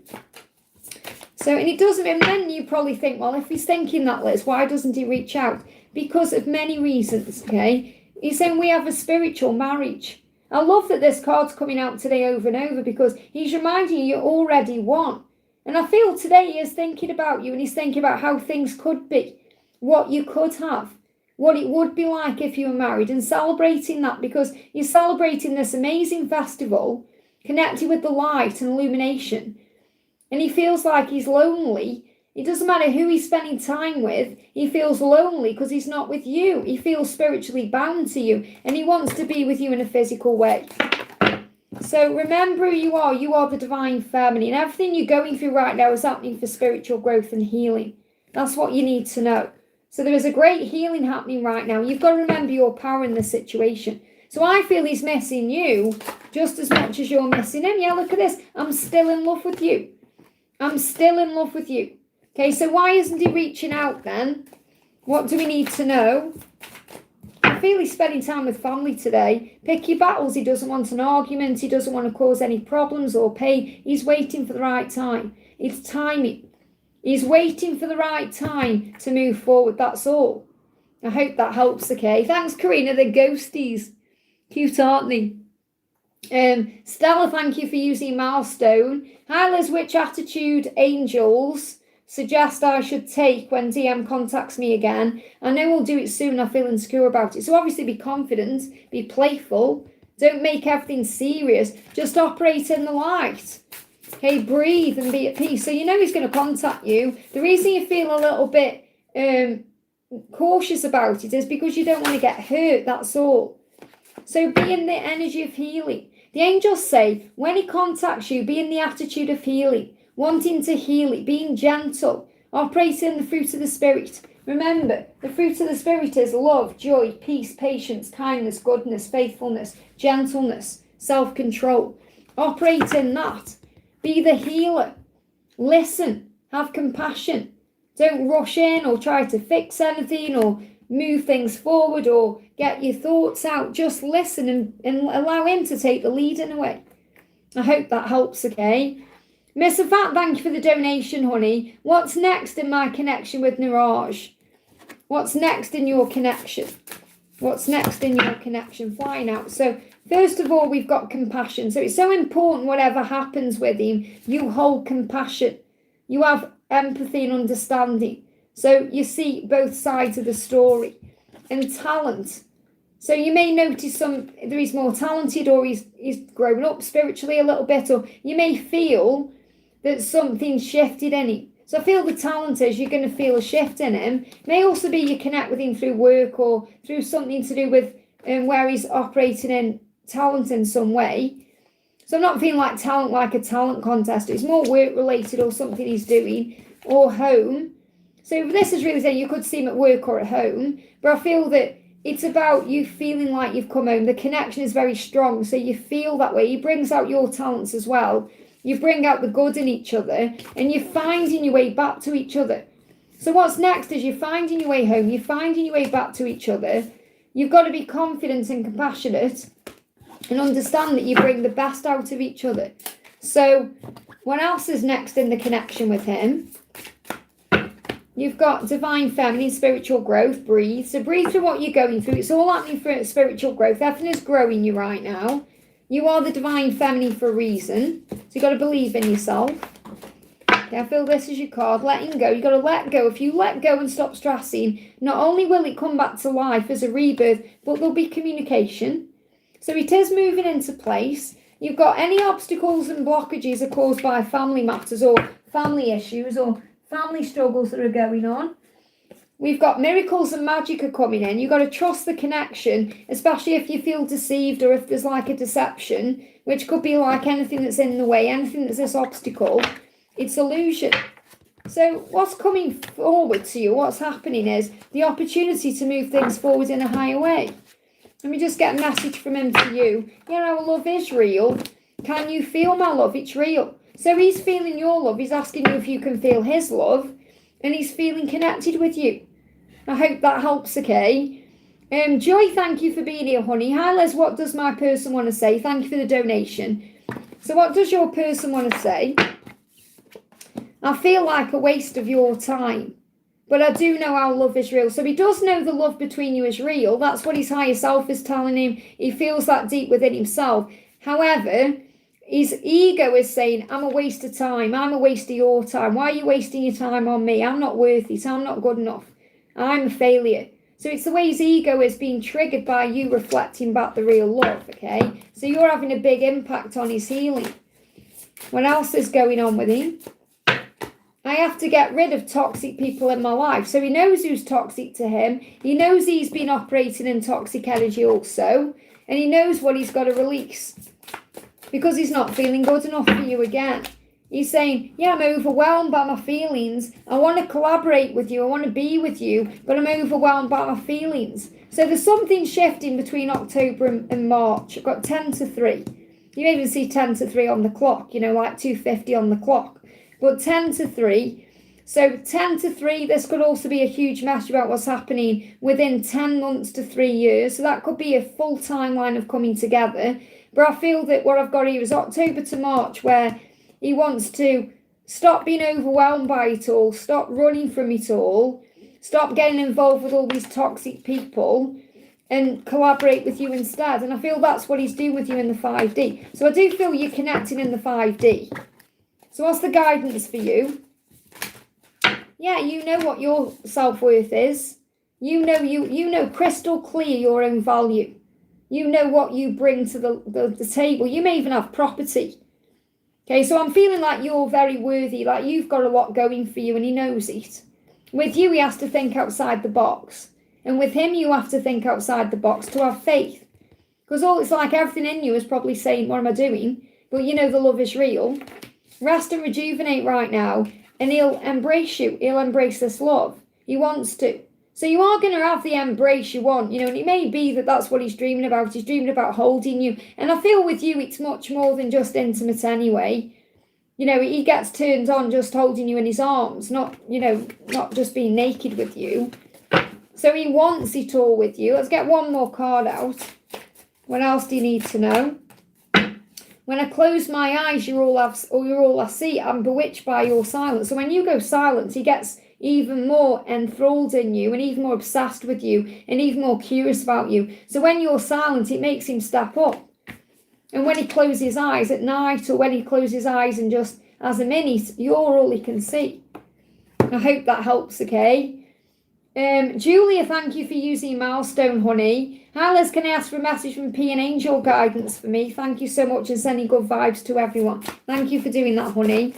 So, and it doesn't, and then you probably think, well, if he's thinking that, Liz, why doesn't he reach out? Because of many reasons, okay? He's saying we have a spiritual marriage. I love that this card's coming out today over and over because he's reminding you you're already one. And I feel today he is thinking about you and he's thinking about how things could be, what you could have, what it would be like if you were married, and celebrating that because you're celebrating this amazing festival connected with the light and illumination. And he feels like he's lonely. It doesn't matter who he's spending time with. He feels lonely because he's not with you. He feels spiritually bound to you and he wants to be with you in a physical way. So remember who you are. You are the divine feminine. Everything you're going through right now is happening for spiritual growth and healing. That's what you need to know. So there is a great healing happening right now. You've got to remember your power in this situation. So I feel he's missing you just as much as you're missing him. Yeah, look at this. I'm still in love with you. I'm still in love with you. Okay, so why isn't he reaching out then? What do we need to know? I feel he's spending time with family today. Pick your battles. He doesn't want an argument. He doesn't want to cause any problems or pain. He's waiting for the right time. It's timing. He's waiting for the right time to move forward. That's all. I hope that helps, okay? Thanks, Karina. The ghosties. Cute, aren't they? Stella, thank you for using Milestone. Hi, Liz. Which attitude angels suggest I should take when DM contacts me again? I know we'll do it soon. I feel insecure about it. So obviously be confident, be playful. Don't make everything serious. Just operate in the light. Okay, breathe and be at peace. So you know he's going to contact you. The reason you feel a little bit cautious about it is because you don't want to get hurt. That's all. So be in the energy of healing. The angels say when he contacts you, be in the attitude of healing. Wanting to heal it, being gentle, operating in the fruit of the Spirit. Remember, the fruit of the Spirit is love, joy, peace, patience, kindness, goodness, faithfulness, gentleness, self-control. Operate in that. Be the healer. Listen. Have compassion. Don't rush in or try to fix anything or move things forward or get your thoughts out. Just listen and allow him to take the lead in a way. I hope that helps, okay? Miss Fat, thank you for the donation, honey. What's next in my connection with Niraj? What's next in your connection? What's next in your connection? Flying out. So, first of all, we've got compassion. So, it's so important whatever happens with him, you hold compassion. You have empathy and understanding. So, you see both sides of the story. And talent. So, you may notice either he's more talented or he's grown up spiritually a little bit, or you may feel that something's shifted in him. So I feel the talent is you're going to feel a shift in him. It may also be you connect with him through work or through something to do with where he's operating in talent in some way. So I'm not feeling like talent like a talent contest. It's more work related or something he's doing or home. So this is really saying you could see him at work or at home. But I feel that it's about you feeling like you've come home. The connection is very strong. So you feel that way. He brings out your talents as well. You bring out the good in each other and you're finding your way back to each other. So what's next is you're finding your way home. You're finding your way back to each other. You've got to be confident and compassionate and understand that you bring the best out of each other. So what else is next in the connection with him? You've got divine feminine, spiritual growth, breathe. So breathe through what you're going through. It's all happening for spiritual growth. Everything is growing you right now. You are the divine feminine for a reason. So you've got to believe in yourself. Okay, I feel this is your card. Letting go. You've got to let go. If you let go and stop stressing, not only will it come back to life as a rebirth, but there'll be communication. So it is moving into place. You've got any obstacles and blockages are caused by family matters or family issues or family struggles that are going on. We've got miracles and magic are coming in. You've got to trust the connection, especially if you feel deceived or if there's like a deception, which could be like anything that's in the way, anything that's this obstacle. It's illusion. So what's coming forward to you, what's happening is the opportunity to move things forward in a higher way. Let me just get a message from him to you. Yeah, our love is real. Can you feel my love? It's real. So he's feeling your love. He's asking you if you can feel his love. And he's feeling connected with you. I hope that helps, okay? Joy, thank you for being here, honey. Hi, Les, what does my person want to say? Thank you for the donation. So what does your person want to say? I feel like a waste of your time. But I do know our love is real. So he does know the love between you is real. That's what his higher self is telling him. He feels that deep within himself. However, his ego is saying, I'm a waste of time. I'm a waste of your time. Why are you wasting your time on me? I'm not worth it. I'm not good enough. I'm a failure. So it's the way his ego is being triggered by you reflecting back the real love, okay? So you're having a big impact on his healing. What else is going on with him? I have to get rid of toxic people in my life. So he knows who's toxic to him. He knows he's been operating in toxic energy also. And he knows what he's got to release. Because he's not feeling good enough for you again. He's saying, yeah, I'm overwhelmed by my feelings. I want to collaborate with you. I want to be with you. But I'm overwhelmed by my feelings. So there's something shifting between October and March. I've got 10 to 3. You even see 10 to 3 on the clock. You know, like 2:50 on the clock. But 10 to 3. So 10 to 3, this could also be a huge message about what's happening within 10 months to 3 years. So that could be a full timeline of coming together. But I feel that what I've got here is October to March, where he wants to stop being overwhelmed by it all, stop running from it all, stop getting involved with all these toxic people and collaborate with you instead. And I feel that's what he's doing with you in the 5D. So I do feel you're connecting in the 5D. So what's the guidance for you? Yeah, you know what your self-worth is. You know crystal clear your own value. You know what you bring to the table. You may even have property. Okay, so I'm feeling like you're very worthy, like you've got a lot going for you and he knows it. With you, he has to think outside the box. And with him, you have to think outside the box to have faith. Because it's like everything in you is probably saying, what am I doing? But you know the love is real. Rest and rejuvenate right now. And he'll embrace you. He'll embrace this love. He wants to. So you are going to have the embrace you want, you know, and it may be that that's what he's dreaming about. He's dreaming about holding you. And I feel with you, it's much more than just intimate anyway. You know, he gets turned on just holding you in his arms, not just being naked with you. So he wants it all with you. Let's get one more card out. What else do you need to know? When I close my eyes, you're all I see. I'm bewitched by your silence. So when you go silent, he gets even more enthralled in you and even more obsessed with you and even more curious about you. So when you're silent, it makes him step up. And when he closes his eyes at night or when he closes his eyes and just has a minute, you're all he can see. I hope that helps, okay? Julia, thank you for using Milestone, honey. Hi, Liz, can I ask for a message from P and Angel Guidance for me? Thank you so much and sending good vibes to everyone. Thank you for doing that, honey.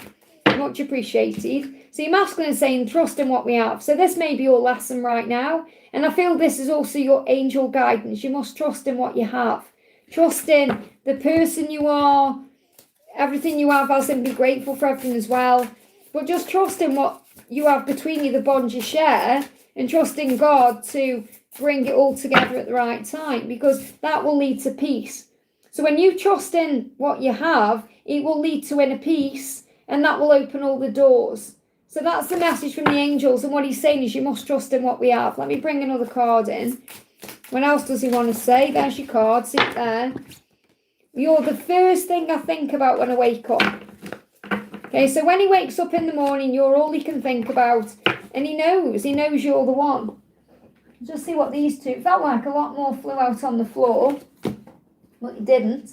Much appreciated. So your masculine is saying trust in what we have. So this may be your lesson right now. And I feel this is also your angel guidance. You must trust in what you have. Trust in the person you are, everything you have, as in be grateful for everything as well. But just trust in what you have between you, the bond you share, and trust in God to bring it all together at the right time, because that will lead to peace. So when you trust in what you have, it will lead to inner peace, and that will open all the doors. So that's the message from the angels, and what he's saying is you must trust in what we have. Let me bring another card in. What else does he want to say? There's your card, sit there. You're the first thing I think about when I wake up. Okay, so when he wakes up in the morning, you're all he can think about, and he knows you're the one. Just see what these two, it felt like a lot more flew out on the floor, but it didn't.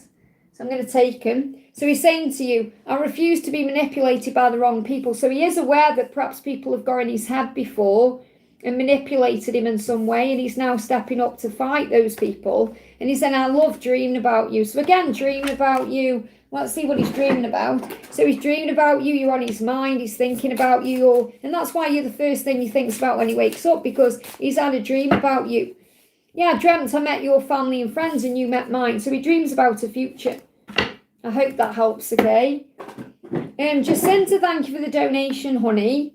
So I'm going to take him. So he's saying to you, I refuse to be manipulated by the wrong people. So he is aware that perhaps people have got in his head before, and manipulated him in some way, and he's now stepping up to fight those people. And he's saying, I love dreaming about you. So again, dreaming about you. Let's see what he's dreaming about. So he's dreaming about you, you're on his mind, he's thinking about you, and that's why you're the first thing he thinks about when he wakes up, because he's had a dream about you. Yeah, I dreamt I met your family and friends and you met mine. So he dreams about a future. I hope that helps, okay? Jacinta, thank you for the donation, honey.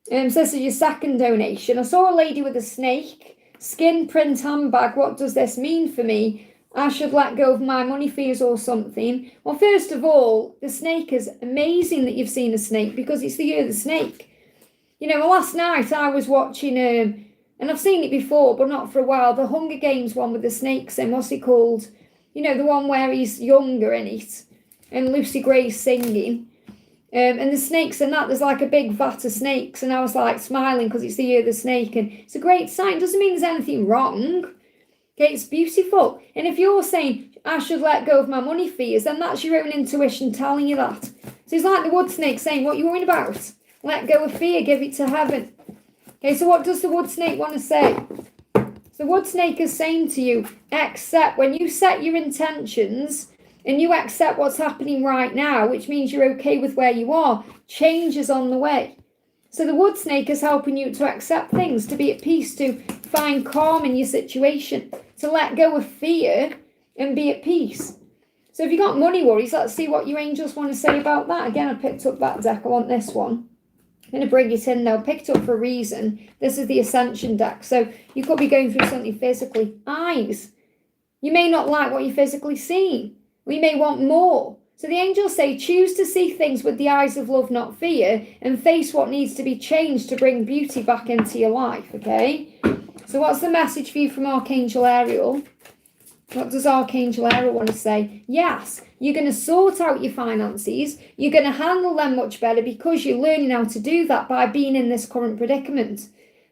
So this is your second donation. I saw a lady with a snake, skin print handbag. What does this mean for me? I should let go of my money fears or something. Well, first of all, the snake is amazing that you've seen a snake, because it's the year of the snake. You know, last night I was watching, and I've seen it before, but not for a while, the Hunger Games one with the snakes in. What's it called? You know, the one where he's younger in it, and Lucy Gray's singing. And the snakes and that, there's like a big vat of snakes, and I was like smiling because it's the year of the snake, and it's a great sign. Doesn't mean there's anything wrong. Okay, it's beautiful. And if you're saying, I should let go of my money fears, then that's your own intuition telling you that. So it's like the wood snake saying, what are you worrying about? Let go of fear, give it to heaven. Okay, so what does the wood snake want to say? The wood snake is saying to you, accept. When you set your intentions and you accept what's happening right now, which means you're okay with where you are, change is on the way. So the wood snake is helping you to accept things, to be at peace, to find calm in your situation, to let go of fear and be at peace. So if you've got money worries, let's see what your angels want to say about that. Again, I picked up that deck. I want this one. I'm going to bring it in now. I picked it up for a reason. This is the Ascension deck. So you could be going through something physically. Eyes. You may not like what you're physically seeing. Or you may want more. So the angels say, choose to see things with the eyes of love, not fear, and face what needs to be changed to bring beauty back into your life, okay? So what's the message for you from Archangel Ariel? What does Archangel Ariel want to say? Yes, you're going to sort out your finances. You're going to handle them much better because you're learning how to do that by being in this current predicament.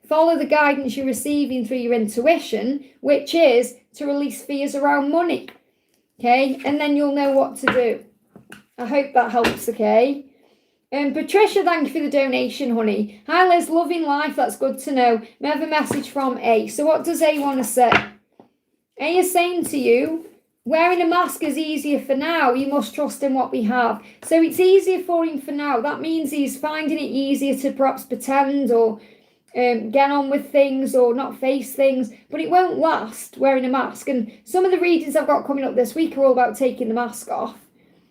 Follow the guidance you're receiving through your intuition, which is to release fears around money, okay? And then you'll know what to do. I hope that helps, okay? Patricia, thank you for the donation, honey. Hi, Liz, loving life. That's good to know. We have a message from A. So what does A want to say? A is saying to you, wearing a mask is easier for now. You must trust in what we have. So it's easier for him for now. That means he's finding it easier to perhaps pretend or get on with things or not face things. But it won't last wearing a mask. And some of the readings I've got coming up this week are all about taking the mask off.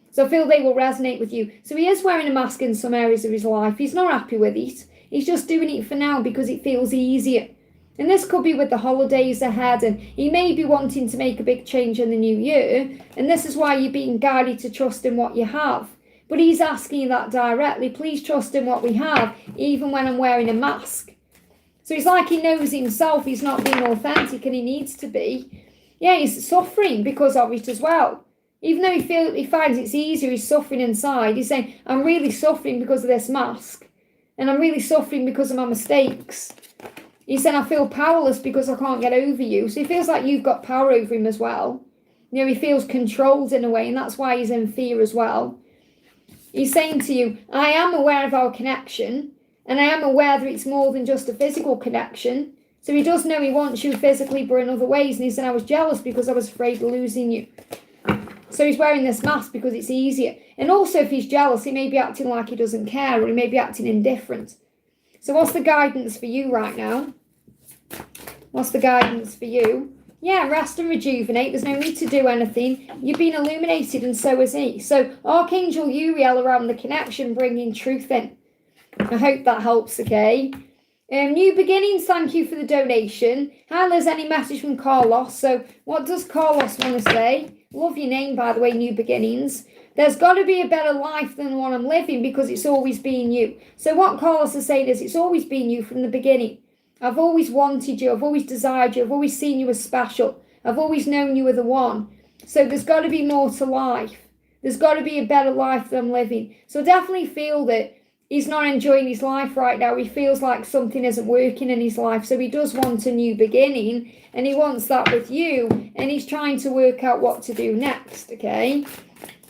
So I feel they will resonate with you. So he is wearing a mask in some areas of his life. He's not happy with it. He's just doing it for now because it feels easier. And this could be with the holidays ahead. And he may be wanting to make a big change in the new year. And this is why you're being guided to trust in what you have. But he's asking you that directly. Please trust in what we have, even when I'm wearing a mask. So it's like he knows himself. He's not being authentic and he needs to be. Yeah, he's suffering because of it as well. Even though he finds it's easier, he's suffering inside. He's saying, I'm really suffering because of this mask. And I'm really suffering because of my mistakes. He's saying, I feel powerless because I can't get over you. So he feels like you've got power over him as well. You know, he feels controlled in a way, and that's why he's in fear as well. He's saying to you, I am aware of our connection, and I am aware that it's more than just a physical connection. So he does know he wants you physically, but in other ways. And he said, I was jealous because I was afraid of losing you. So he's wearing this mask because it's easier. And also if he's jealous, he may be acting like he doesn't care, or he may be acting indifferent. So what's the guidance for you right now? What's the guidance for you? Yeah, rest and rejuvenate. There's no need to do anything. You've been illuminated and so is he. So Archangel Uriel around the connection, bringing truth in. I hope that helps, okay? New beginnings, thank you for the donation. Hi, Liz, any message from Carlos? So what does Carlos want to say? Love your name, by the way, New Beginnings. There's got to be a better life than the one I'm living because it's always been you. So what Carlos is saying is it's always been you from the beginning. I've always wanted you. I've always desired you. I've always seen you as special. I've always known you were the one. So there's got to be more to life. There's got to be a better life than I'm living. So I definitely feel that he's not enjoying his life right now. He feels like something isn't working in his life. So he does want a new beginning. And he wants that with you. And he's trying to work out what to do next, okay?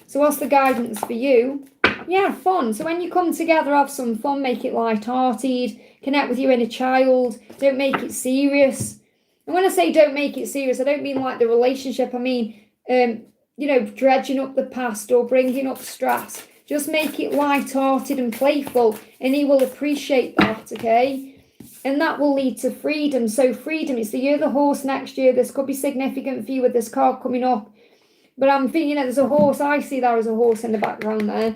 So what's the guidance for you? Yeah, fun. So when you come together, have some fun, make it light-hearted. connect with your inner child. Don't make it serious. And when I say don't make it serious, I don't mean like the relationship. I mean, dredging up the past or bringing up stress. Just make it light-hearted and playful, and he will appreciate that, okay? And that will lead to freedom. So freedom, it's the year of the horse next year. This could be significant for you with this card coming up. But I'm thinking, there's a horse. I see there as a horse in the background there.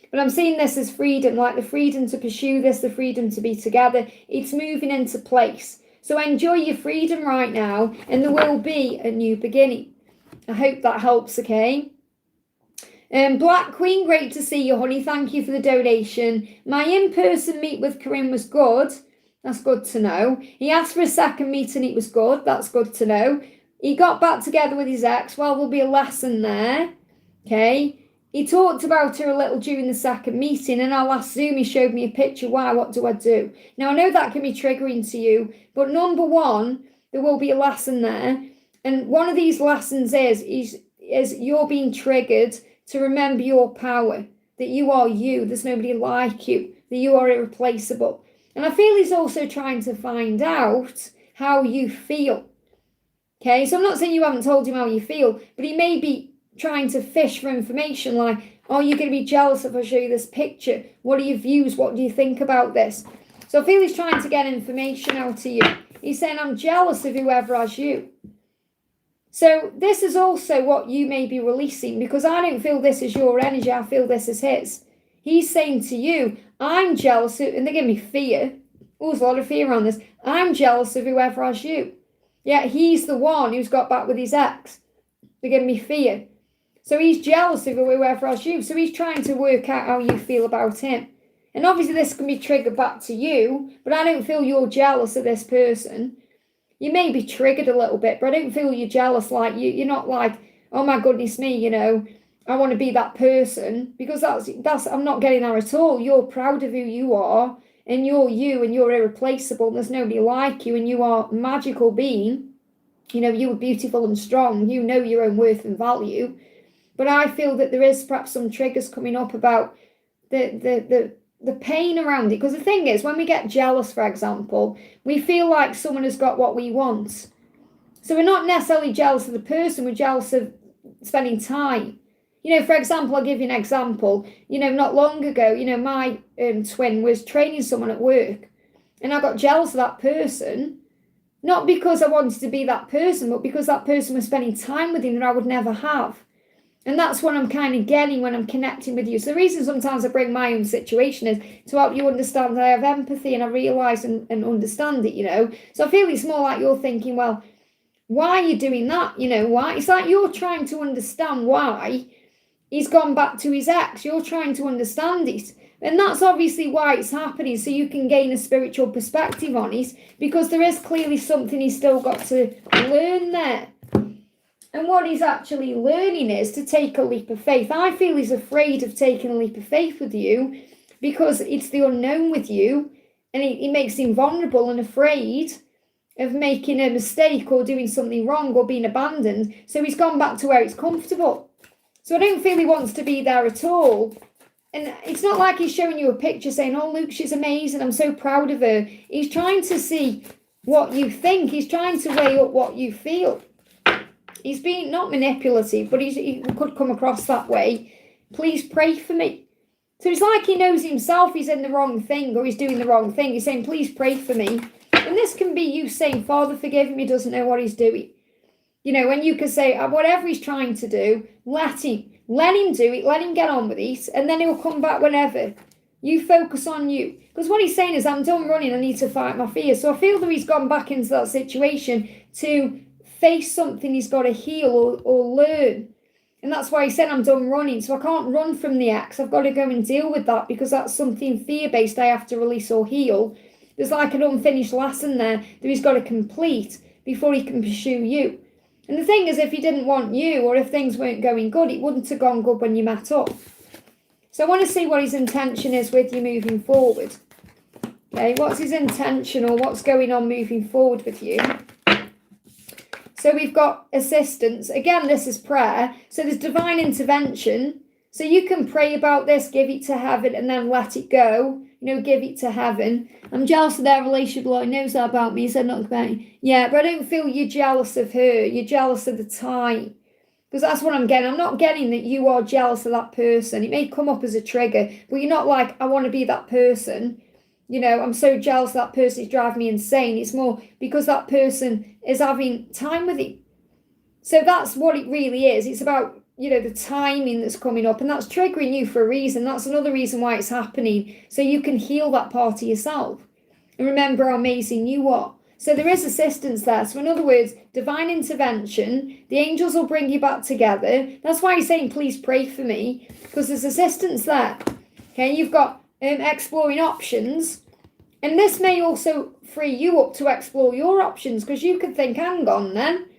But I'm seeing this as freedom, like the freedom to pursue this, the freedom to be together. It's moving into place. So enjoy your freedom right now, and there will be a new beginning. I hope that helps, okay? Black Queen, great to see you, honey. Thank you for the donation. My in-person meet with Corinne was good. That's good to know. He asked for a second meeting. It was good. That's good to know. He got back together with his ex. Well, there'll be a lesson there. Okay. He talked about her a little during the second meeting, and our last Zoom, he showed me a picture. Why? What do I do? Now, I know that can be triggering to you, but number one, there will be a lesson there. And one of these lessons is you're being triggered to remember your power, that you are you, there's nobody like you, that you are irreplaceable. And I feel he's also trying to find out how you feel. Okay, so I'm not saying you haven't told him how you feel, but he may be trying to fish for information like, oh, you're going to be jealous if I show you this picture. What are your views? What do you think about this? So I feel he's trying to get information out of you. He's saying, I'm jealous of whoever has you. So this is also what you may be releasing, because I don't feel this is your energy. I feel this is his. He's saying to you, I'm jealous of, and they're giving me fear. Oh, there's a lot of fear on this. I'm jealous of whoever has you. Yeah, he's the one who's got back with his ex. They're giving me fear. So he's jealous of whoever has you. So he's trying to work out how you feel about him. And obviously this can be triggered back to you, but I don't feel you're jealous of this person. You may be triggered a little bit, but I don't feel you're jealous. Like you're not like, oh my goodness me, I want to be that person, because that's I'm not getting there at all. You're proud of who you are, and you're you, and you're irreplaceable. And there's nobody like you, and you are a magical being. You are beautiful and strong. You know your own worth and value. But I feel that there is perhaps some triggers coming up about the pain around it. Because the thing is, when we get jealous, for example, we feel like someone has got what we want. So we're not necessarily jealous of the person, we're jealous of spending time. For example, I'll give you an example. Not long ago, my twin was training someone at work, and I got jealous of that person, not because I wanted to be that person, but because that person was spending time with him that I would never have. And that's what I'm kind of getting when I'm connecting with you. So the reason sometimes I bring my own situation is to help you understand that I have empathy and I realise and understand it, So I feel it's more like you're thinking, well, why are you doing that? Why? It's like you're trying to understand why he's gone back to his ex. You're trying to understand it. And that's obviously why it's happening, so you can gain a spiritual perspective on it, because there is clearly something he's still got to learn there. And what he's actually learning is to take a leap of faith. I feel he's afraid of taking a leap of faith with you because it's the unknown with you, and it makes him vulnerable and afraid of making a mistake or doing something wrong or being abandoned. So he's gone back to where it's comfortable. So I don't feel he wants to be there at all. And it's not like he's showing you a picture saying, oh, Luke, she's amazing, I'm so proud of her. He's trying to see what you think. He's trying to weigh up what you feel. He's being not manipulative, but he could come across that way. Please pray for me. So it's like he knows himself he's in the wrong thing, or he's doing the wrong thing. He's saying, please pray for me. And this can be you saying, Father, forgive him, he doesn't know what he's doing. When you can say, whatever he's trying to do, let him do it, let him get on with it, and then he'll come back whenever. You focus on you. Because what he's saying is, I'm done running, I need to fight my fears. So I feel that he's gone back into that situation to face something he's got to heal or learn. And that's why he said, I'm done running. So I can't run from the ex. I've got to go and deal with that, because that's something fear-based I have to release or heal. There's like an unfinished lesson there that he's got to complete before he can pursue you. And the thing is, if he didn't want you, or if things weren't going good, it wouldn't have gone good when you met up. So I want to see what his intention is with you moving forward. Okay, what's his intention, or what's going on moving forward with you? So we've got assistance. Again, this is prayer. So there's divine intervention. So you can pray about this, give it to heaven, and then let it go. give it to heaven. I'm jealous of their relationship. Lord knows that about me. He said not about me. Yeah, but I don't feel you're jealous of her. You're jealous of the time. Because that's what I'm getting. I'm not getting that you are jealous of that person. It may come up as a trigger, but you're not like, I want to be that person. I'm so jealous that person is driving me insane. It's more because that person is having time with you. So that's what it really is. It's about, the timing that's coming up, and that's triggering you for a reason. That's another reason why it's happening. So you can heal that part of yourself. And remember how amazing you are. So there is assistance there. So in other words, divine intervention, the angels will bring you back together. That's why he's saying, please pray for me, because there's assistance there. Okay, you've got exploring options. And this may also free you up to explore your options, because you could think, hang on then.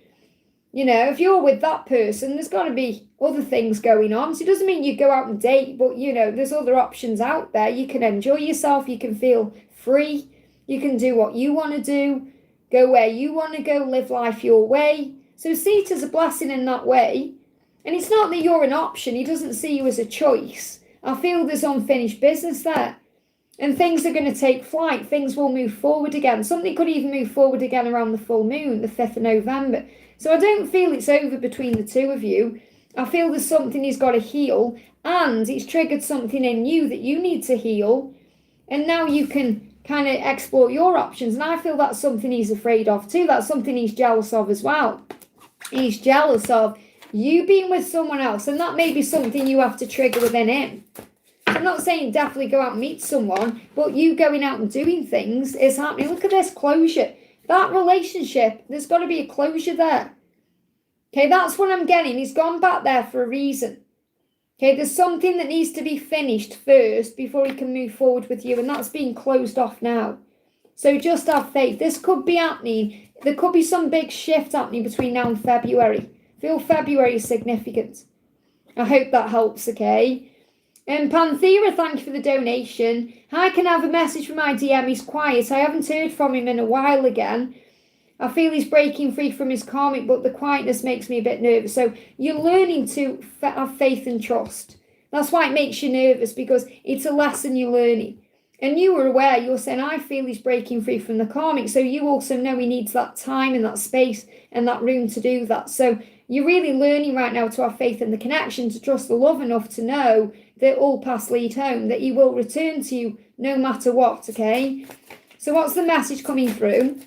If you're with that person, there's got to be other things going on. So it doesn't mean you go out and date, but, there's other options out there. You can enjoy yourself. You can feel free. You can do what you want to do, go where you want to go, live life your way. So see it as a blessing in that way. And it's not that you're an option. He doesn't see you as a choice. I feel there's unfinished business there. And things are going to take flight. Things will move forward again. Something could even move forward again around the full moon, the 5th of November. So I don't feel it's over between the two of you. I feel there's something he's got to heal. And it's triggered something in you that you need to heal. And now you can kind of explore your options. And I feel that's something he's afraid of too. That's something he's jealous of as well. He's jealous of you being with someone else. And that may be something you have to trigger within him. I'm not saying definitely go out and meet someone, but you going out and doing things is happening. Look at this closure. That relationship, there's got to be a closure there. Okay, that's what I'm getting. He's gone back there for a reason. Okay, there's something that needs to be finished first before he can move forward with you, and that's being closed off now. So just have faith. This could be happening. There could be some big shift happening between now and February. I feel February is significant. I hope that helps, okay? And Panthera, thank you for the donation. Hi, can I have a message from my DM? He's quiet. I haven't heard from him in a while again. I feel he's breaking free from his karmic, but the quietness makes me a bit nervous. So you're learning to have faith and trust. That's why it makes you nervous, because it's a lesson you're learning. And you were aware, you're saying, I feel he's breaking free from the karmic. So you also know he needs that time and that space and that room to do that. So you're really learning right now to have faith in the connection, to trust the love enough to know that all paths lead home, that he will return to you no matter what, okay? So what's the message coming through?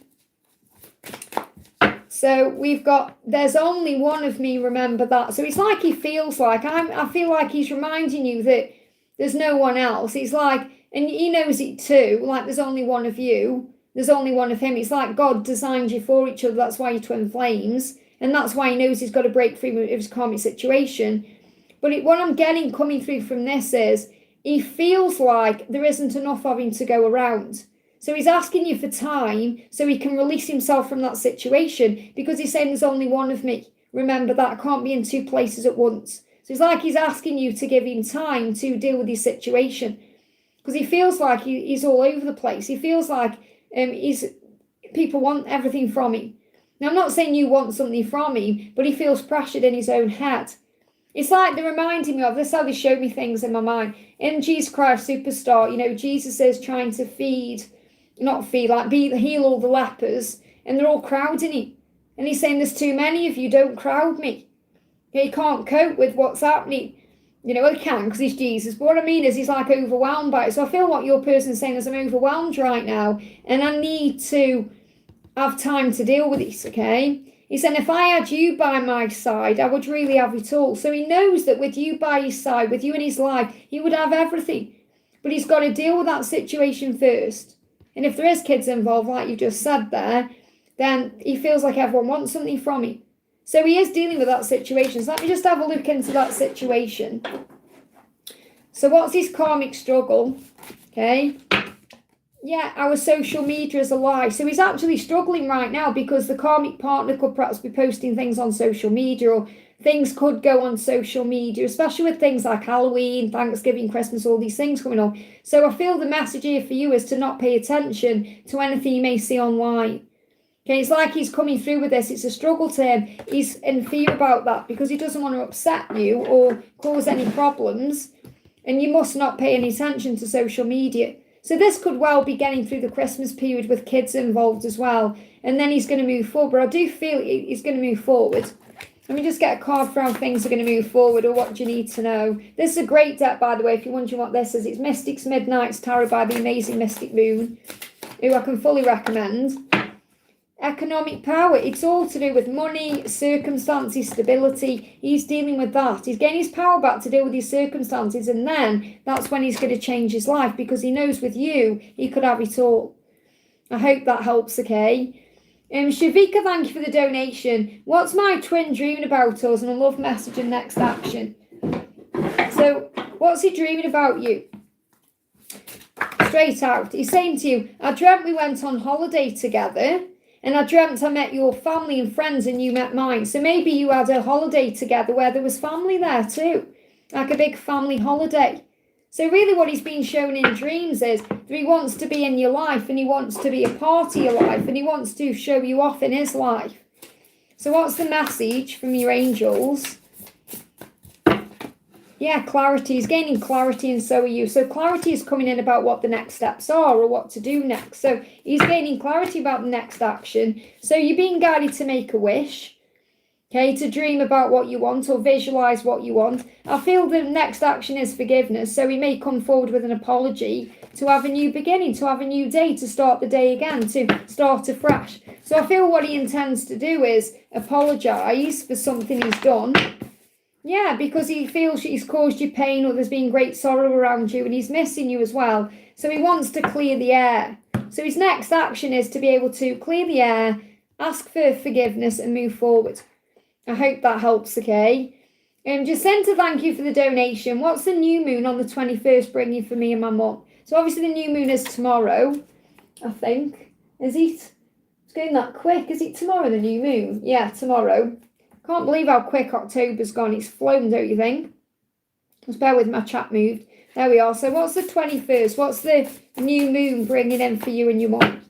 So we've got, there's only one of me, remember that. So it's like he feels like, I feel like he's reminding you that there's no one else. It's like, and he knows it too, like there's only one of you, there's only one of him. It's like God designed you for each other. That's why you're twin flames. And that's why he knows he's got to break free of his karmic situation. But what I'm getting coming through from this is he feels like there isn't enough of him to go around. So he's asking you for time so he can release himself from that situation, because he's saying there's only one of me. Remember that, I can't be in two places at once. So it's like he's asking you to give him time to deal with his situation, because he feels like he's all over the place. He feels like people want everything from him. Now, I'm not saying you want something from him, but he feels pressured in his own head. It's like they're reminding me of, this is how they show me things in my mind. In Jesus Christ Superstar, Jesus is trying to heal all the lepers, and they're all crowding him. And he's saying, there's too many of you, don't crowd me. He can't cope with what's happening. He can, because he's Jesus. But what I mean is he's like overwhelmed by it. So I feel what your person's saying is, I'm overwhelmed right now, and I need to have time to deal with this, okay? He said, if I had you by my side, I would really have it all. So he knows that with you by his side, with you in his life, he would have everything. But he's got to deal with that situation first. And if there is kids involved, like you just said there, then he feels like everyone wants something from him. So he is dealing with that situation. So let me just have a look into that situation. So what's his karmic struggle? Okay. Yeah, our social media is a lie. So he's actually struggling right now because the karmic partner could perhaps be posting things on social media, or things could go on social media, especially with things like Halloween, Thanksgiving, Christmas, all these things coming on. So I feel the message here for you is to not pay attention to anything you may see online. Okay, it's like he's coming through with this. It's a struggle to him. He's in fear about that because he doesn't want to upset you or cause any problems. And you must not pay any attention to social media. So this could well be getting through the Christmas period with kids involved as well. And then he's going to move forward. But I do feel he's going to move forward. Let me just get a card for how things are going to move forward, or what do you need to know. This is a great deck, by the way, if you're wondering what this is. It's Mystics Midnight's Tarot by the amazing Mystic Moon, who I can fully recommend. Economic power. It's all to do with money, circumstances, stability. He's dealing with that. He's getting his power back to deal with his circumstances, and then that's when he's going to change his life, because he knows with you, he could have it all. I hope that helps, okay? Shavika, thank you for the donation. What's my twin dreaming about us? And a love message and next action. So, what's he dreaming about you? Straight out. He's saying to you, I dreamt we went on holiday together, and I dreamt I met your family and friends and you met mine. So maybe you had a holiday together where there was family there too. Like a big family holiday. So really what he's been shown in dreams is that he wants to be in your life, and he wants to be a part of your life, and he wants to show you off in his life. So what's the message from your angels? Yeah, clarity. He's gaining clarity, and so are you. So clarity is coming in about what the next steps are, or what to do next. So he's gaining clarity about the next action. So you're being guided to make a wish. Okay, to dream about what you want or visualize what you want. I feel the next action is forgiveness. So he may come forward with an apology to have a new beginning, to have a new day, to start the day again, to start afresh. So I feel what he intends to do is apologize for something he's done. Yeah, because he feels he's caused you pain, or there's been great sorrow around you, and he's missing you as well. So he wants to clear the air. So his next action is to be able to clear the air, ask for forgiveness, and move forward. I hope that helps, okay? Jacinta, thank you for the donation. What's the new moon on the 21st bringing for me and my mum? So obviously the new moon is tomorrow, I think. Is it? It's going that quick. Is it tomorrow, the new moon? Yeah, tomorrow. Can't believe how quick October's gone. It's flown, don't you think? Just bear with my chat moved. There we are. So what's the 21st? What's the new moon bringing in for you and your mum?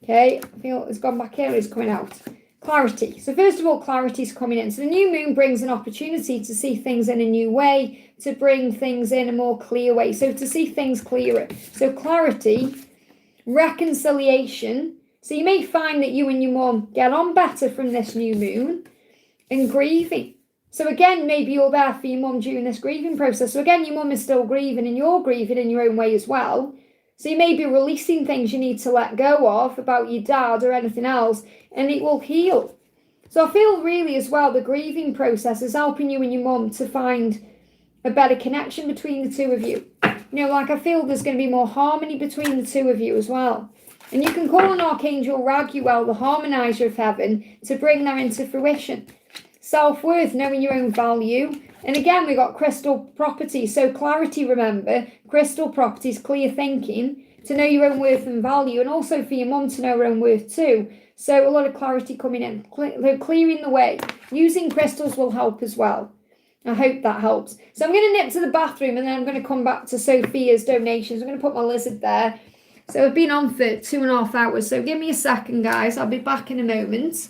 Okay, I feel it's gone back here. It's coming out. Clarity. So first of all, clarity is coming in. So the new moon brings an opportunity to see things in a new way, to bring things in a more clear way. So to see things clearer. So clarity, reconciliation. So you may find that you and your mum get on better from this new moon. And grieving. So again, maybe you're there for your mum during this grieving process. So again, your mum is still grieving, and you're grieving in your own way as well. So you may be releasing things you need to let go of about your dad or anything else, and it will heal. So I feel really as well the grieving process is helping you and your mum to find a better connection between the two of you. You know, like I feel there's going to be more harmony between the two of you as well. And you can call on Archangel Raguel, the harmonizer of heaven, to bring that into fruition. Self-worth, knowing your own value. And again, we got crystal property. So clarity, remember, crystal properties, clear thinking, to know your own worth and value, and also for your mum to know her own worth too. So a lot of clarity coming in, clearing the way. Using crystals will help as well. I hope that helps. So I'm going to nip to the bathroom, and then I'm going to come back to Sophia's donations. I'm going to put my lizard there. So I've been on for 2.5 hours. So give me a second, guys. I'll be back in a moment.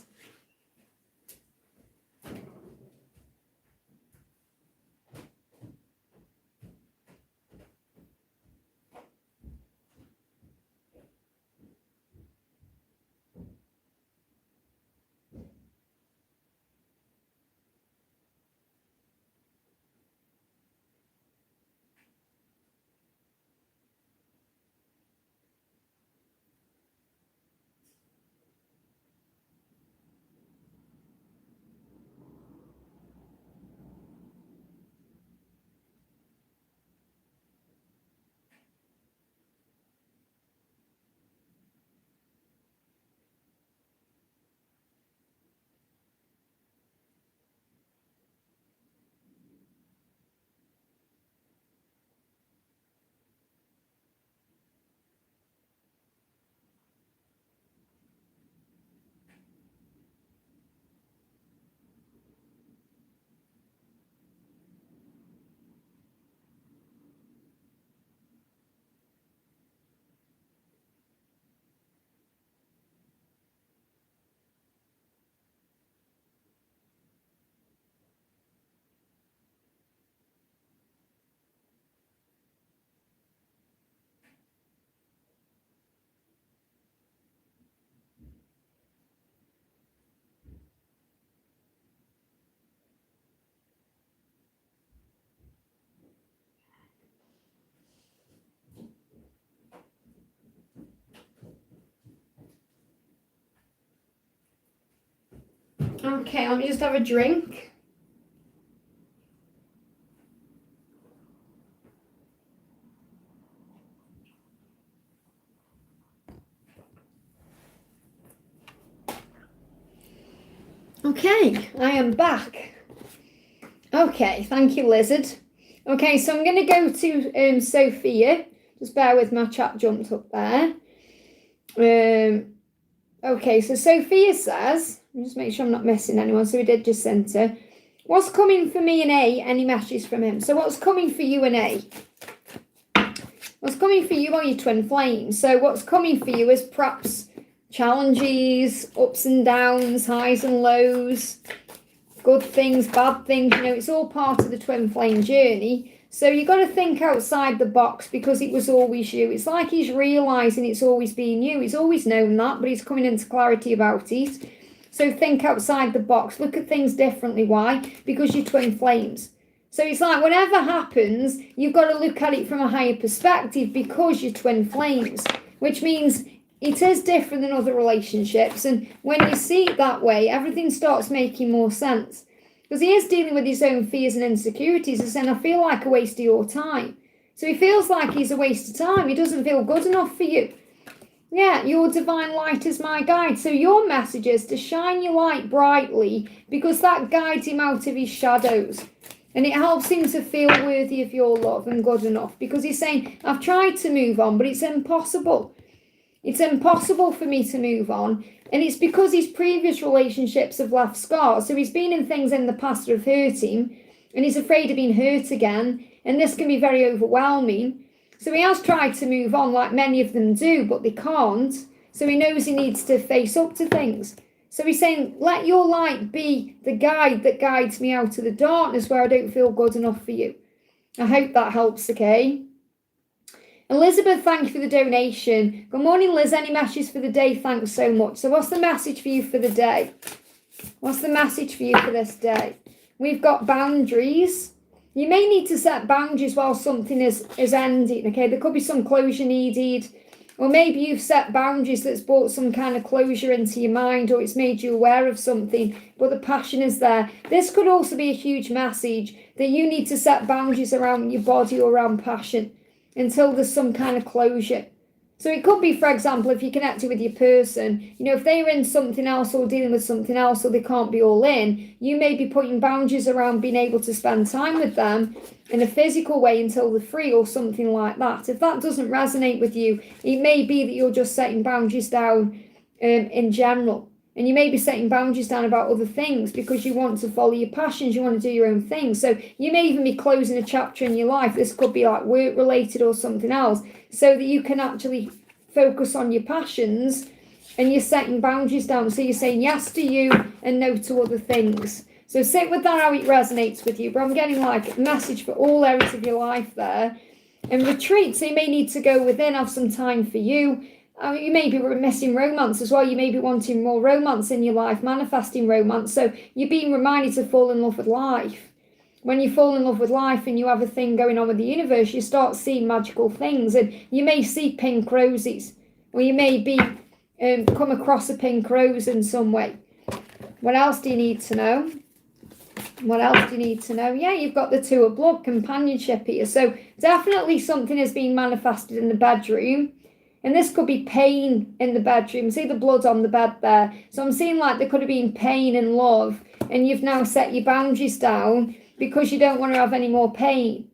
Okay, let me just have a drink. Okay, I am back. Okay, thank you, Lizard. Okay, so I'm going to go to Sophia. Just bear with my chat jumped up there. Okay, so Sophia says, just make sure I'm not missing anyone, so we did just send her. What's coming for me and A? Any messages from him? So what's coming for you and A? What's coming for you are your twin flames. So what's coming for you is perhaps challenges, ups and downs, highs and lows, good things, bad things. You know, it's all part of the twin flame journey. So you've got to think outside the box because it was always you. It's like he's realising it's always been you. He's always known that, but he's coming into clarity about it. So think outside the box. Look at things differently. Why? Because you're twin flames. So it's like whatever happens, you've got to look at it from a higher perspective because you're twin flames, which means it is different than other relationships. And when you see it that way, everything starts making more sense. Because he is dealing with his own fears and insecurities and saying, I feel like a waste of your time. So he feels like he's a waste of time. He doesn't feel good enough for you. Yeah, your divine light is my guide. So your message is to shine your light brightly because that guides him out of his shadows. And it helps him to feel worthy of your love and good enough because he's saying, I've tried to move on, but it's impossible. It's impossible for me to move on. And it's because his previous relationships have left scars. So he's been in things in the past that have hurt him and he's afraid of being hurt again. And this can be very overwhelming. So he has tried to move on like many of them do, but they can't. So he knows he needs to face up to things. So he's saying, let your light be the guide that guides me out of the darkness where I don't feel good enough for you. I hope that helps, okay? Elizabeth, thank you for the donation. Good morning, Liz. Any messages for the day? Thanks so much. So what's the message for you for the day? What's the message for you for this day? We've got boundaries. You may need to set boundaries while something is ending, okay? There could be some closure needed. Or maybe you've set boundaries that's brought some kind of closure into your mind or it's made you aware of something, but the passion is there. This could also be a huge message that you need to set boundaries around your body or around passion until there's some kind of closure. So it could be, for example, if you're connected with your person, you know, if they're in something else or dealing with something else or they can't be all in, you may be putting boundaries around being able to spend time with them in a physical way until they're free or something like that. If that doesn't resonate with you, it may be that you're just setting boundaries down in general. And you may be setting boundaries down about other things because you want to follow your passions, you want to do your own thing. So you may even be closing a chapter in your life. This could be like work related or something else, so that you can actually focus on your passions and you're setting boundaries down. So you're saying yes to you and no to other things. So sit with that, how it resonates with you. But I'm getting like a message for all areas of your life there. And retreat, so you may need to go within, have some time for you. You may be missing romance as well. You may be wanting more romance in your life, manifesting romance. So you're being reminded to fall in love with life. When you fall in love with life and you have a thing going on with the universe, you start seeing magical things. And you may see pink roses. Or you may be come across a pink rose in some way. What else do you need to know? What else do you need to know? Yeah, you've got the Two of Blood, companionship here. So definitely something is being manifested in the bedroom. And this could be pain in the bedroom. See the blood on the bed there. So I'm seeing like there could have been pain and love. And you've now set your boundaries down because you don't want to have any more pain.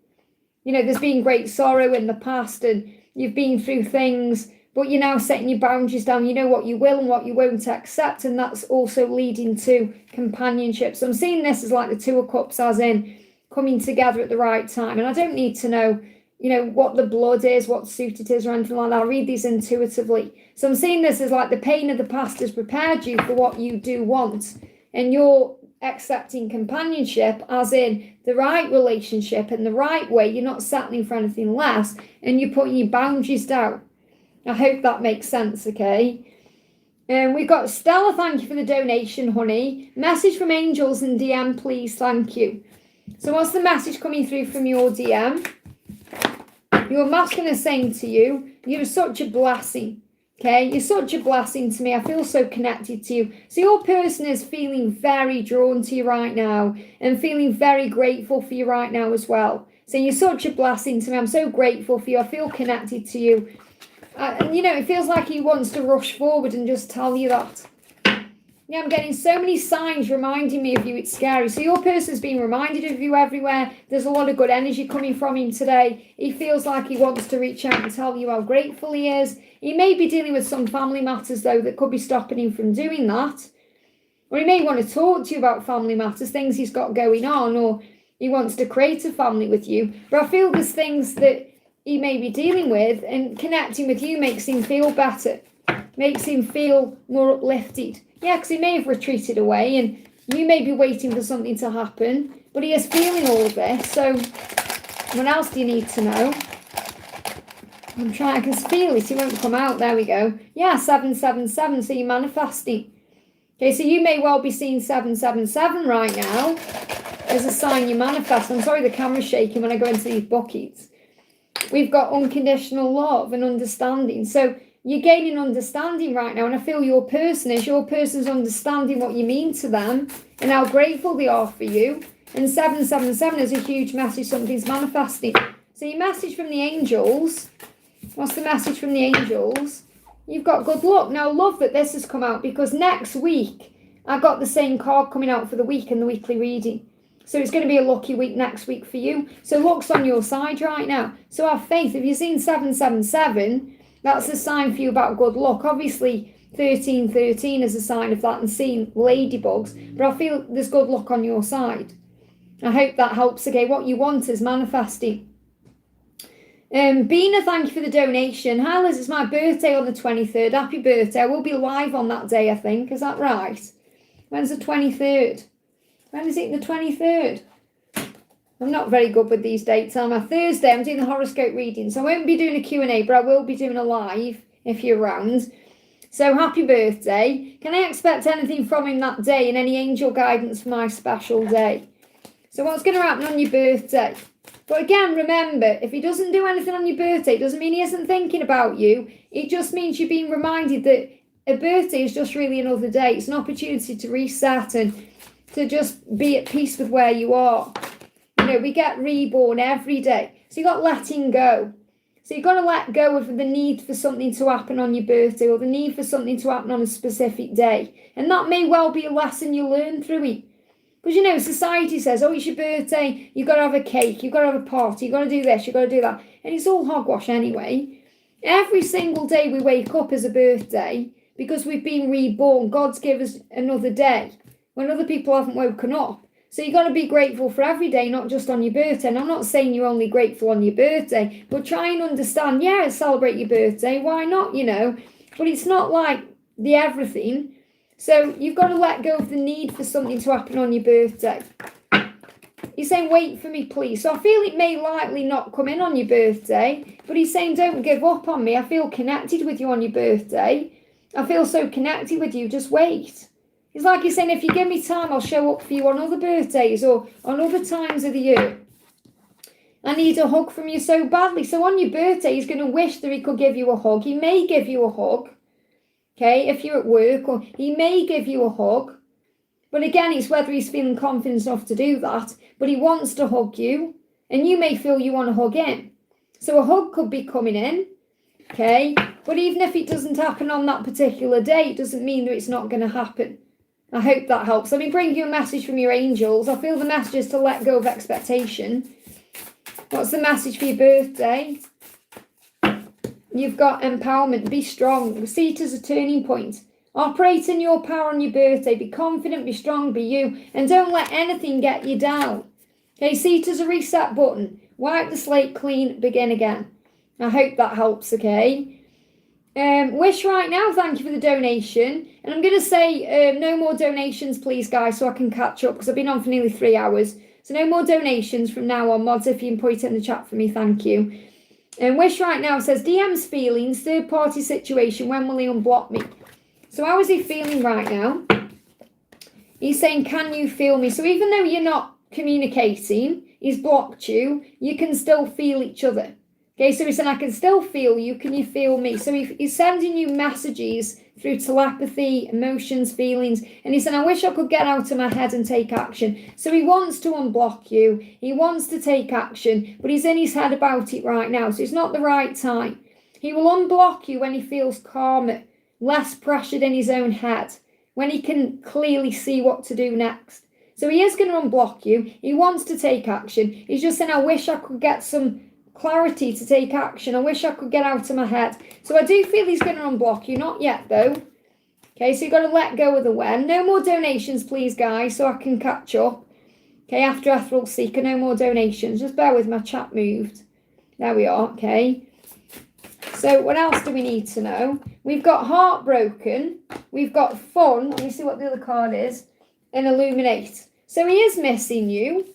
You know, there's been great sorrow in the past and you've been through things. But you're now setting your boundaries down. You know what you will and what you won't accept. And that's also leading to companionship. So I'm seeing this as like the Two of Cups, as in coming together at the right time. And I don't need to know, you know, what the blood is, what suit it is or anything like that. I read these intuitively. So I'm seeing this as like the pain of the past has prepared you for what you do want. And you're accepting companionship as in the right relationship in the right way. You're not settling for anything less and you're putting your boundaries down. I hope that makes sense, okay? And we've got Stella, thank you for the donation, honey. Message from angels and DM, please, thank you. So what's the message coming through from your DM? Your masculine is saying to you, you're such a blessing. Okay, you're such a blessing to me. I feel so connected to you. So your person is feeling very drawn to you right now and feeling very grateful for you right now as well. So you're such a blessing to me. I'm so grateful for you. I feel connected to you. And you know, it feels like he wants to rush forward and just tell you that. Yeah, I'm getting so many signs reminding me of you. It's scary. So your person's being reminded of you everywhere. There's a lot of good energy coming from him today. He feels like he wants to reach out and tell you how grateful he is. He may be dealing with some family matters, though, that could be stopping him from doing that. Or he may want to talk to you about family matters, things he's got going on, or he wants to create a family with you. But I feel there's things that he may be dealing with, and connecting with you makes him feel better, makes him feel more uplifted. Yeah, because he may have retreated away and you may be waiting for something to happen, but he is feeling all of this. So what else do you need to know? I'm trying, I can feel it, it won't come out. There we go. Yeah, 777, so you're manifesting. Okay, so you may well be seeing 777 right now as a sign you manifest. I'm sorry the camera's shaking when I go into these buckets. We've got unconditional love and understanding. So you're gaining understanding right now, and I feel your person's understanding what you mean to them and how grateful they are for you. And 777 is a huge message, something's manifesting. So your message from the angels, what's the message from the angels? You've got good luck. Now, I love that this has come out, because next week I got the same card coming out for the week in the weekly reading. So it's going to be a lucky week next week for you. So luck's on your side right now. So have faith. If you've seen 777, that's a sign for you about good luck. Obviously, 1313 is a sign of that, and seeing ladybugs. But I feel there's good luck on your side. I hope that helps. Okay, what you want is manifesting. Bina, thank you for the donation. Hi Liz, it's my birthday on the 23rd. Happy birthday. I will be live on that day, I think. Is that right? When's the 23rd? When is it the 23rd? I'm not very good with these dates, am I? Thursday, I'm doing the horoscope reading. So I won't be doing a Q&A, but I will be doing a live if you're around. So happy birthday. Can I expect anything from him that day and any angel guidance for my special day? So what's going to happen on your birthday? But again, remember, if he doesn't do anything on your birthday, it doesn't mean he isn't thinking about you. It just means you're being reminded that a birthday is just really another day. It's an opportunity to reset and to just be at peace with where you are. You know, we get reborn every day. So you got letting go. So you've got to let go of the need for something to happen on your birthday, or the need for something to happen on a specific day. And that may well be a lesson you learn through it. Because, you know, society says, oh, it's your birthday, you've got to have a cake, you've got to have a party, you've got to do this, you've got to do that. And it's all hogwash anyway. Every single day we wake up as a birthday, because we've been reborn. God's given us another day when other people haven't woken up. So you've got to be grateful for every day, not just on your birthday. And I'm not saying you're only grateful on your birthday, but try and understand, yeah, celebrate your birthday. Why not, you know? But it's not like the everything. So you've got to let go of the need for something to happen on your birthday. He's saying, wait for me, please. So I feel it may likely not come in on your birthday, but he's saying, don't give up on me. I feel connected with you on your birthday. I feel so connected with you. Just wait. It's like he's saying, if you give me time, I'll show up for you on other birthdays or on other times of the year. I need a hug from you so badly. So on your birthday, he's going to wish that he could give you a hug. He may give you a hug, okay, if you're at work, or he may give you a hug. But again, it's whether he's feeling confident enough to do that. But he wants to hug you, and you may feel you want to hug him. So a hug could be coming in, okay? But even if it doesn't happen on that particular day, it doesn't mean that it's not going to happen. I hope that helps. Let me bring you a message from your angels. I feel the message is to let go of expectation. What's the message for your birthday? You've got empowerment. Be strong. See it as a turning point. Operate in your power on your birthday. Be confident, be strong, be you. And don't let anything get you down. Okay, see it as a reset button. Wipe the slate clean, begin again. I hope that helps, okay? Wish right now, thank you for the donation. And I'm going to say no more donations, please, guys, so I can catch up, because I've been on for nearly 3 hours. So no more donations from now on. Mods, if you can put it in the chat for me, thank you. And Wish right now says, DM's feelings, third-party situation, when will he unblock me? So how is he feeling right now? He's saying, can you feel me? So even though you're not communicating, he's blocked you, you can still feel each other. Okay, so he said, I can still feel you. Can you feel me? So he's sending you messages through telepathy, emotions, feelings. And he said, I wish I could get out of my head and take action. So he wants to unblock you. He wants to take action, but he's in his head about it right now. So it's not the right time. He will unblock you when he feels calmer, less pressured in his own head, when he can clearly see what to do next. So he is going to unblock you. He wants to take action. He's just saying, I wish I could get some clarity to take action. I wish I could get out of my head. So I do feel he's going to unblock you. Not yet, though. Okay, so you've got to let go of the when. No more donations, please, guys, so I can catch up. Okay, after Ethereal Seeker, no more donations. Just bear with my chat moved. There we are, okay. So what else do we need to know? We've got heartbroken. We've got fun. Let me see what the other card is. And illuminate. So he is missing you.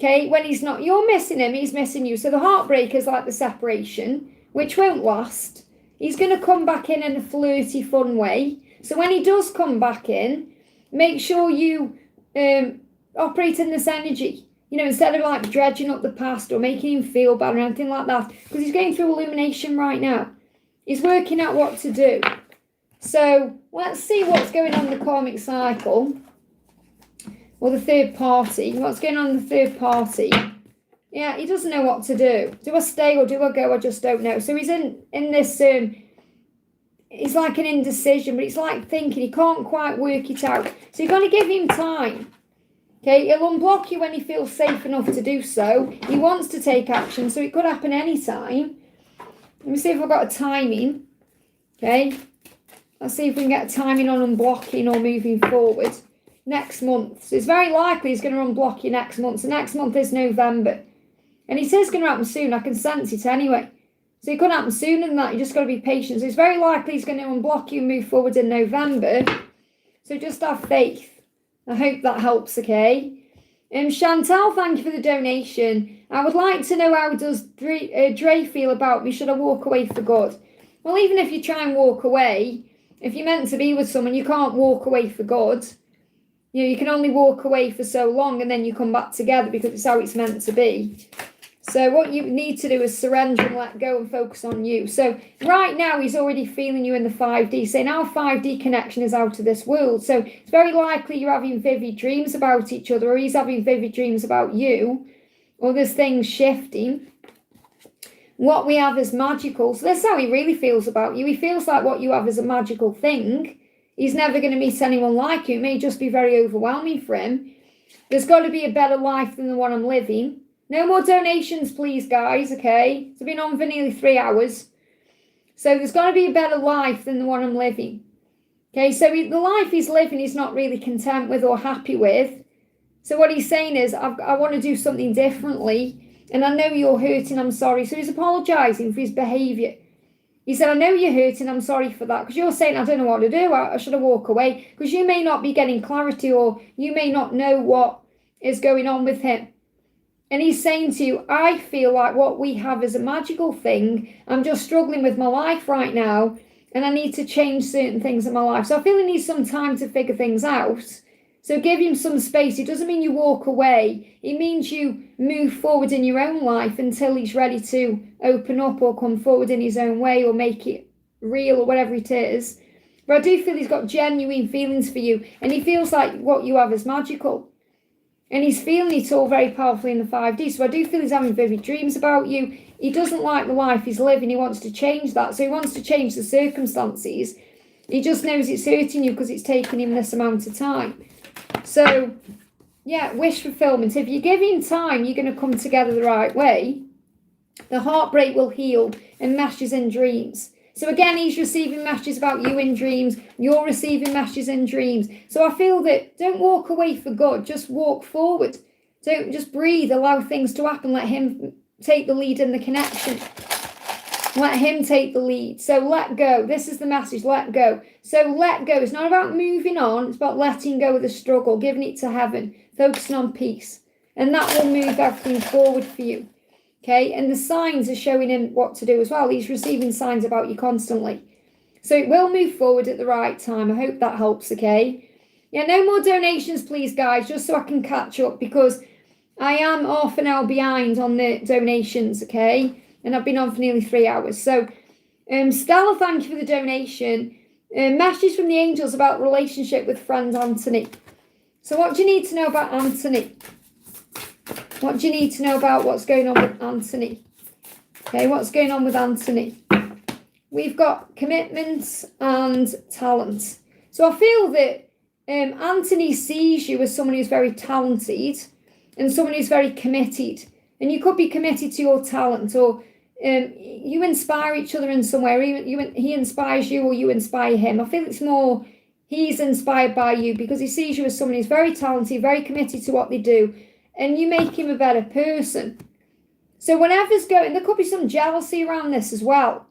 Okay, when he's not, you're missing him, he's missing you. So the heartbreak is like the separation, which won't last. He's going to come back in a flirty, fun way. So when he does come back in, make sure you operate in this energy. You know, instead of like dredging up the past or making him feel bad or anything like that. Because he's going through illumination right now. He's working out what to do. So let's see what's going on in the karmic cycle. Or the third party. What's going on in the third party? Yeah, he doesn't know what to do. Do I stay or do I go? I just don't know. So he's in this, it's like an indecision, but it's like thinking. He can't quite work it out. So you're going to give him time. Okay, he'll unblock you when he feels safe enough to do so. He wants to take action, so it could happen anytime. Let me see if I've got a timing. Okay, let's see if we can get a timing on unblocking or moving forward. Next month. So it's very likely he's going to unblock you next month. So next month is November. And it is going to happen soon. I can sense it anyway. So it could happen sooner than that. You just got to be patient. So it's very likely he's going to unblock you and move forward in November. So just have faith. I hope that helps, okay? Chantal, thank you for the donation. I would like to know, how does Dre feel about me? Should I walk away for good? Well, even if you try and walk away, if you're meant to be with someone, you can't walk away for good. You know, you can only walk away for so long and then you come back together because it's how it's meant to be. So what you need to do is surrender and let go and focus on you. So right now he's already feeling you in the 5D, saying our 5D connection is out of this world. So it's very likely you're having vivid dreams about each other, or he's having vivid dreams about you, or there's things shifting. What we have is magical. So that's how he really feels about you. He feels like what you have is a magical thing. He's never going to meet anyone like you. It may just be very overwhelming for him. There's got to be a better life than the one I'm living. No more donations, please, guys, okay? It's been on for nearly 3 hours. So there's got to be a better life than the one I'm living. Okay, so the life he's living he's not really content with or happy with. So what he's saying is, I want to do something differently. And I know you're hurting, I'm sorry. So he's apologising for his behaviour. He said, I know you're hurting, I'm sorry for that. Because you're saying, I don't know what to do, I should have walked away. Because you may not be getting clarity, or you may not know what is going on with him. And he's saying to you, I feel like what we have is a magical thing. I'm just struggling with my life right now. And I need to change certain things in my life. So I feel he needs some time to figure things out. So give him some space. It doesn't mean you walk away. It means you move forward in your own life until he's ready to open up or come forward in his own way or make it real or whatever it is. But I do feel he's got genuine feelings for you. And he feels like what you have is magical. And he's feeling it all very powerfully in the 5D. So I do feel he's having vivid dreams about you. He doesn't like the life he's living. He wants to change that. So he wants to change the circumstances. He just knows it's hurting you because it's taking him this amount of time. So, yeah, wish fulfillment. If you give him time, you're going to come together the right way. The heartbreak will heal and messages in dreams. So again, he's receiving messages about you in dreams. You're receiving messages in dreams. So I feel that don't walk away for good. Just walk forward. Don't just breathe. Allow things to happen. Let him take the lead in the connection. Let him take the lead. So let go. This is the message. Let go. So let go. It's not about moving on. It's about letting go of the struggle, giving it to heaven, focusing on peace. And that will move everything forward for you. Okay, and the signs are showing him what to do as well. He's receiving signs about you constantly. So it will move forward at the right time. I hope that helps, okay? Yeah, no more donations, please, guys, just so I can catch up because I am half an hour behind on the donations, okay? and I've been on for nearly 3 hours. So, Stella, thank you for the donation. Message from the angels about relationship with friend Anthony. So what do you need to know about Anthony? What do you need to know about what's going on with Anthony? Okay, what's going on with Anthony? We've got commitments and talent. So I feel that Anthony sees you as someone who's very talented and someone who's very committed. And you could be committed to your talent, or you inspire each other in some way, or even he inspires you or you inspire him. I feel it's more he's inspired by you because he sees you as someone who's very talented, very committed to what they do, and you make him a better person. So whenever's going, there could be some jealousy around this as well.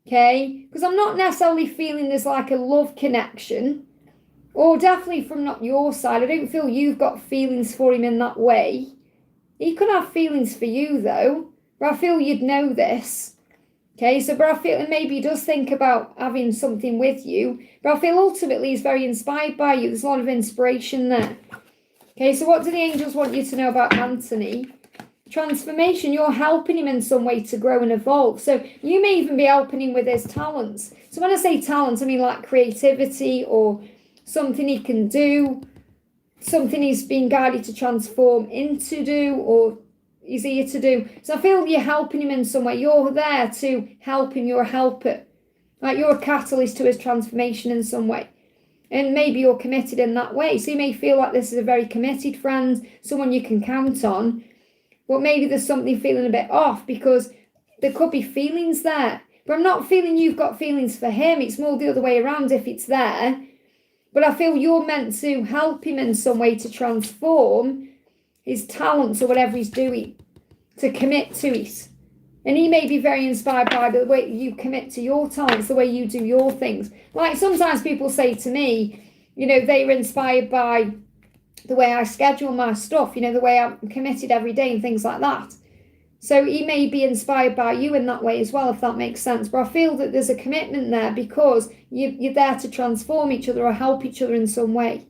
Okay, because I'm not necessarily feeling there's like a love connection, or definitely from not your side. I don't feel you've got feelings for him in that way. He could have feelings for you though, but I feel you'd know this. Okay, so but I feel, and maybe he does think about having something with you, but I feel ultimately he's very inspired by you. There's a lot of inspiration there. Okay, so what do the angels want you to know about Anthony? Transformation. You're helping him in some way to grow and evolve. So you may even be helping him with his talents. So when I say talents, I mean like creativity or something he can do, something he's been guided to transform into do, or he's here to do. So I feel you're helping him in some way. You're there to help him. You're a helper. Like you're a catalyst to his transformation in some way. And maybe you're committed in that way. So you may feel like this is a very committed friend, someone you can count on. But maybe there's something feeling a bit off because there could be feelings there. But I'm not feeling you've got feelings for him. It's more the other way around if it's there. But I feel you're meant to help him in some way to transform his talents or whatever he's doing, to commit to it. And he may be very inspired by the way you commit to your talents, the way you do your things. Like sometimes people say to me, you know, they were inspired by the way I schedule my stuff, you know, the way I'm committed every day and things like that. So he may be inspired by you in that way as well, if that makes sense. But I feel that there's a commitment there because you're there to transform each other or help each other in some way.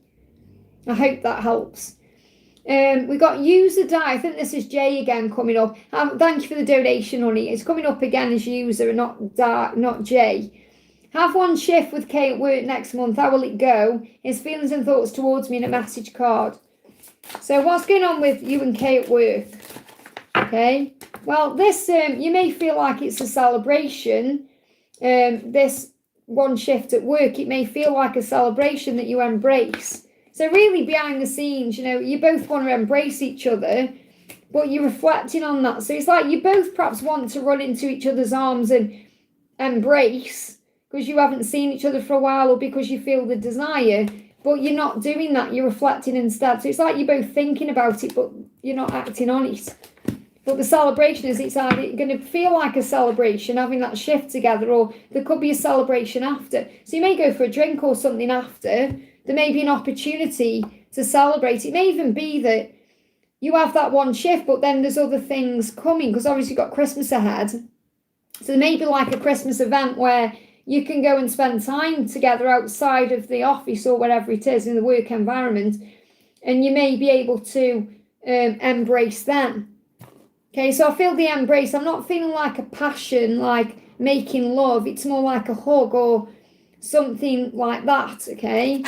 I hope that helps. We got user die. I think this is Jay again coming up. Thank you for the donation, honey. It's coming up again as user and not Jay. Have one shift with Kay at work next month. How will it go? His feelings and thoughts towards me in a message card. So what's going on with you and Kay at work? Okay. Well, this you may feel like it's a celebration. This one shift at work, it may feel like a celebration that you embrace. So really behind the scenes, you know, you both want to embrace each other, but you're reflecting on that. So it's like you both perhaps want to run into each other's arms and embrace because you haven't seen each other for a while or because you feel the desire, but you're not doing that. You're reflecting instead. So it's like you're both thinking about it, but you're not acting on it. But the celebration is it's either going to feel like a celebration having that shift together, or there could be a celebration after. So you may go for a drink or something after. There may be an opportunity to celebrate. It may even be that you have that one shift, but then there's other things coming because obviously you've got Christmas ahead. So there may be like a Christmas event where you can go and spend time together outside of the office or whatever it is in the work environment, and you may be able to embrace them. Okay, so I feel the embrace. I'm not feeling like a passion, like making love. It's more like a hug or something like that, okay?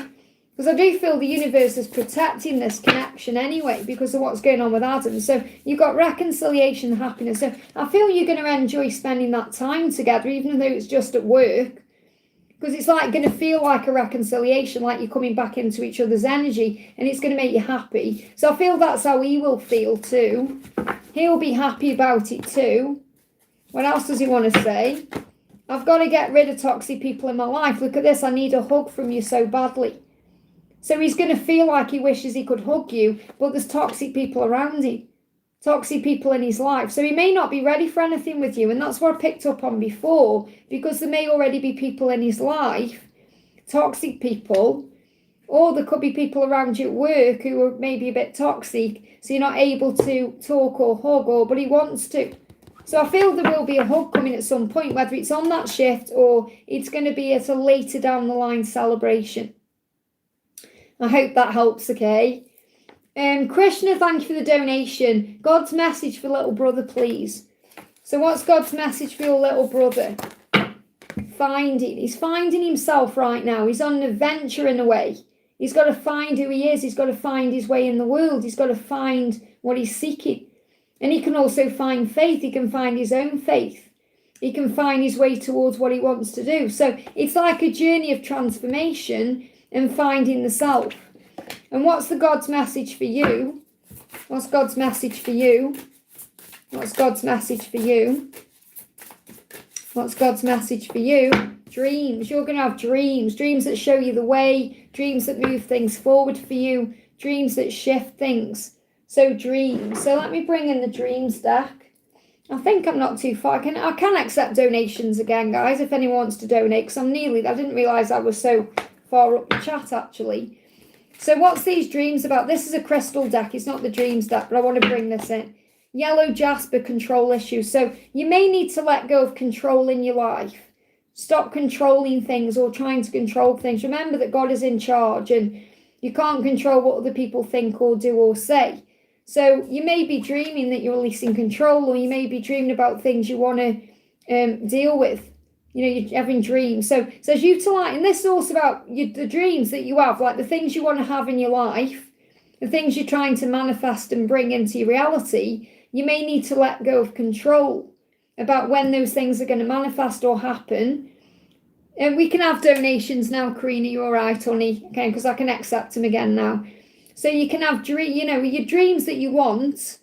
Because I do feel the universe is protecting this connection anyway because of what's going on with Adam. So you've got reconciliation and happiness. So I feel you're going to enjoy spending that time together, even though it's just at work. Because it's like going to feel like a reconciliation, like you're coming back into each other's energy, and it's going to make you happy. So I feel that's how he will feel too. He'll be happy about it too. What else does he want to say? I've got to get rid of toxic people in my life. Look at this. I need a hug from you so badly. So he's going to feel like he wishes he could hug you, but there's toxic people around him. Toxic people in his life. So he may not be ready for anything with you. And that's what I picked up on before, because there may already be people in his life, toxic people, or there could be people around you at work who are maybe a bit toxic. So you're not able to talk or hug, but he wants to. So I feel there will be a hug coming at some point, whether it's on that shift or it's going to be at a later down the line celebration. I hope that helps, okay? Krishna, thank you for the donation. God's message for little brother, please. So what's God's message for your little brother? He's finding himself right now. He's on an adventure in a way. He's got to find who he is. He's got to find his way in the world. He's got to find what he's seeking. And he can also find faith. He can find his own faith. He can find his way towards what he wants to do. So it's like a journey of transformation and finding the self. And what's the God's message for you? What's God's message for you? What's God's message for you? What's God's message for you? Dreams. You're going to have dreams. Dreams that show you the way. Dreams that move things forward for you. Dreams that shift things. So dreams. So let me bring in the dreams deck. I think I'm not too far. I can accept donations again, guys, if anyone wants to donate. Because I didn't realise I was so far up the chat, actually. So what's these dreams about? This is a crystal deck. It's not the dreams deck, but I want to bring this in. Yellow jasper, control issues. So you may need to let go of control in your life. Stop controlling things or trying to control things. Remember that God is in charge and you can't control what other people think or do or say. So you may be dreaming that you're releasing control, or you may be dreaming about things you want to deal with. You're having dreams. So it says utilize, and this is also about the dreams that you have, like the things you want to have in your life, the things you're trying to manifest and bring into your reality. You may need to let go of control about when those things are going to manifest or happen. And we can have donations now, Karina. You're all right, honey. Okay, because I can accept them again now. So you can have your dreams that you want.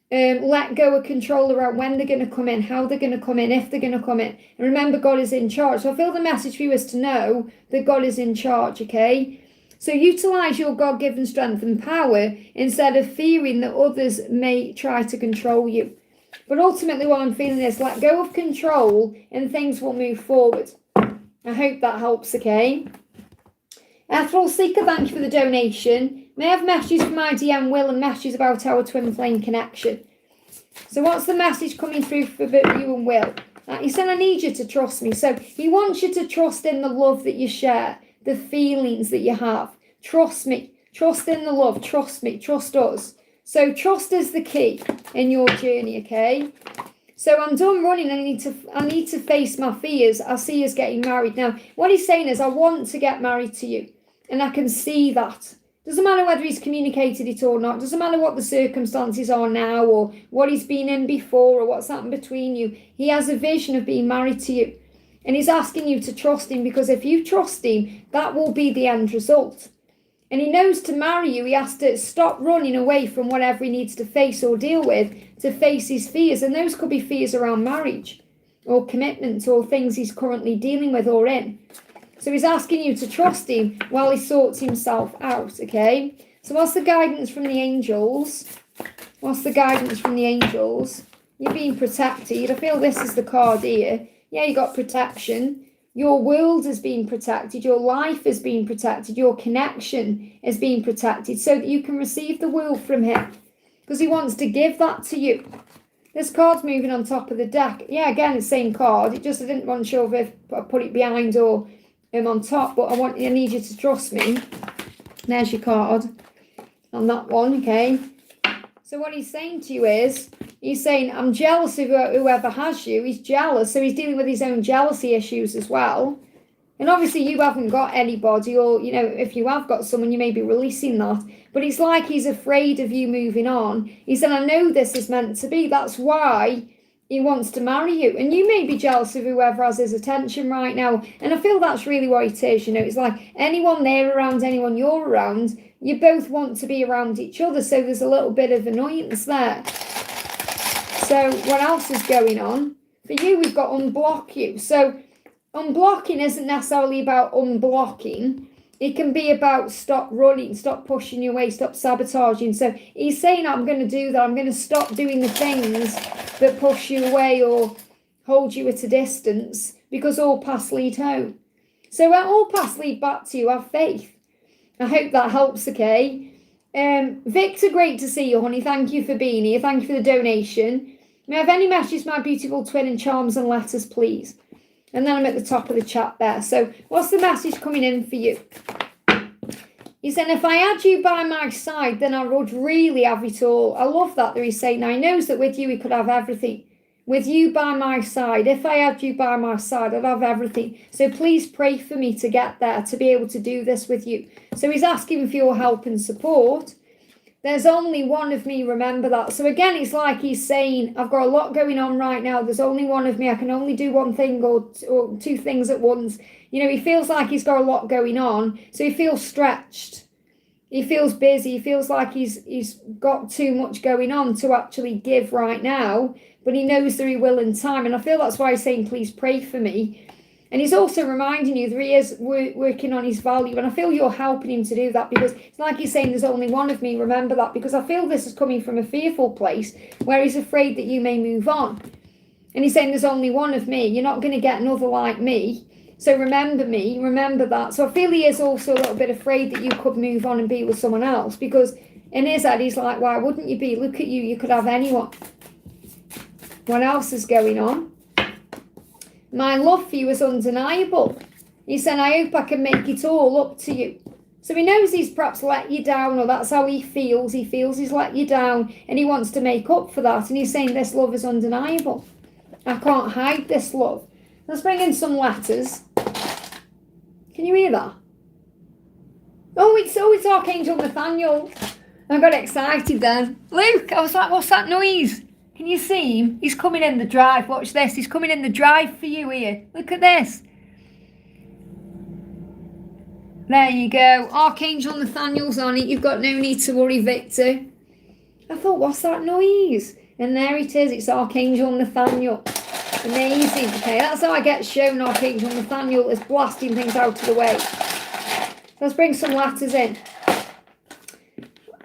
Let go of control around when they're going to come in, how they're going to come in, if they're going to come in. And remember, God is in charge. So I feel the message for you is to know that God is in charge, okay? So utilize your God-given strength and power instead of fearing that others may try to control you. But ultimately what I'm feeling is let go of control and things will move forward. I hope that helps, okay? Ethereal Seeker, thank you for the donation. May I have messages from my DM Will and messages about our twin flame connection. So what's the message coming through for you and Will? He said, I need you to trust me. So he wants you to trust in the love that you share, the feelings that you have. Trust me. Trust in the love. Trust me. Trust us. So trust is the key in your journey, okay? So I'm done running. I need to face my fears. I see us getting married. Now, what he's saying is, I want to get married to you. And I can see that. Doesn't matter whether he's communicated it or not. Doesn't matter what the circumstances are now or what he's been in before or what's happened between you. He has a vision of being married to you. And he's asking you to trust him, because if you trust him, that will be the end result. And he knows to marry you, he has to stop running away from whatever he needs to face or deal with to face his fears. And those could be fears around marriage or commitment or things he's currently dealing with or in. So he's asking you to trust him while he sorts himself out, okay? So what's the guidance from the angels? What's the guidance from the angels? You're being protected. I feel this is the card here. Yeah, you got protection. Your world is being protected. Your life is being protected. Your connection is being protected so that you can receive the world from him, because he wants to give that to you. This card's moving on top of the deck. Yeah, again, the same card. I didn't want to show if I put it behind or on top, but I need you to trust me. There's your card on that one, okay? So what he's saying to you is, he's saying, I'm jealous of whoever has you. He's jealous, so he's dealing with his own jealousy issues as well. And obviously you haven't got anybody, or, if you have got someone, you may be releasing that. But it's like he's afraid of you moving on. He said, I know this is meant to be. That's why he wants to marry you. And you may be jealous of whoever has his attention right now. And I feel that's really what it is. It's like anyone they're around, anyone you're around, you both want to be around each other. So there's a little bit of annoyance there. So what else is going on? For you, we've got unblock you. So unblocking isn't necessarily about unblocking. It can be about stop running, stop pushing you away, stop sabotaging. So he's saying, I'm going to do that. I'm going to stop doing the things that push you away or hold you at a distance, because all paths lead home. So when all paths lead back to you, have faith. I hope that helps, okay? Victor, great to see you, honey. Thank you for being here. Thank you for the donation. May I have any messages, my beautiful twin, in charms and letters, please? And then I'm at the top of the chat there. So what's the message coming in for you? He said, if I had you by my side, then I would really have it all. I love that he's saying, now he knows that with you he could have everything. With you by my side, if I had you by my side, I'd have everything. So please pray for me to get there, to be able to do this with you. So he's asking for your help and support. There's only one of me, remember that. So again, it's like he's saying, I've got a lot going on right now. There's only one of me. I can only do one thing or two things at once. You know, he feels like he's got a lot going on. So he feels stretched. He feels busy. He feels like he's got too much going on to actually give right now. But he knows that he will in time. And I feel that's why he's saying, please pray for me. And he's also reminding you that he is working on his value. And I feel you're helping him to do that, because it's like he's saying, there's only one of me, remember that. Because I feel this is coming from a fearful place where he's afraid that you may move on. And he's saying, there's only one of me. You're not going to get another like me. So remember me, remember that. So I feel he is also a little bit afraid that you could move on and be with someone else. Because in his head, he's like, why wouldn't you be? Look at you, you could have anyone. What else is going on? My love for you is undeniable. He said, I hope I can make it all up to you. So he knows he's perhaps let you down, or that's how he feels. He feels he's let you down, and he wants to make up for that. And he's saying, this love is undeniable. I can't hide this love. Let's bring in some letters. Can you hear that? Oh, it's Archangel Nathaniel. I got excited then. Luke, I was like, what's that noise? Can you see him? He's coming in the drive. Watch this. He's coming in the drive for you here. Look at this. There you go. Archangel Nathaniel's on it. You've got no need to worry, Victor. I thought, what's that noise? And there it is. It's Archangel Nathaniel. Amazing. Okay, that's how I get shown Archangel Nathaniel is blasting things out of the way. Let's bring some letters in.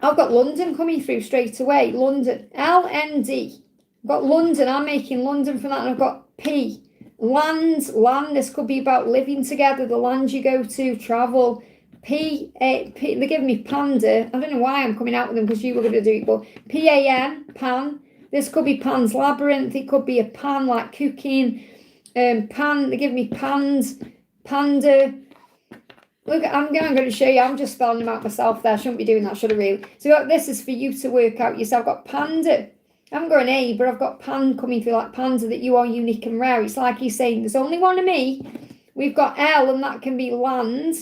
I've got London coming through straight away. London. LND. I've got London. I'm making London from that. And I've got P. Land. This could be about living together. The land you go to. Travel. P. They're giving me panda. I don't know why I'm coming out with them, because you were going to do it. But PAN. Pan. This could be Pan's Labyrinth. It could be a pan like cooking. Pan. They give me pans. Panda. Look, I'm going to show you. I'm just spelling them out myself there. I shouldn't be doing that, should I really? So this is for you to work out yourself. I've got panda. I haven't got an A, but I've got pan coming through like panda, that you are unique and rare. It's like he's saying, there's only one of me. We've got L, and that can be land.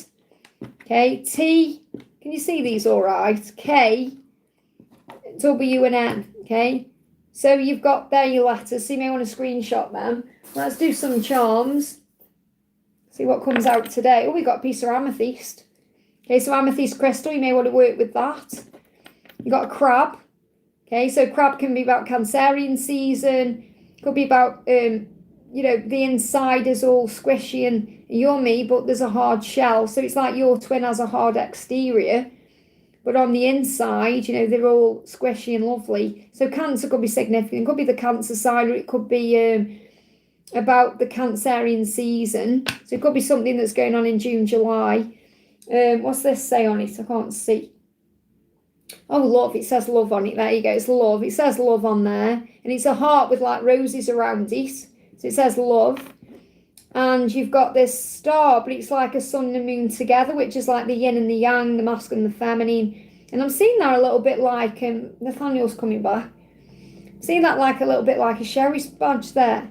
Okay, T. Can you see these all right? K, W, and N. Okay, so you've got there your letters. So you may want to screenshot them. Let's do some charms. See what comes out today. Oh, we got a piece of amethyst. Okay, so amethyst crystal, you may want to work with that. You got a crab. Okay, so crab can be about Cancerian season. Could be about, the inside is all squishy and yummy, but there's a hard shell. So it's like your twin has a hard exterior, but on the inside, they're all squishy and lovely. So Cancer could be significant. It could be the Cancer sign, or it could be about the Cancerian season. So it could be something that's going on in June, July. What's this say on it? I can't see. Oh, love. It says love on it. There you go. It's love. It says love on there. And it's a heart with like roses around it. So it says love. And you've got this star, but it's like a sun and moon together, which is like the yin and the yang, the masculine and the feminine. And I'm seeing that a little bit like, Nathaniel's coming back. I'm seeing that like a little bit like a sheriff's badge there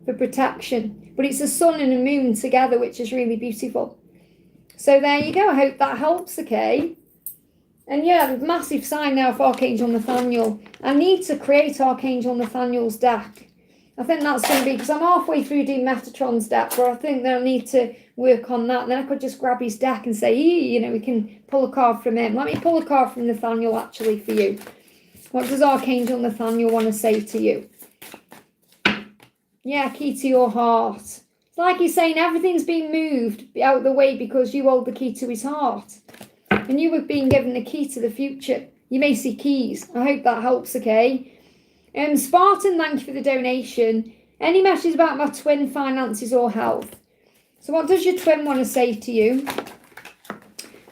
for protection. But it's a sun and a moon together, which is really beautiful. So there you go. I hope that helps, okay? And yeah, massive sign now for Archangel Nathaniel. I need to create Archangel Nathaniel's deck. I think that's going to be, because I'm halfway through doing Metatron's deck, but I think that I need to work on that. And then I could just grab his deck and say, we can pull a card from him. Let me pull a card from Nathaniel actually for you. What does Archangel Nathaniel want to say to you? Yeah, key to your heart. It's like he's saying everything's been moved out of the way because you hold the key to his heart. And you have been given the key to the future. You may see keys. I hope that helps, okay? Spartan, thank you for the donation. Any messages about my twin, finances or health? So what does your twin want to say to you?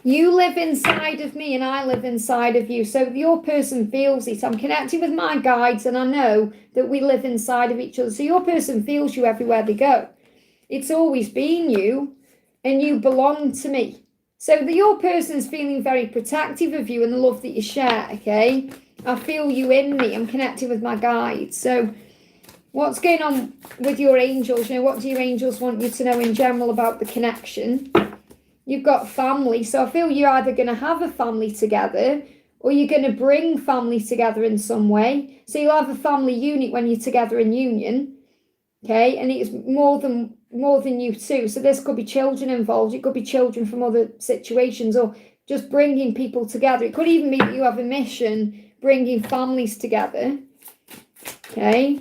You live inside of me and I live inside of you. So your person feels it. I'm connecting with my guides and I know that we live inside of each other. So your person feels you everywhere they go. It's always been you and you belong to me. So your person's feeling very protective of you and the love that you share, okay? I feel you in me. I'm connected with my guides. So What's going on with your angels? You know, what do your angels want you to know in general about the connection? You've got family. So I feel you're either going to have a family together or you're going to bring family together in some way. So you'll have a family unit when you're together in union. Okay, and it's more than you two. So this could be children involved. It could be children from other situations, or just bringing people together. It could even be that you have a mission bringing families together. Okay,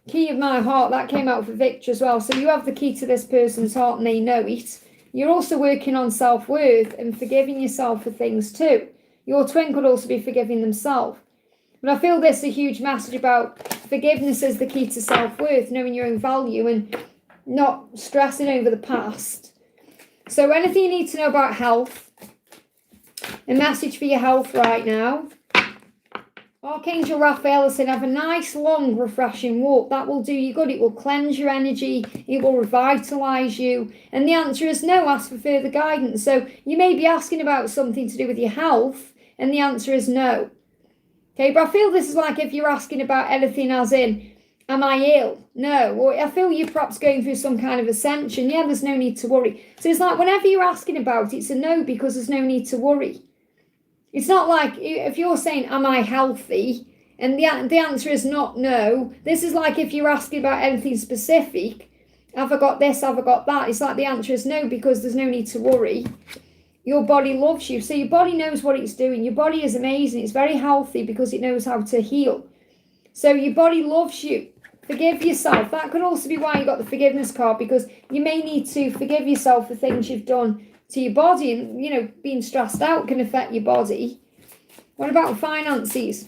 key of my heart, that came out for Victor as well. So you have the key to this person's heart and they know it. You're also working on self-worth and forgiving yourself for things too. Your twin could also be forgiving themselves. But I feel this is a huge message about forgiveness as the key to self-worth, knowing your own value and not stressing over the past. So anything you need to know about health, a message for your health right now. Archangel Raphael is saying have a nice, long, refreshing walk. That will do you good. It will cleanse your energy. It will revitalise you. And the answer is no, ask for further guidance. So you may be asking about something to do with your health, and the answer is no. Okay, but I feel this is like if you're asking about anything as in, am I ill? No. Or I feel you're perhaps going through some kind of ascension. Yeah, there's no need to worry. So it's like whenever you're asking about it, it's a no because there's no need to worry. It's not like if you're saying, am I healthy? And the answer is not no. This is like if you're asking about anything specific. Have I got this? Have I got that? It's like the answer is no because there's no need to worry. Your body loves you. So your body knows what it's doing. Your body is amazing. It's very healthy because it knows how to heal. So your body loves you. Forgive yourself. That could also be why you got the forgiveness card, because you may need to forgive yourself for things you've done to your body. And, you know, being stressed out can affect your body. What about finances?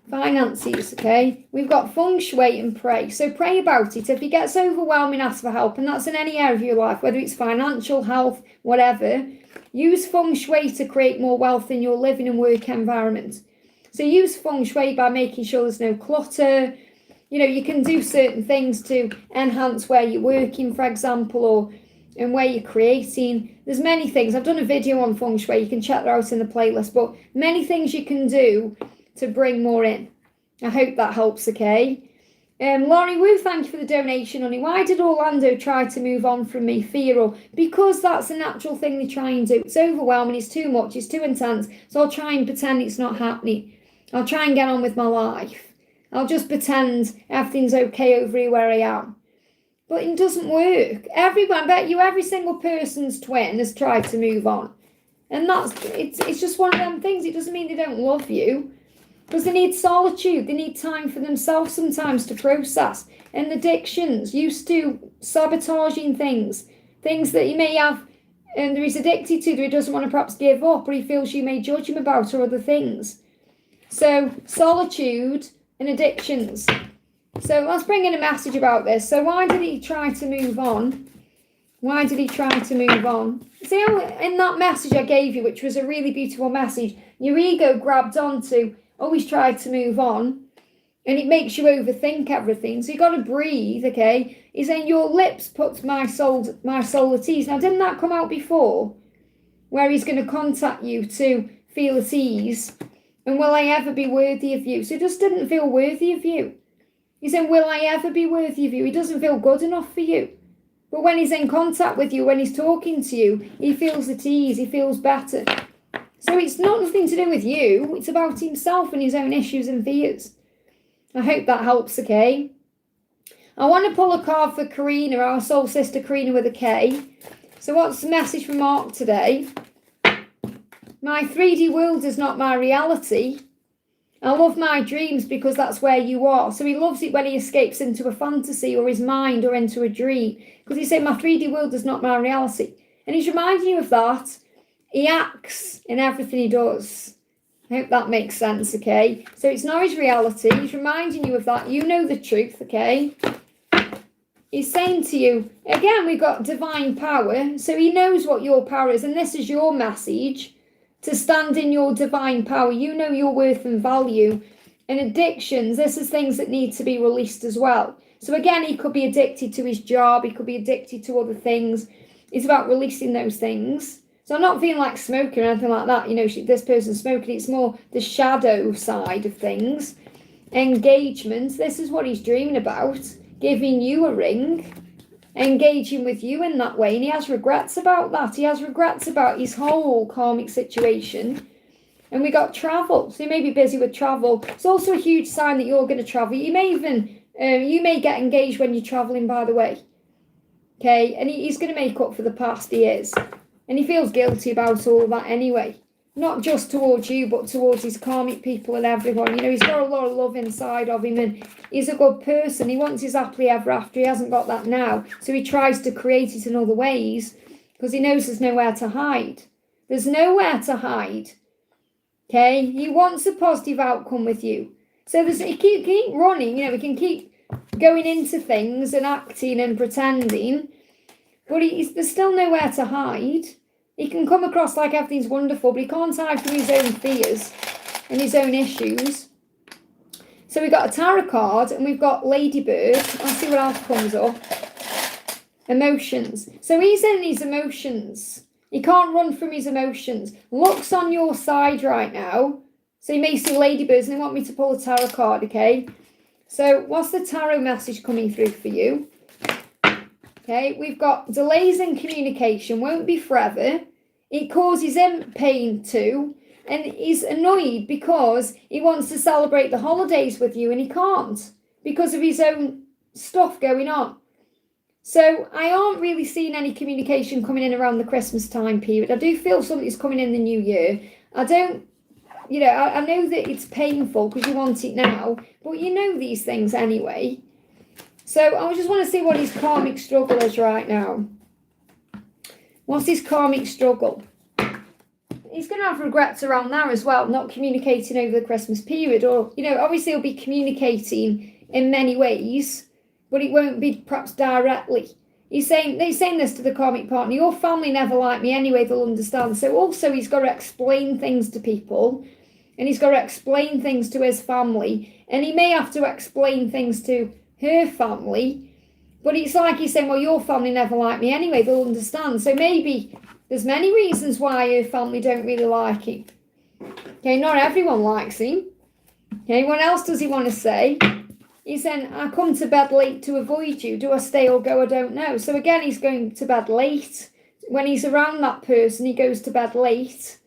Finances, okay? We've got feng shui and pray. So pray about it. If it gets overwhelming, ask for help. And that's in any area of your life, whether it's financial, health, whatever. Use feng shui to create more wealth in your living and work environment. So use feng shui by making sure there's no clutter. You know, you can do certain things to enhance where you're working, for example, or and where you're creating. There's many things. I've done a video on feng shui. You can check that out in the playlist. But many things you can do to bring more in. I hope that helps, okay? Laurie Wu, thank you for the donation, honey. Why did Orlando try to move on from me? Fear or... Because that's a natural thing they try and do. It's overwhelming, it's too much, it's too intense. So I'll try and pretend it's not happening. I'll try and get on with my life. I'll just pretend everything's okay over here where I am. But it doesn't work. Everyone, I bet you every single person's twin has tried to move on. And it's just one of them things. It doesn't mean they don't love you. Because they need solitude. They need time for themselves sometimes to process. And addictions, used to sabotaging things that he may have and he's addicted to, that he doesn't want to perhaps give up, or he feels you may judge him about, or other things. So solitude and addictions. So let's bring in a message about this. So why did he try to move on? Why did he try to move on? See how in that message I gave you, which was a really beautiful message, your ego grabbed onto, always tried to move on, and it makes you overthink everything. So you got to breathe, okay? He's saying your lips put my soul at ease. Now, didn't that come out before? Where he's going to contact you to feel at ease. And will I ever be worthy of you? So he just didn't feel worthy of you. He's saying, will I ever be worthy of you? He doesn't feel good enough for you. But when he's in contact with you, when he's talking to you, he feels at ease, he feels better. So it's not nothing to do with you, it's about himself and his own issues and fears. I hope that helps, okay? I want to pull a card for Karina, our soul sister Karina with a K. So what's the message from Mark today? My 3D world is not my reality. I love my dreams because that's where you are. So he loves it when he escapes into a fantasy or his mind or into a dream. Because he's saying my 3D world is not my reality. And he's reminding you of that. He acts in everything he does. I hope that makes sense, okay? So it's not his reality. He's reminding you of that. You know the truth, okay? He's saying to you, again, we've got divine power. So he knows what your power is. And this is your message. To stand in your divine power. You know your worth and value. And addictions, this is things that need to be released as well. So again, he could be addicted to his job. He could be addicted to other things. It's about releasing those things. So I'm not feeling like smoking or anything like that. You know, this person's smoking. It's more the shadow side of things. engagement. This is what he's dreaming about, giving you a ring, engaging with you in that way, and he has regrets about that. He has regrets about his whole karmic situation. And we got travel, so you may be busy with travel. It's also a huge sign that you're going to travel. You may even you may get engaged when you're traveling, by the way. Okay, and he's going to make up for the past years, and he feels guilty about all that anyway. Not just towards you, but towards his karmic people and everyone. You know, he's got a lot of love inside of him, and he's a good person. He wants his happily ever after. He hasn't got that now, so he tries to create it in other ways because he knows there's nowhere to hide. There's nowhere to hide. Okay, he wants a positive outcome with you. So he can keep running, you know, he can keep going into things and acting and pretending, but there's still nowhere to hide. He can come across like everything's wonderful, but he can't hide from his own fears and his own issues. So we've got a tarot card and we've got Ladybird. I'll see what else comes up. Emotions. So he's in his emotions. He can't run from his emotions. Luck's on your side right now. So you may see ladybirds and they want me to pull a tarot card, okay? So what's the tarot message coming through for you? Okay, we've got delays in communication, won't be forever. It causes him pain too. And he's annoyed because he wants to celebrate the holidays with you and he can't because of his own stuff going on. So I aren't really seeing any communication coming in around the Christmas time period. I do feel something's coming in the new year. I don't, you know, I know that it's painful because you want it now, but you know these things anyway. So I just want to see what his karmic struggle is right now. What's his karmic struggle? He's going to have regrets around there as well, not communicating over the Christmas period. Or, you know, obviously he'll be communicating in many ways, but it won't be perhaps directly. They're saying this to the karmic partner. Your family never liked me anyway, they'll understand. So also he's got to explain things to people, and he's got to explain things to his family, and he may have to explain things to her family, but it's like he's saying, well, your family never liked me anyway, they'll understand. So maybe there's many reasons why her family don't really like him. Okay, not everyone likes him. Okay, what else does he want to say? He's saying, I come to bed late to avoid you. Do I stay or go? I don't know. So again, he's going to bed late. When he's around that person, he goes to bed late.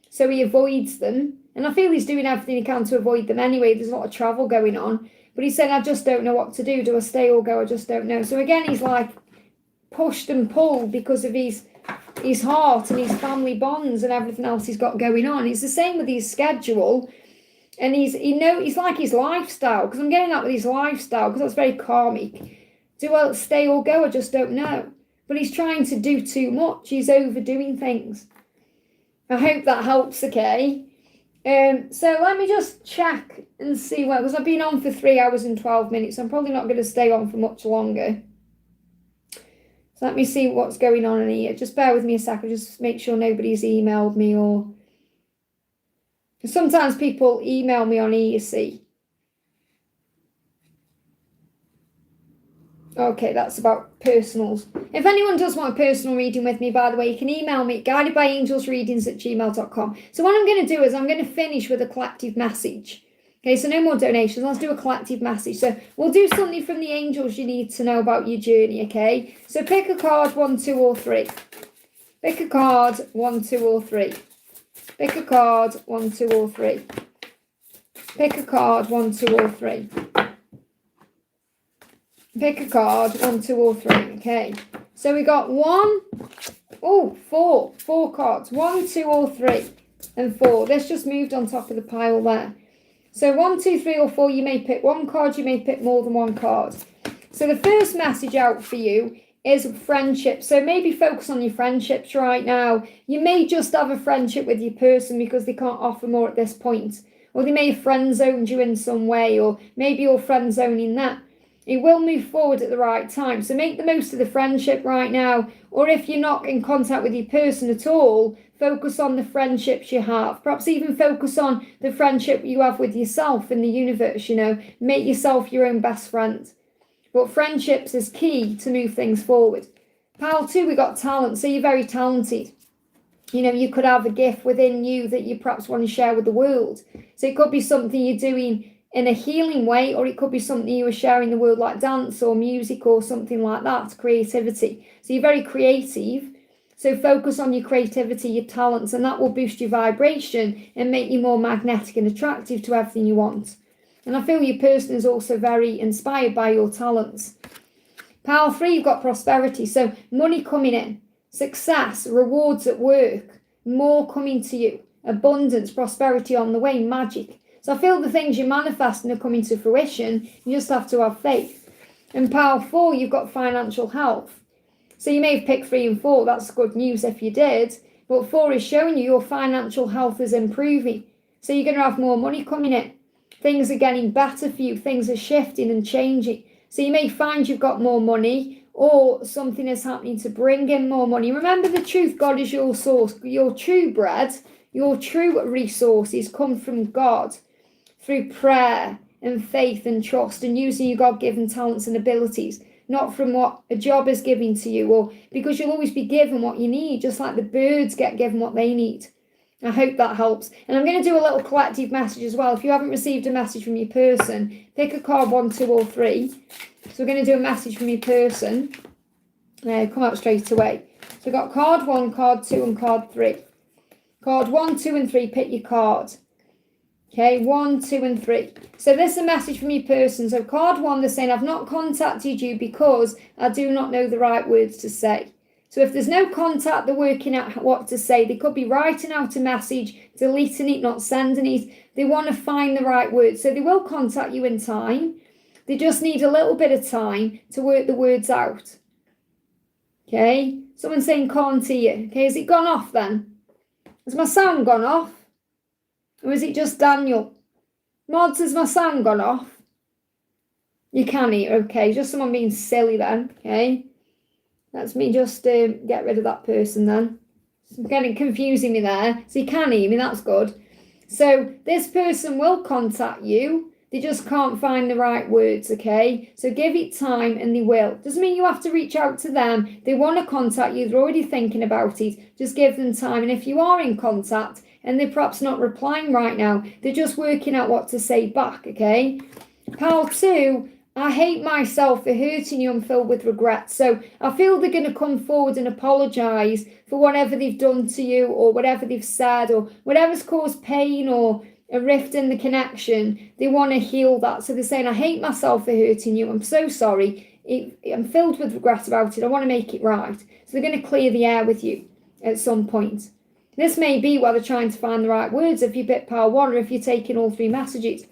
So he avoids them. And I feel he's doing everything he can to avoid them anyway. There's a lot of travel going on. But he's saying, I just don't know what to do. Do I stay or go? I just don't know. So again, he's like pushed and pulled because of his heart and his family bonds and everything else he's got going on. It's the same with his schedule. And he's like his lifestyle, because I'm getting that with his lifestyle, because that's very karmic. Do I stay or go? I just don't know. But he's trying to do too much. He's overdoing things. I hope that helps, okay? So let me just check and see where, because I've been on for 3 hours and 12 minutes. So I'm probably not going to stay on for much longer. So let me see what's going on in here. Just bear with me a second, just make sure nobody's emailed me or... Sometimes people email me on here, you see. Okay, that's about personals. If anyone does want a personal reading with me, by the way, you can email me at guidedbyangelsreadings@gmail.com. So what I'm going to do is I'm going to finish with a collective message. Okay, so no more donations. Let's do a collective message. So we'll do something from the angels you need to know about your journey, okay? So pick a card, 1, 2, or 3. Pick a card, 1, 2, or 3. Pick a card, 1, 2, or 3. Pick a card, 1, 2, or 3. Pick a card, 1, 2, or 3. Okay. So we got 4 cards. 1, 2, or 3. And 4. This just moved on top of the pile there. So 1, 2, 3, or 4, you may pick one card, you may pick more than one card. So the first message out for you is friendship. So maybe focus on your friendships right now. You may just have a friendship with your person because they can't offer more at this point. Or they may have friend zoned you in some way, or maybe you're friend zoning that. It will move forward at the right time. So make the most of the friendship right now. Or if you're not in contact with your person at all, focus on the friendships you have. Perhaps even focus on the friendship you have with yourself in the universe, you know. Make yourself your own best friend. But friendships is key to move things forward. Pile 2, we got talent. So you're very talented. You know, you could have a gift within you that you perhaps want to share with the world. So it could be something you're doing in a healing way, or it could be something you were sharing the world like dance or music or something like that, creativity. So you're very creative. So focus on your creativity, your talents, and that will boost your vibration and make you more magnetic and attractive to everything you want. And I feel your person is also very inspired by your talents. Pile 3, you've got prosperity. So money coming in, success, rewards at work, more coming to you, abundance, prosperity on the way, magic. So I feel the things you're manifesting are coming to fruition. You just have to have faith. And pile 4, you've got financial health. So you may have picked 3 and 4. That's good news if you did. But 4 is showing you your financial health is improving. So you're going to have more money coming in. Things are getting better for you. Things are shifting and changing. So you may find you've got more money, or something is happening to bring in more money. Remember the truth, God is your source. Your true bread, your true resources come from God through prayer and faith and trust and using your God-given talents and abilities. Not from what a job is giving to you, or because you'll always be given what you need, just like the birds get given what they need. I hope that helps. And I'm going to do a little collective message as well. If you haven't received a message from your person, pick a card 1, 2 or 3. So we're going to do a message from your person. Come out straight away. So we've got card 1, card 2 and card 3. Card 1, 2 and 3, pick your card. Okay, 1, 2 and 3. So this is a message from your person. So card 1, they're saying, I've not contacted you because I do not know the right words to say. So if there's no contact, they're working out what to say. They could be writing out a message, deleting it, not sending it. They want to find the right words. So they will contact you in time. They just need a little bit of time to work the words out. Okay, someone's saying can't hear. Okay, has it gone off then? Has my sound gone off? Or is it just Daniel? Mods, has my sound gone off? You can hear, okay. Just someone being silly then, okay. That's me just get rid of that person then. It's getting confusing me there. So you can hear me, that's good. So this person will contact you. They just can't find the right words, okay? So give it time and they will. Doesn't mean you have to reach out to them. They want to contact you. They're already thinking about it. Just give them time. And if you are in contact and they're perhaps not replying right now, they're just working out what to say back, okay? Pile 2, I hate myself for hurting you. I'm filled with regret. So I feel they're going to come forward and apologise for whatever they've done to you or whatever they've said or whatever's caused pain or a rift in the connection. They want to heal that. So they're saying, I hate myself for hurting you. I'm so sorry. I'm filled with regret about it. I want to make it right. So they're going to clear the air with you at some point. This may be while they're trying to find the right words if you pick pile 1 or if you're taking all 3 messages.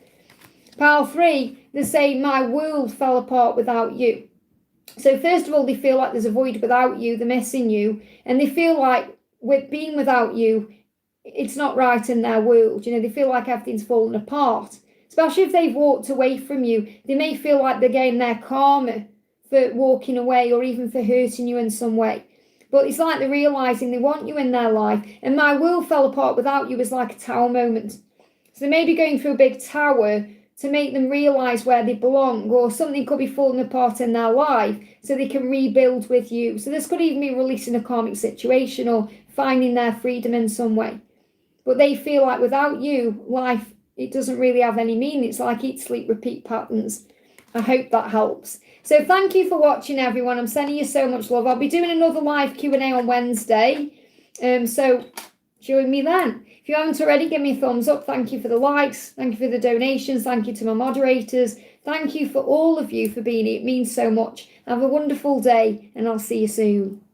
Pile 3, they're saying, my world fell apart without you. So first of all, they feel like there's a void without you. They're missing you. And they feel like with being without you, it's not right in their world. You know, they feel like everything's fallen apart. Especially if they've walked away from you. They may feel like they're getting their karma for walking away or even for hurting you in some way. But it's like they're realising they want you in their life. And my world fell apart without you is like a tower moment. So they may be going through a big tower to make them realise where they belong, or something could be falling apart in their life so they can rebuild with you. So this could even be releasing a karmic situation or finding their freedom in some way. But they feel like without you, life, it doesn't really have any meaning. It's like eat, sleep, repeat patterns. I hope that helps. So thank you for watching, everyone. I'm sending you so much love. I'll be doing another live Q&A on Wednesday. So join me then. If you haven't already, give me a thumbs up. Thank you for the likes. Thank you for the donations. Thank you to my moderators. Thank you for all of you for being here. It means so much. Have a wonderful day, and I'll see you soon.